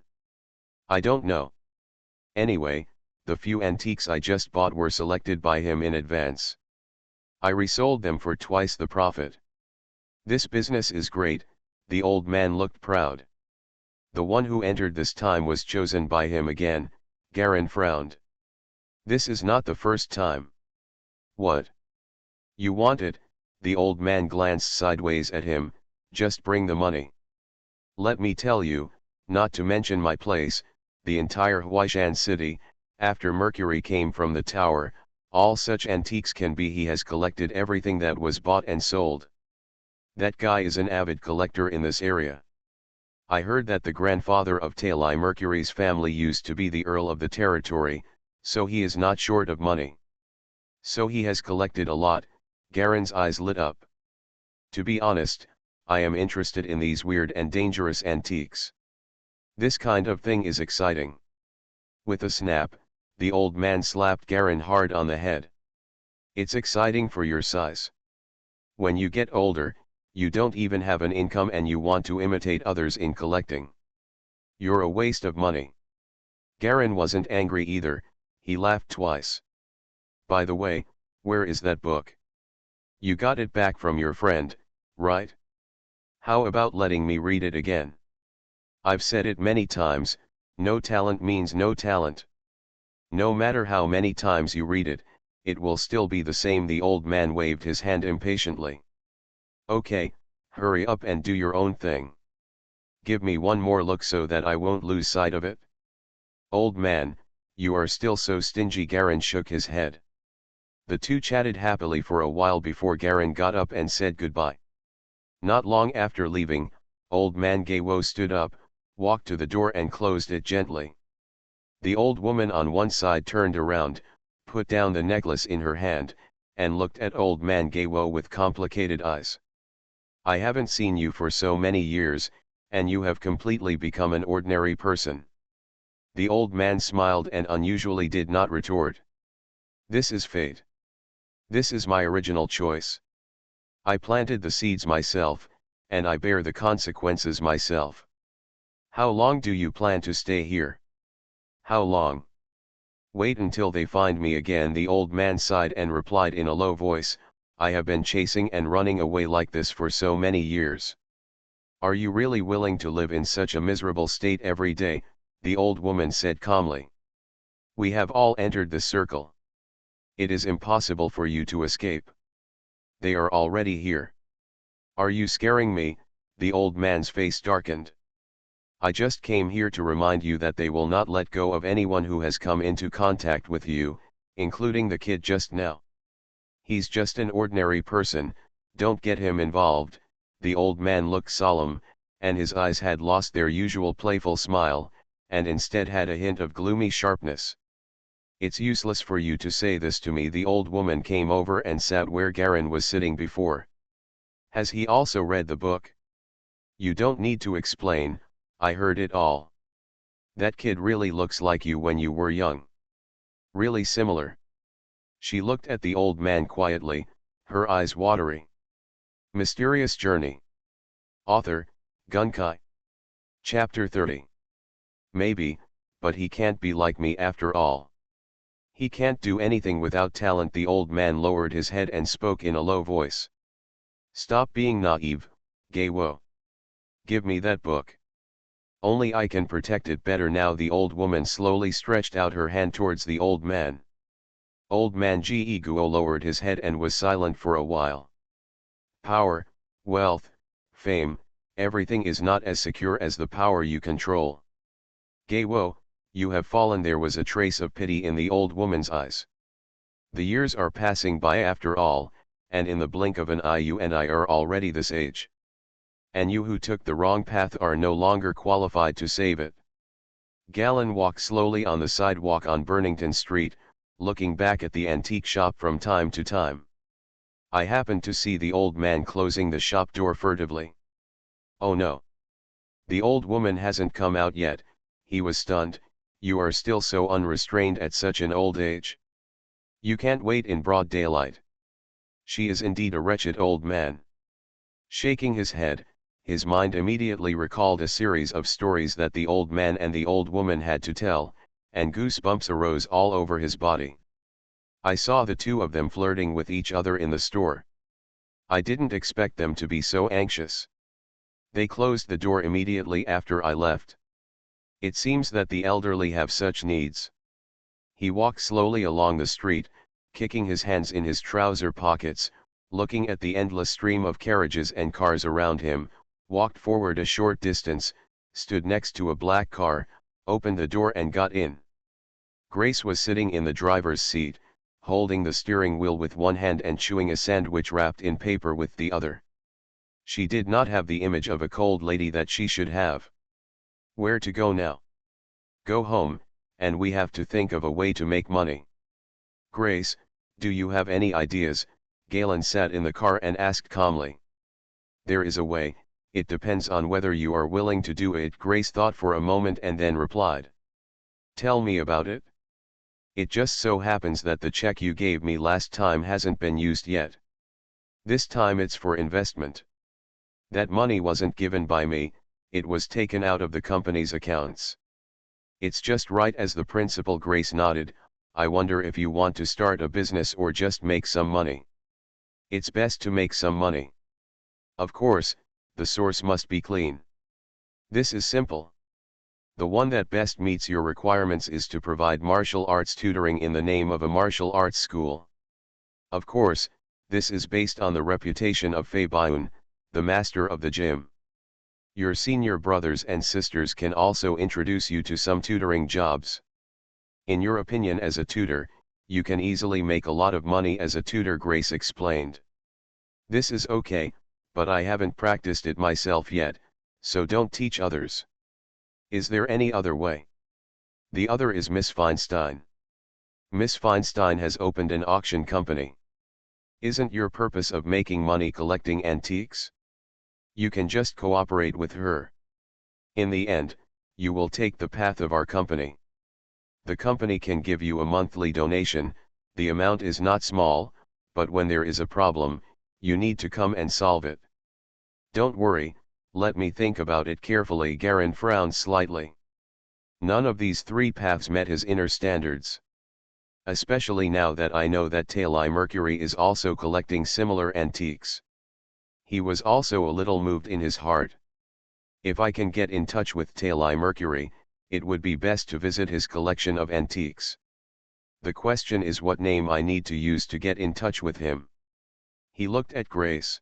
"I don't know. Anyway, the few antiques I just bought were selected by him in advance. I resold them for twice the profit. This business is great." The old man looked proud. "The one who entered this time was chosen by him again." Garen frowned. "This is not the first time." "What? You want it?" The old man glanced sideways at him. "Just bring the money. Let me tell you, not to mention my place, the entire Huaishan city, after Mercury came from the tower, all such antiques can be. He has collected everything that was bought and sold. That guy is an avid collector in this area. I heard that the grandfather of Talai Mercury's family used to be the Earl of the territory, so he is not short of money. So he has collected a lot." Garen's eyes lit up. "To be honest, I am interested in these weird and dangerous antiques. This kind of thing is exciting." With a snap, the old man slapped Garen hard on the head. "It's exciting for your size. When you get older, you don't even have an income and you want to imitate others in collecting. You're a waste of money." Garen wasn't angry either, he laughed twice. "By the way, where is that book? You got it back from your friend, right? How about letting me read it again? I've said it many times, no talent means no talent. No matter how many times you read it, it will still be the same." The old man waved his hand impatiently. "Okay, hurry up and do your own thing. Give me one more look so that I won't lose sight of it." "Old man, You are still so stingy. Garen shook his head. The two chatted happily for a while before Garen got up and said goodbye. Not long after leaving, old man Gaywo stood up, walked to the door and closed it gently. The old woman on one side turned around, put down the necklace in her hand, and looked at old man Gaywo with complicated eyes. I haven't seen you for so many years, and you have completely become an ordinary person. The old man smiled and unusually did not retort. This is fate. This is my original choice. I planted the seeds myself, and I bear the consequences myself. How long do you plan to stay here? How long? Wait until they find me again. The old man sighed and replied in a low voice, I have been chasing and running away like this for so many years. Are you really willing to live in such a miserable state every day? The old woman said calmly. We have all entered the circle. It is impossible for you to escape. They are already here. Are you scaring me? The old man's face darkened. I just came here to remind you that they will not let go of anyone who has come into contact with you, including the kid just now. He's just an ordinary person, don't get him involved. The old man looked solemn, and his eyes had lost their usual playful smile, and instead had a hint of gloomy sharpness. It's useless for you to say this to me. The old woman came over and sat where Garen was sitting before. Has he also read the book? You don't need to explain, I heard it all. That kid really looks like you when you were young. Really similar. She looked at the old man quietly, her eyes watery. Mysterious Journey. Author, Gunkai. Chapter 30. Maybe, but he can't be like me after all. He can't do anything without talent. The old man lowered his head and spoke in a low voice. Stop being naive, Gaywo. Give me that book. Only I can protect it better now. The old woman slowly stretched out her hand towards the old man. Old man Guo lowered his head and was silent for a while. Power, wealth, fame, everything is not as secure as the power you control. Gaywo, you have fallen. There was a trace of pity in the old woman's eyes. The years are passing by after all, and in the blink of an eye you and I are already this age. And you who took the wrong path are no longer qualified to save it. Galen walked slowly on the sidewalk on Burnington Street, looking back at the antique shop from time to time. I happened to see the old man closing the shop door furtively. Oh no. The old woman hasn't come out yet. He was stunned. You are still so unrestrained at such an old age. You can't wait in broad daylight. She is indeed a wretched old man. Shaking his head, his mind immediately recalled a series of stories that the old man and the old woman had to tell, and goosebumps arose all over his body. I saw the two of them flirting with each other in the store. I didn't expect them to be so anxious. They closed the door immediately after I left. It seems that the elderly have such needs. He walked slowly along the street, kicking his hands in his trouser pockets, looking at the endless stream of carriages and cars around him, walked forward a short distance, stood next to a black car, opened the door and got in. Grace was sitting in the driver's seat, holding the steering wheel with one hand and chewing a sandwich wrapped in paper with the other. She did not have the image of a cold lady that she should have. Where to go now? Go home, and we have to think of a way to make money. Grace, do you have any ideas? Galen sat in the car and asked calmly. There is a way, it depends on whether you are willing to do it. Grace thought for a moment and then replied. Tell me about it. It just so happens that the check you gave me last time hasn't been used yet. This time it's for investment. That money wasn't given by me, it was taken out of the company's accounts. It's just right as the principal. Grace nodded. I wonder if you want to start a business or just make some money. It's best to make some money. Of course, the source must be clean. This is simple. The one that best meets your requirements is to provide martial arts tutoring in the name of a martial arts school. Of course, this is based on the reputation of Fei Baiyun, the master of the gym. Your senior brothers and sisters can also introduce you to some tutoring jobs. In your opinion as a tutor, you can easily make a lot of money as a tutor, Grace explained. This is okay, but I haven't practiced it myself yet, so don't teach others. Is there any other way? The other is Miss Feinstein. Miss Feinstein has opened an auction company. Isn't your purpose of making money collecting antiques? You can just cooperate with her. In the end, you will take the path of our company. The company can give you a monthly donation. The amount is not small, but when there is a problem, you need to come and solve it. Don't worry, let me think about it carefully. Garen frowned slightly. None of these three paths met his inner standards. Especially now that I know that Tali Mercury is also collecting similar antiques. He was also a little moved in his heart. If I can get in touch with Tali Mercury, it would be best to visit his collection of antiques. The question is what name I need to use to get in touch with him. He looked at Grace.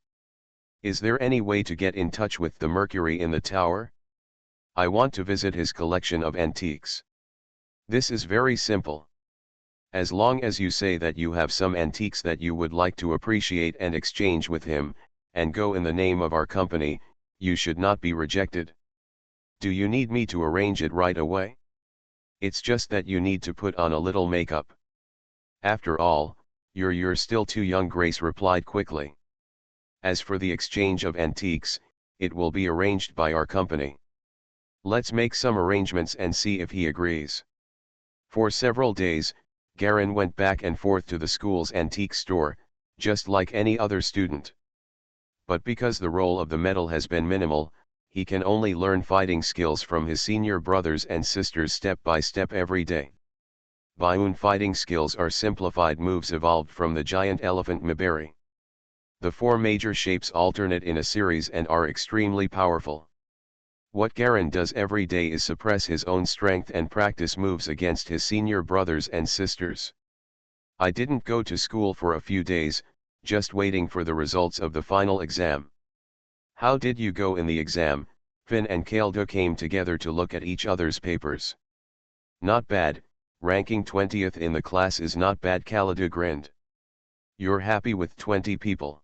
Is there any way to get in touch with the Mercury in the tower? I want to visit his collection of antiques. This is very simple. As long as you say that you have some antiques that you would like to appreciate and exchange with him, and go in the name of our company, you should not be rejected. Do you need me to arrange it right away? It's just that you need to put on a little makeup. After all, you're still too young, Grace replied quickly. As for the exchange of antiques, it will be arranged by our company. Let's make some arrangements and see if he agrees. For several days, Garen went back and forth to the school's antique store, just like any other student. But because the role of the medal has been minimal, he can only learn fighting skills from his senior brothers and sisters step by step every day. Baiun fighting skills are simplified moves evolved from the giant elephant Mibari. The four major shapes alternate in a series and are extremely powerful. What Garen does every day is suppress his own strength and practice moves against his senior brothers and sisters. I didn't go to school for a few days, just waiting for the results of the final exam. How did you go in the exam? Finn and Kaldu came together to look at each other's papers. Not bad, ranking 20th in the class is not bad, Kaldu grinned. You're happy with 20 people.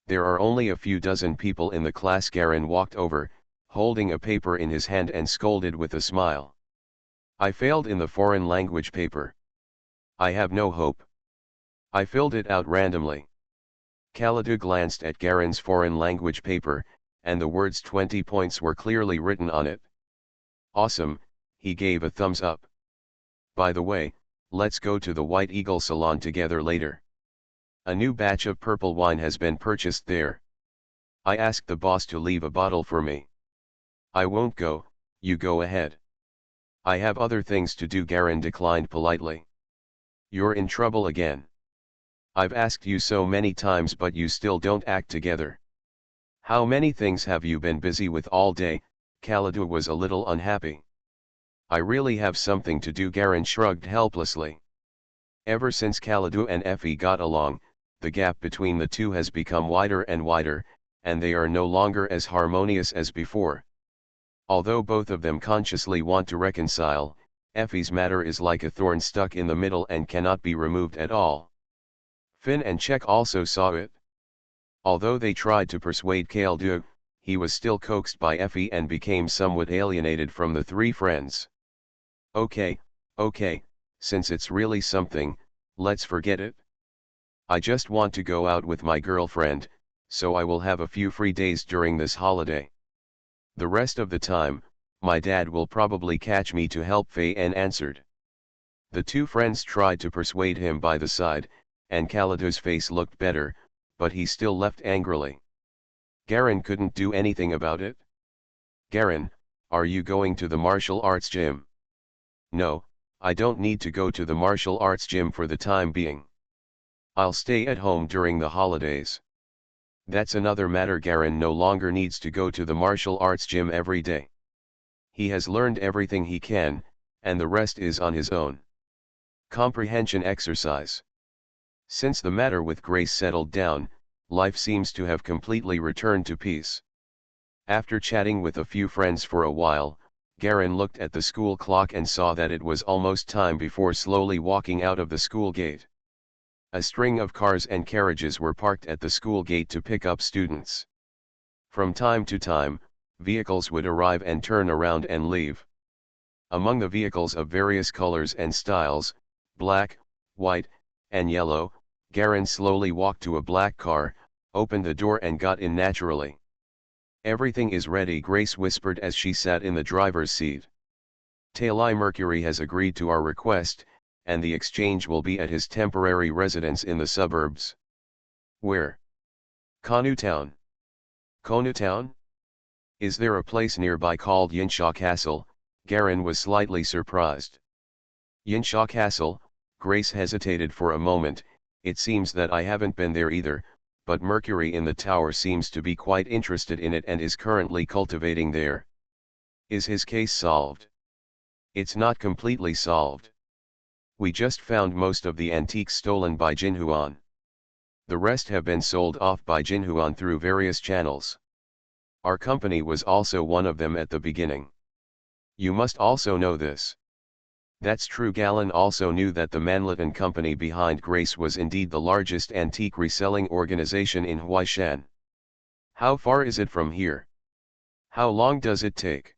There are only a few dozen people in the class. Garen walked over, holding a paper in his hand and scolded with a smile. I failed in the foreign language paper. I have no hope. I filled it out randomly. Kaladu glanced at Garen's foreign language paper, and the words 20 points were clearly written on it. Awesome, he gave a thumbs up. By the way, let's go to the White Eagle Salon together later. A new batch of purple wine has been purchased there. I asked the boss to leave a bottle for me. I won't go, you go ahead. I have other things to do, Garen declined politely. You're in trouble again. I've asked you so many times but you still don't act together. How many things have you been busy with all day? Kaladu was a little unhappy. I really have something to do, Garen shrugged helplessly. Ever since Kaladu and Effie got along, the gap between the two has become wider and wider, and they are no longer as harmonious as before. Although both of them consciously want to reconcile, Effie's matter is like a thorn stuck in the middle and cannot be removed at all. Finn and Czech also saw it. Although they tried to persuade Kaldu, he was still coaxed by Effie and became somewhat alienated from the three friends. Okay, since it's really something, let's forget it. I just want to go out with my girlfriend, so I will have a few free days during this holiday. The rest of the time, my dad will probably catch me to help, Faye-en answered. The two friends tried to persuade him by the side, and Kaladu's face looked better, but he still left angrily. Garen couldn't do anything about it. Garen, are you going to the martial arts gym? No, I don't need to go to the martial arts gym for the time being. I'll stay at home during the holidays. That's another matter. Garen no longer needs to go to the martial arts gym every day. He has learned everything he can, and the rest is on his own. Comprehension exercise. Since the matter with Grace settled down, life seems to have completely returned to peace. After chatting with a few friends for a while, Garen looked at the school clock and saw that it was almost time before slowly walking out of the school gate. A string of cars and carriages were parked at the school gate to pick up students. From time to time, vehicles would arrive and turn around and leave. Among the vehicles of various colors and styles, black, white, and yellow, Garen slowly walked to a black car, opened the door and got in naturally. "Everything is ready," Grace whispered as she sat in the driver's seat. "Tali Mercury has agreed to our request, and the exchange will be at his temporary residence in the suburbs." "Where?" "Konu Town." "Konu Town? Is there a place nearby called Yinshaw Castle?" Garen was slightly surprised. "Yinshaw Castle?" Grace hesitated for a moment. "It seems that I haven't been there either, but Mercury in the tower seems to be quite interested in it and is currently cultivating there." "Is his case solved?" "It's not completely solved. We just found most of the antiques stolen by Jinhuan. The rest have been sold off by Jinhuan through various channels. Our company was also one of them at the beginning. You must also know this." That's true. Galen also knew that the Manlettan company behind Grace was indeed the largest antique reselling organization in Huaishan. "How far is it from here? How long does it take?"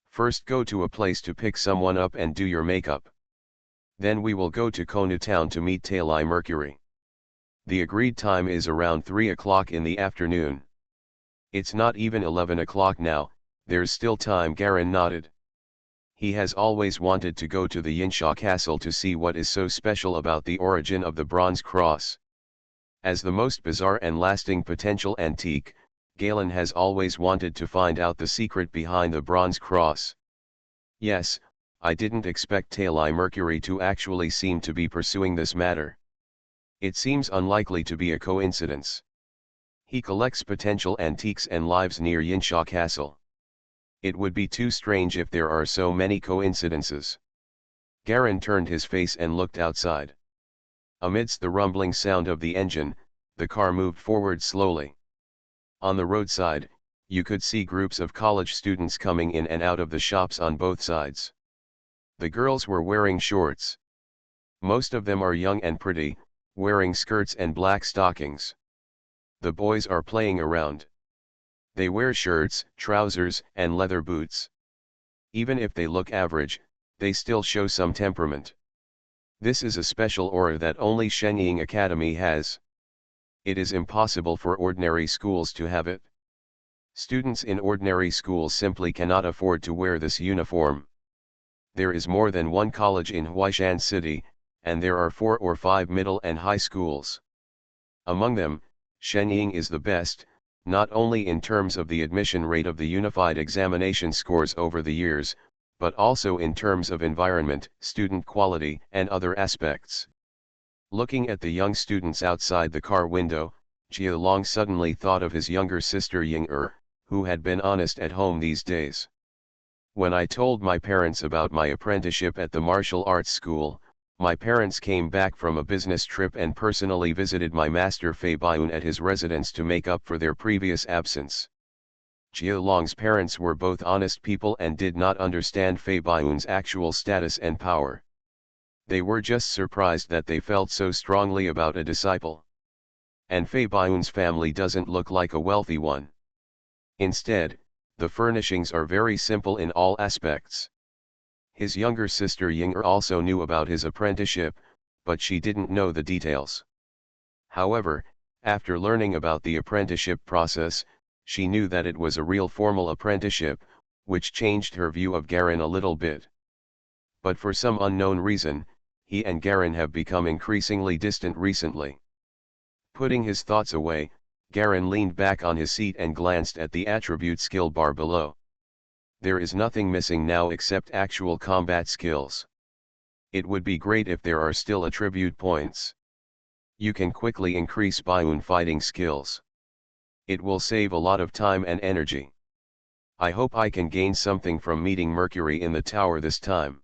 "First go to a place to pick someone up and do your makeup. Then we will go to Konu Town to meet Tali Mercury. The agreed time is around 3 o'clock in the afternoon." "It's not even 11 o'clock now, there's still time." Garen nodded. He has always wanted to go to the Yinshaw Castle to see what is so special about the origin of the bronze cross. As the most bizarre and lasting potential antique, Galen has always wanted to find out the secret behind the bronze cross. "Yes, I didn't expect Tali Mercury to actually seem to be pursuing this matter. It seems unlikely to be a coincidence. He collects potential antiques and lives near Yinshaw Castle. It would be too strange if there are so many coincidences." Garen turned his face and looked outside. Amidst the rumbling sound of the engine, the car moved forward slowly. On the roadside, you could see groups of college students coming in and out of the shops on both sides. The girls were wearing shorts. Most of them are young and pretty, wearing skirts and black stockings. The boys are playing around. They wear shirts, trousers, and leather boots. Even if they look average, they still show some temperament. This is a special aura that only Shenying Academy has. It is impossible for ordinary schools to have it. Students in ordinary schools simply cannot afford to wear this uniform. There is more than one college in Huaishan City, and there are 4 or 5 middle and high schools. Among them, Shenying is the best, not only in terms of the admission rate of the unified examination scores over the years, but also in terms of environment, student quality, and other aspects. Looking at the young students outside the car window, Jia Long suddenly thought of his younger sister Ying who had been honest at home these days. "When I told my parents about my apprenticeship at the martial arts school, my parents came back from a business trip and personally visited my master Fei Baiyun at his residence to make up for their previous absence." Jia Long's parents were both honest people and did not understand Fei Baiyun's actual status and power. They were just surprised that they felt so strongly about a disciple. And Fei Baiyun's family doesn't look like a wealthy one. Instead, the furnishings are very simple in all aspects. His younger sister Ying also knew about his apprenticeship, but she didn't know the details. However, after learning about the apprenticeship process, she knew that it was a real formal apprenticeship, which changed her view of Garen a little bit. But for some unknown reason, he and Garen have become increasingly distant recently. Putting his thoughts away, Garen leaned back on his seat and glanced at the attribute skill bar below. There is nothing missing now except actual combat skills. It would be great if there are still attribute points. You can quickly increase Baiyun fighting skills. It will save a lot of time and energy. I hope I can gain something from meeting Mercury in the tower this time.